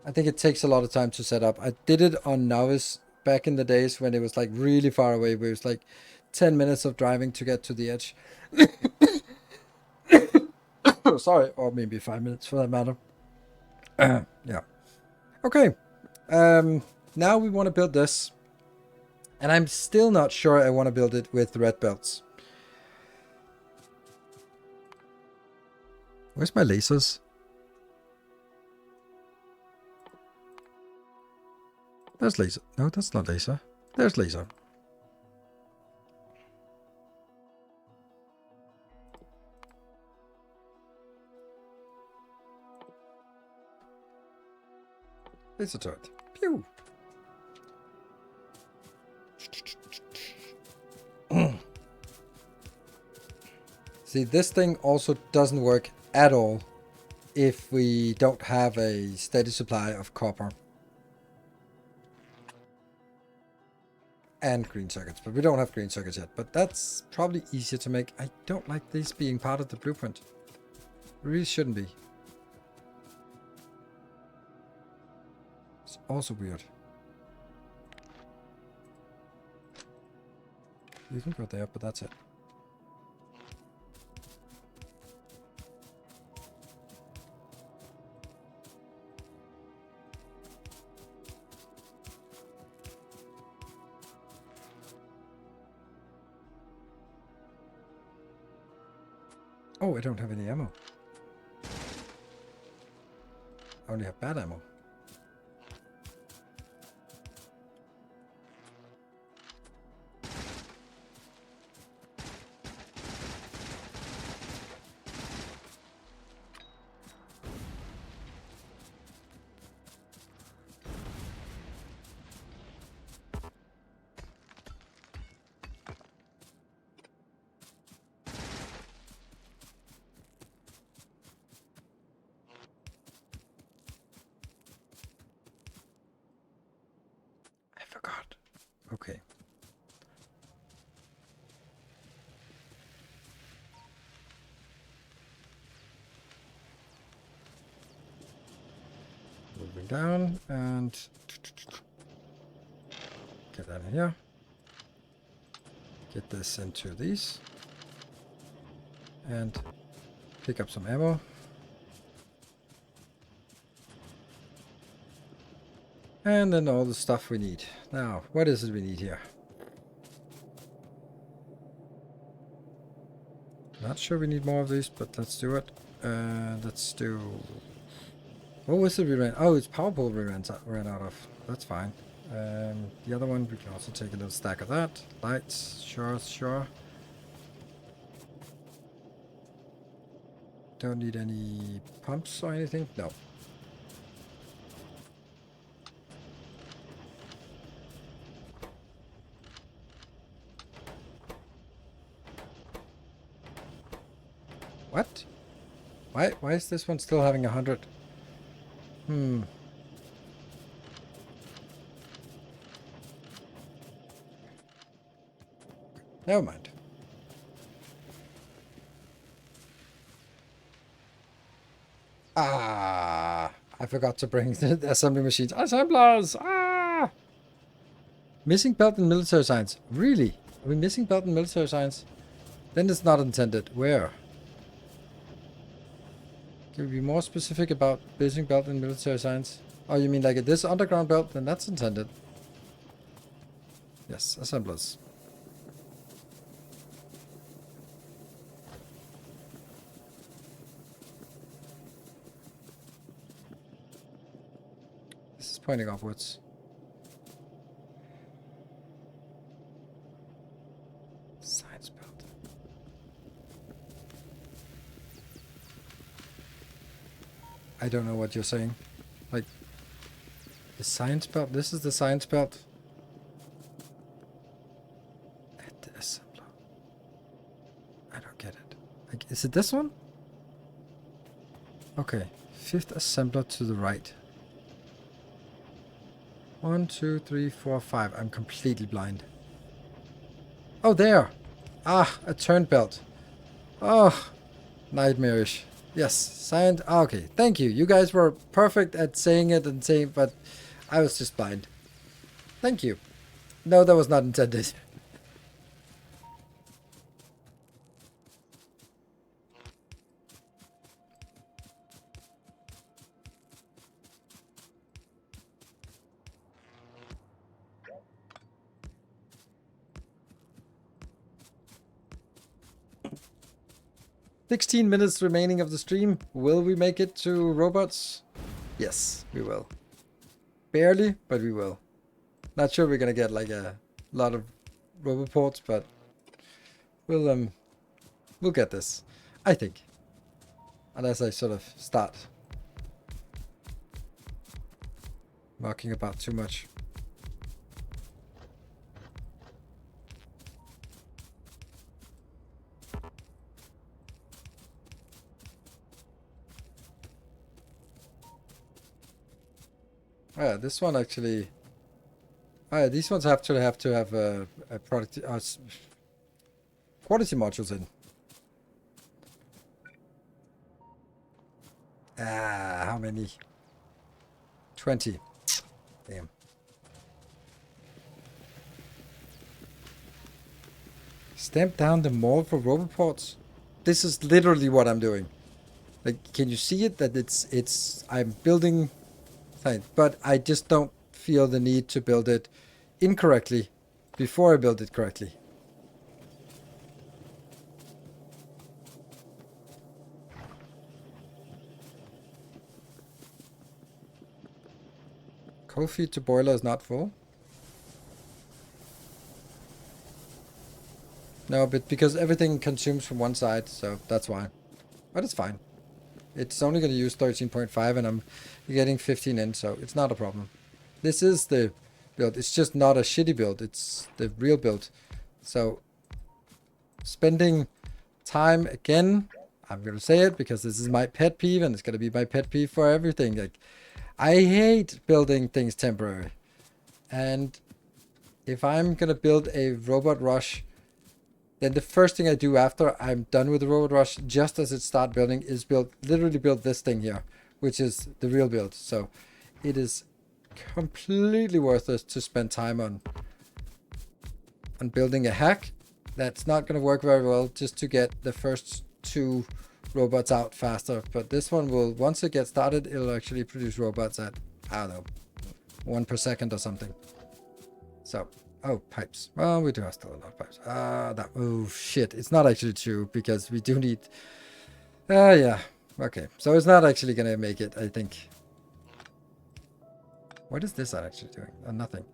I think it takes a lot of time to set up. I did it on Novice back in the days when it was like really far away, where it was like 10 minutes of driving to get to the edge. Sorry, or maybe 5 minutes for that matter. Yeah. Okay. Now we want to build this. And I'm still not sure I want to build it with red belts. Where's my lasers? There's laser. No, that's not laser. There's laser. Laser turret. Pew! See, this thing also doesn't work at all if we don't have a steady supply of copper. And green circuits, but we don't have green circuits yet. But that's probably easier to make. I don't like this being part of the blueprint. It really shouldn't be. It's also weird. You can go there, but that's it. Oh, I don't have any ammo. I only have bad ammo. Okay. Moving down and get that in here. Get this into these. And pick up some ammo. And then all the stuff we need. Now, what is it we need here? Not sure we need more of these, but let's do it. Let's do... What was it we ran? Oh, it's power pole we ran out of. That's fine. The other one, we can also take a little stack of that. Lights, sure, sure. Don't need any pumps or anything? No. What? Why is this one still having 100? Never mind. Ah, I forgot to bring the assembly machines. Assemblers! Ah! Missing belt in military science. Really? Are we missing belt in military science? Then it's not intended. Where? Can we be more specific about missing belt in military science? Oh, you mean like this underground belt? Then that's intended. Yes, assemblers. This is pointing upwards. Science belt. I don't know what you're saying. Like, the science belt? This is the science belt? At the assembler. I don't get it. Like, is it this one? Okay. 5th assembler to the right. 1, 2, 3, 4, 5. I'm completely blind. Oh, there! Ah, a turn belt. Oh, nightmarish. Yes, signed. Ah, okay, thank you. You guys were perfect at saying it and saying, but I was just blind. Thank you. No, that was not intended. "16 minutes remaining of the stream. Will we make it to robots?" Yes, we will. Barely, but we will. Not sure we're gonna get like a lot of roboports, but we'll get this, I think. Unless I sort of start marking about too much. Oh yeah, this one actually. Oh yeah, these ones have to have a product quality modules in. Ah, how many? 20. Damn. Stamp down the mold for roboports. This is literally what I'm doing. Like, can you see it? That I'm building. But I just don't feel the need to build it incorrectly before I build it correctly. Coal feed to boiler is not full. No, but because everything consumes from one side, so that's why. But it's fine. It's only going to use 13.5 and I'm getting 15 in, so it's not a problem. This is the build. It's just not a shitty build. It's the real build. So, spending time again, I'm going to say it because this is my pet peeve and it's going to be my pet peeve for everything. Like, I hate building things temporary. And if I'm going to build a robot rush, then the first thing I do after I'm done with the robot rush, just as it start building, is literally build this thing here, which is the real build. So it is completely worthless to spend time on building a hack that's not going to work very well just to get the first 2 robots out faster. But this one will, once it gets started, it'll actually produce robots at, I don't know, 1 per second or something. So, oh, pipes. Well, we do have still a lot of pipes. Oh shit, it's not actually true, because we do need... yeah, okay. So it's not actually gonna make it, I think. What is this actually doing? Nothing.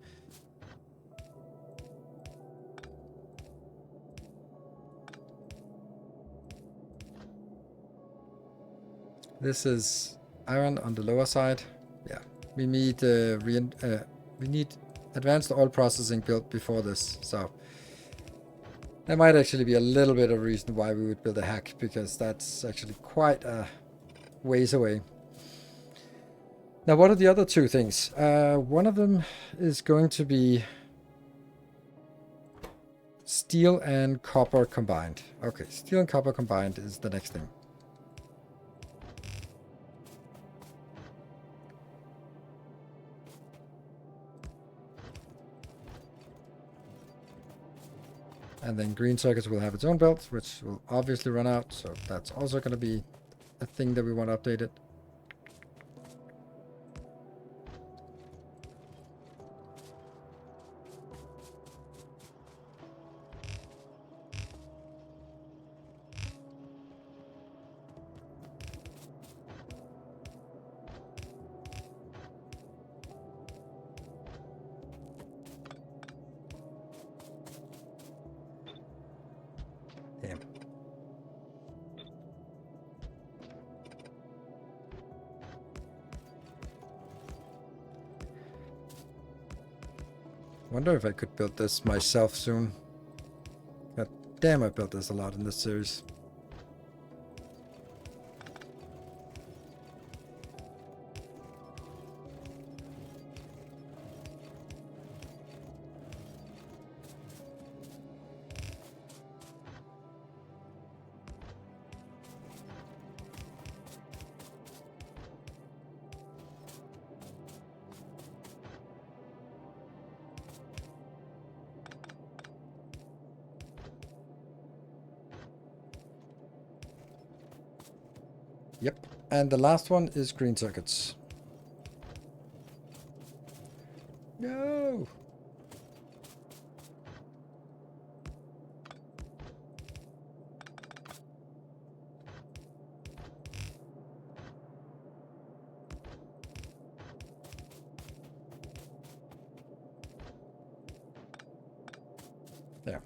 This is iron on the lower side. Yeah, we need we need advanced oil processing built before this, so that might actually be a little bit of reason why we would build a hack, because that's actually quite a ways away. Now, what are the other two things? One of them is going to be steel and copper combined. Okay, steel and copper combined is the next thing. And then green circuits will have its own belt, which will obviously run out. So that's also going to be a thing that we want to update it. Damn. Wonder if I could build this myself soon. God damn, I built this a lot in this series. Yep, and the last one is green circuits. No! There.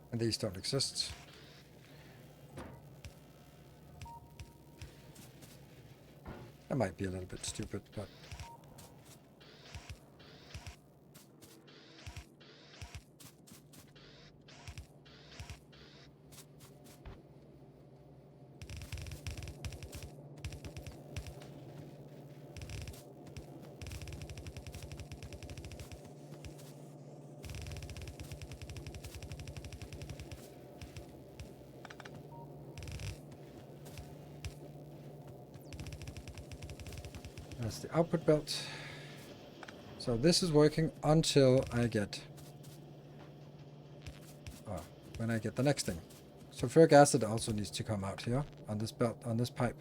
And these don't exist. That might be a little bit stupid, but... That's the output belt. So this is working until I get... when I get the next thing. Sulfuric acid also needs to come out here on this belt, on this pipe.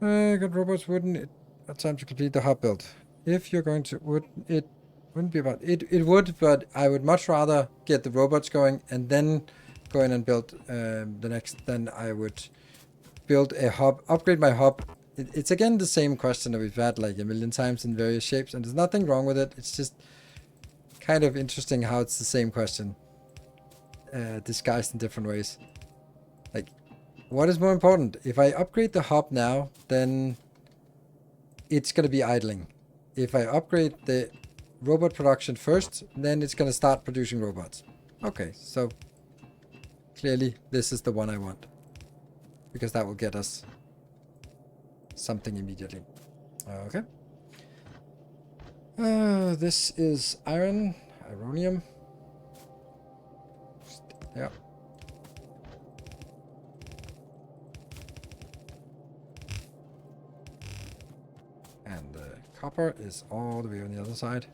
Good robots wouldn't it time to complete the hub build. If you're going to, wouldn't be about it. It would, but I would much rather get the robots going and then go in and build the next. Then I would build a hub, upgrade my hub. It's again the same question that we've had like a million times in various shapes, and there's nothing wrong with it. It's just kind of interesting how it's the same question, disguised in different ways. Like, what is more important? If I upgrade the hub now, then it's going to be idling. If I upgrade the robot production first, then it's going to start producing robots. Okay, so clearly this is the one I want, because that will get us something immediately. Okay. This is ironium. Yeah. And the copper is all the way on the other side.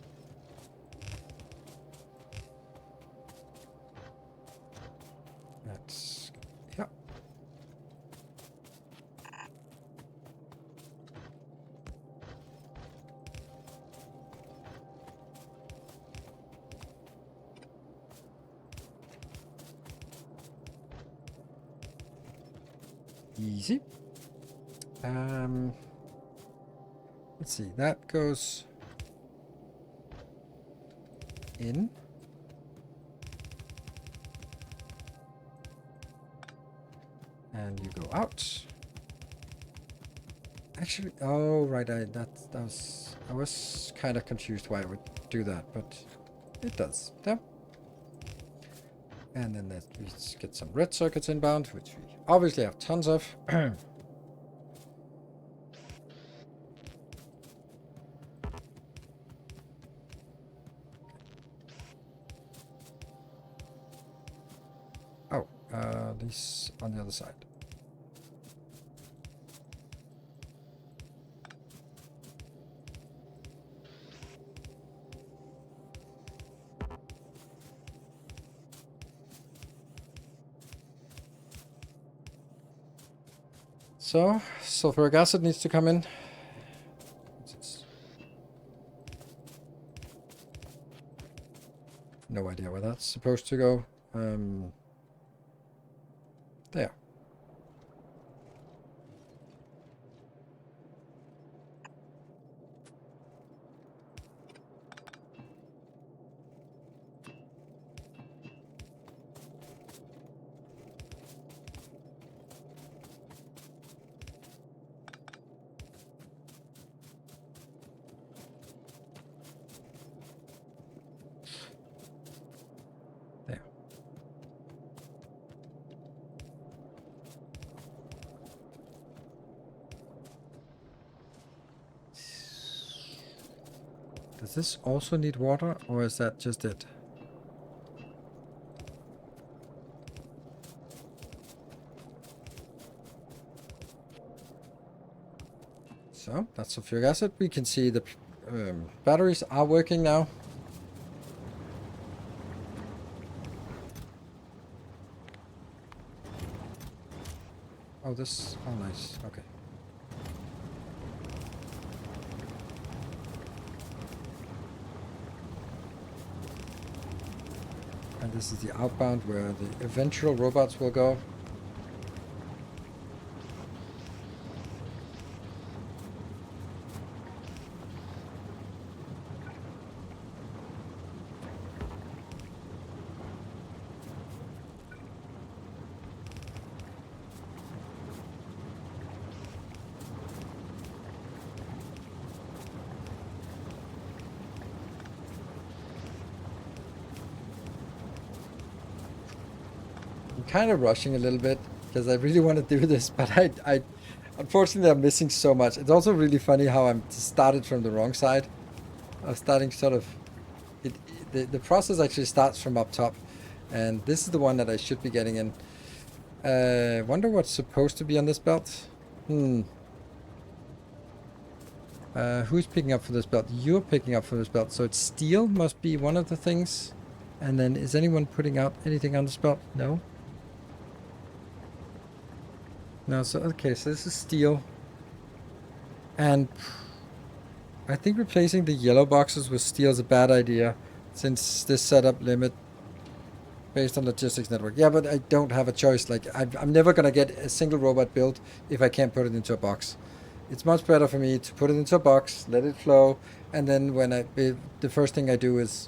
That's... yeah. Easy. Let's see, that goes in. And you go out. Actually, oh right, I was kind of confused why I would do that, but it does. Yeah. And then we get some red circuits inbound, which we obviously have tons of. Oh, these on the other side. So, sulfuric acid needs to come in. No idea where that's supposed to go. There. There. Does this also need water, or is that just it? So, that's sulfuric acid. We can see the batteries are working now. Oh, this... oh, nice. Okay. And this is the outbound where the eventual robots will go. Kind of rushing a little bit because I really want to do this, but I unfortunately I'm missing so much. It's also really funny how I'm started from the wrong side. I'm starting sort of the process actually starts from up top, and this is the one that I should be getting in. Wonder what's supposed to be on this belt. Who's picking up for this belt? You're picking up for this belt, so it's steel must be one of the things. And then is anyone putting out anything on this belt? No. No, so okay, so this is steel. And I think replacing the yellow boxes with steel is a bad idea, since this setup limit based on logistics network. Yeah, but I don't have a choice. Like, I'm never gonna get a single robot built if I can't put it into a box. It's much better for me to put it into a box, let it flow, and then when the first thing I do is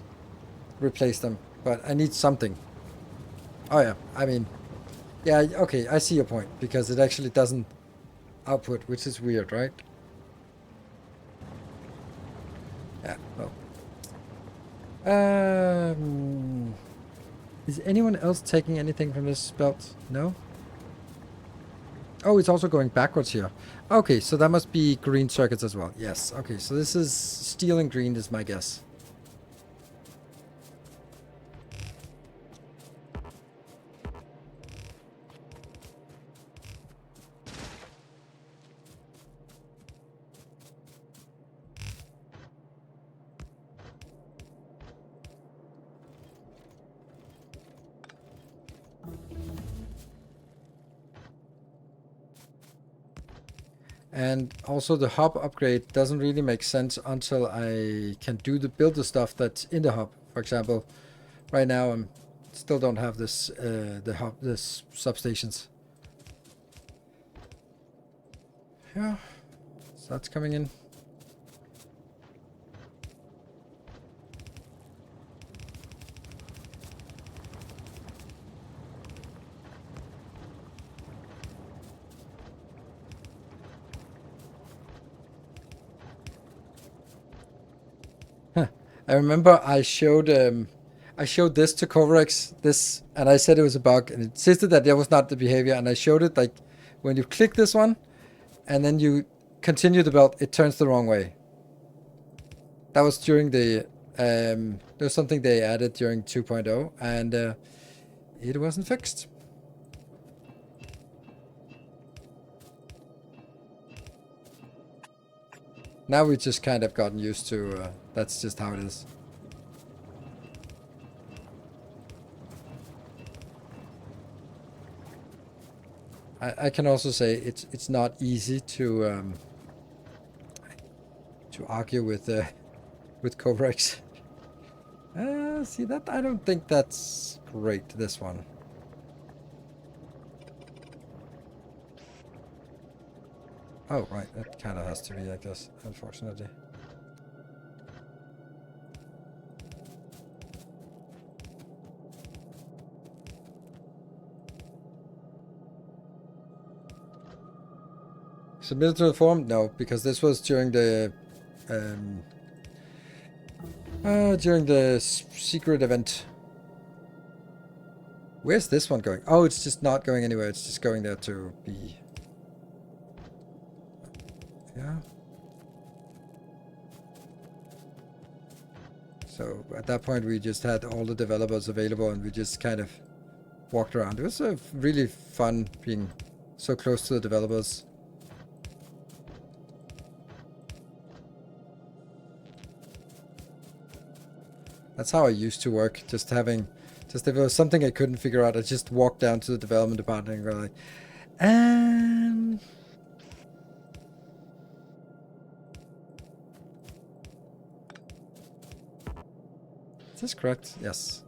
replace them. But I need something. Oh yeah, I mean... yeah, okay, I see your point, because it actually doesn't output, which is weird, right? Yeah, well. Is anyone else taking anything from this belt? No? Oh, it's also going backwards here. Okay, so that must be green circuits as well. Yes, okay, so this is steel and green is my guess. And also the hub upgrade doesn't really make sense until I can build the stuff that's in the hub. For example, right now I'm still don't have this this substations. Yeah, so that's coming in. I remember I showed this to Coverex, this, and I said it was a bug, and it insisted that that was not the behavior, and I showed it like when you click this one, and then you continue the belt, it turns the wrong way. That was during the there's something they added during 2.0, and it wasn't fixed. Now we just kind of gotten used to that's just how it is. I can also say it's not easy to argue with Coverex. See that? I don't think that's great, this one. Oh, right. That kind of has to be like this, unfortunately. Submitted to the forum? No, because this was during the secret event. Where's this one going? Oh, it's just not going anywhere. It's just going there to be... Yeah. So at that point we just had all the developers available and we just kind of walked around. It was really fun being so close to the developers. That's how I used to work. Just if there was something I couldn't figure out, I just walked down to the development department and go like, is this correct? Yes.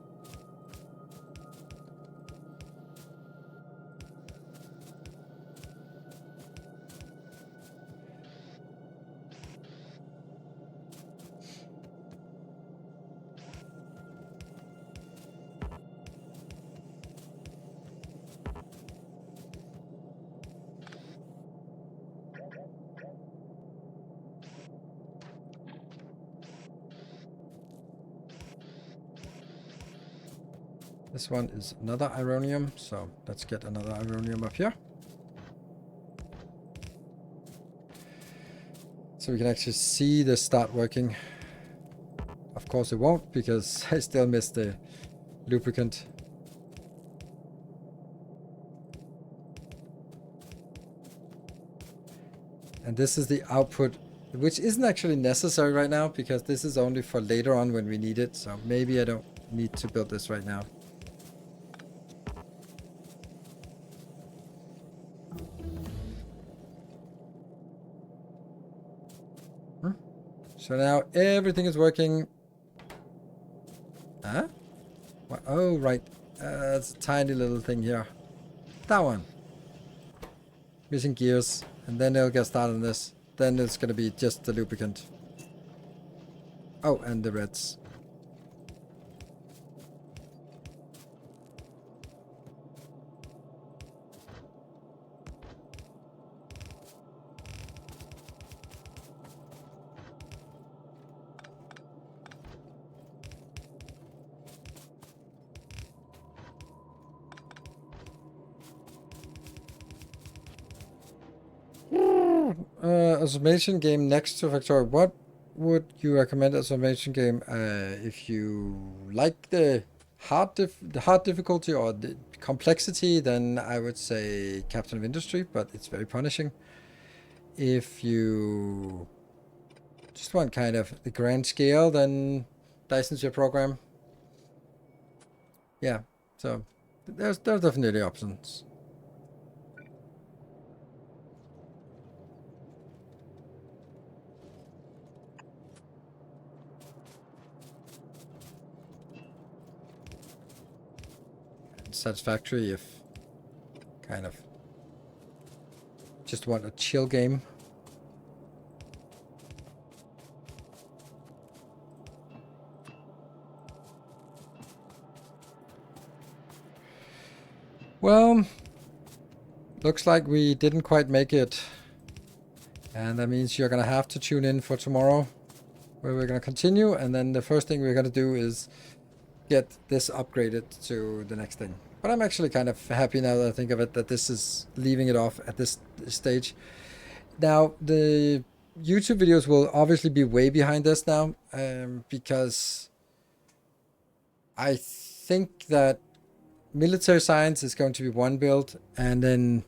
This one is another Ironium, so let's get another Ironium up here. So we can actually see this start working. Of course it won't, because I still missed the lubricant. And this is the output, which isn't actually necessary right now, because this is only for later on when we need it. So maybe I don't need to build this right now. So now everything is working. Huh? What? Oh, right. It's a tiny little thing here. That one. Missing gears. And then it'll get started on this. Then it's going to be just the lubricant. Oh, and the reds. Automation game next to Factorio. What would you recommend as automation game if you like the hard difficulty or the complexity? Then I would say Captain of Industry, but it's very punishing. If you just want kind of the grand scale, then license your program. Yeah, so there's definitely options. satisfactory if kind of just want a chill game. Well, looks like we didn't quite make it. And that means you're going to have to tune in for tomorrow, where we're going to continue. And then the first thing we're going to do is get this upgraded to the next thing. But I'm actually kind of happy now that I think of it, that this is leaving it off at this stage. Now, the YouTube videos will obviously be way behind this now, because I think that military science is going to be one build, and then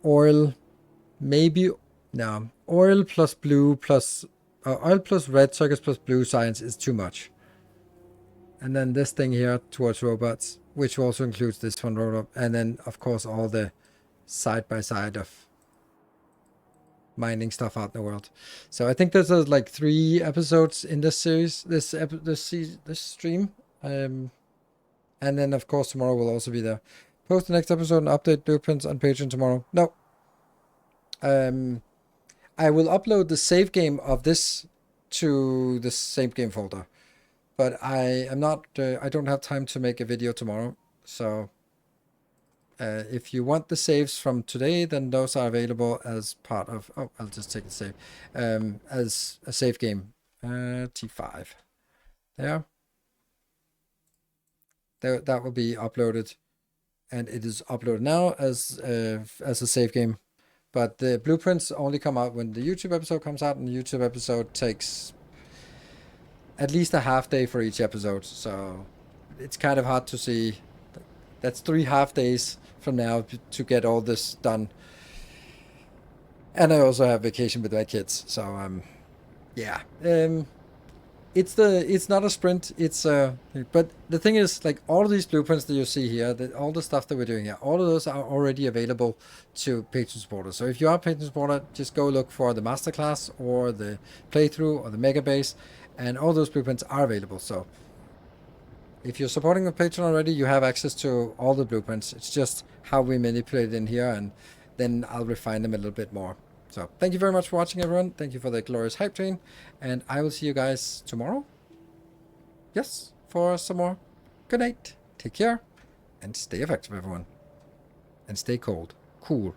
oil, maybe, no, oil plus blue plus, oil plus red circuits plus blue science is too much. And then this thing here towards robots, which also includes this one robot, and then of course all the side by side of mining stuff out in the world. So I think there's like 3 episodes in this series, this stream. And then, of course, tomorrow will also be there. Post the next episode and update blueprints on Patreon tomorrow. No. I will upload the save game of this to the save game folder. But I am not, I don't have time to make a video tomorrow. So, if you want the saves from today, then those are available as part of, oh, I'll just take the save, as a save game. T5. There. That will be uploaded, and it is uploaded now as a save game. But the blueprints only come out when the YouTube episode comes out, and the YouTube episode takes at least a half day for each episode. So it's kind of hard to see. That's 3 half days from now to get all this done. And I also have vacation with my kids, so yeah. It's not a sprint, but the thing is, like, all of these blueprints that you see here, all the stuff that we're doing here, all of those are already available to Patreon supporters. So if you are a Patreon supporter, just go look for the masterclass or the playthrough or the mega base, and all those blueprints are available. So if you're supporting the Patreon already, you have access to all the blueprints. It's just how we manipulate it in here, and then I'll refine them a little bit more. So thank you very much for watching, everyone. Thank you for the glorious hype train, and I will see you guys tomorrow. Yes, for some more. Good night. Take care, and stay effective, everyone. And stay cold. Cool.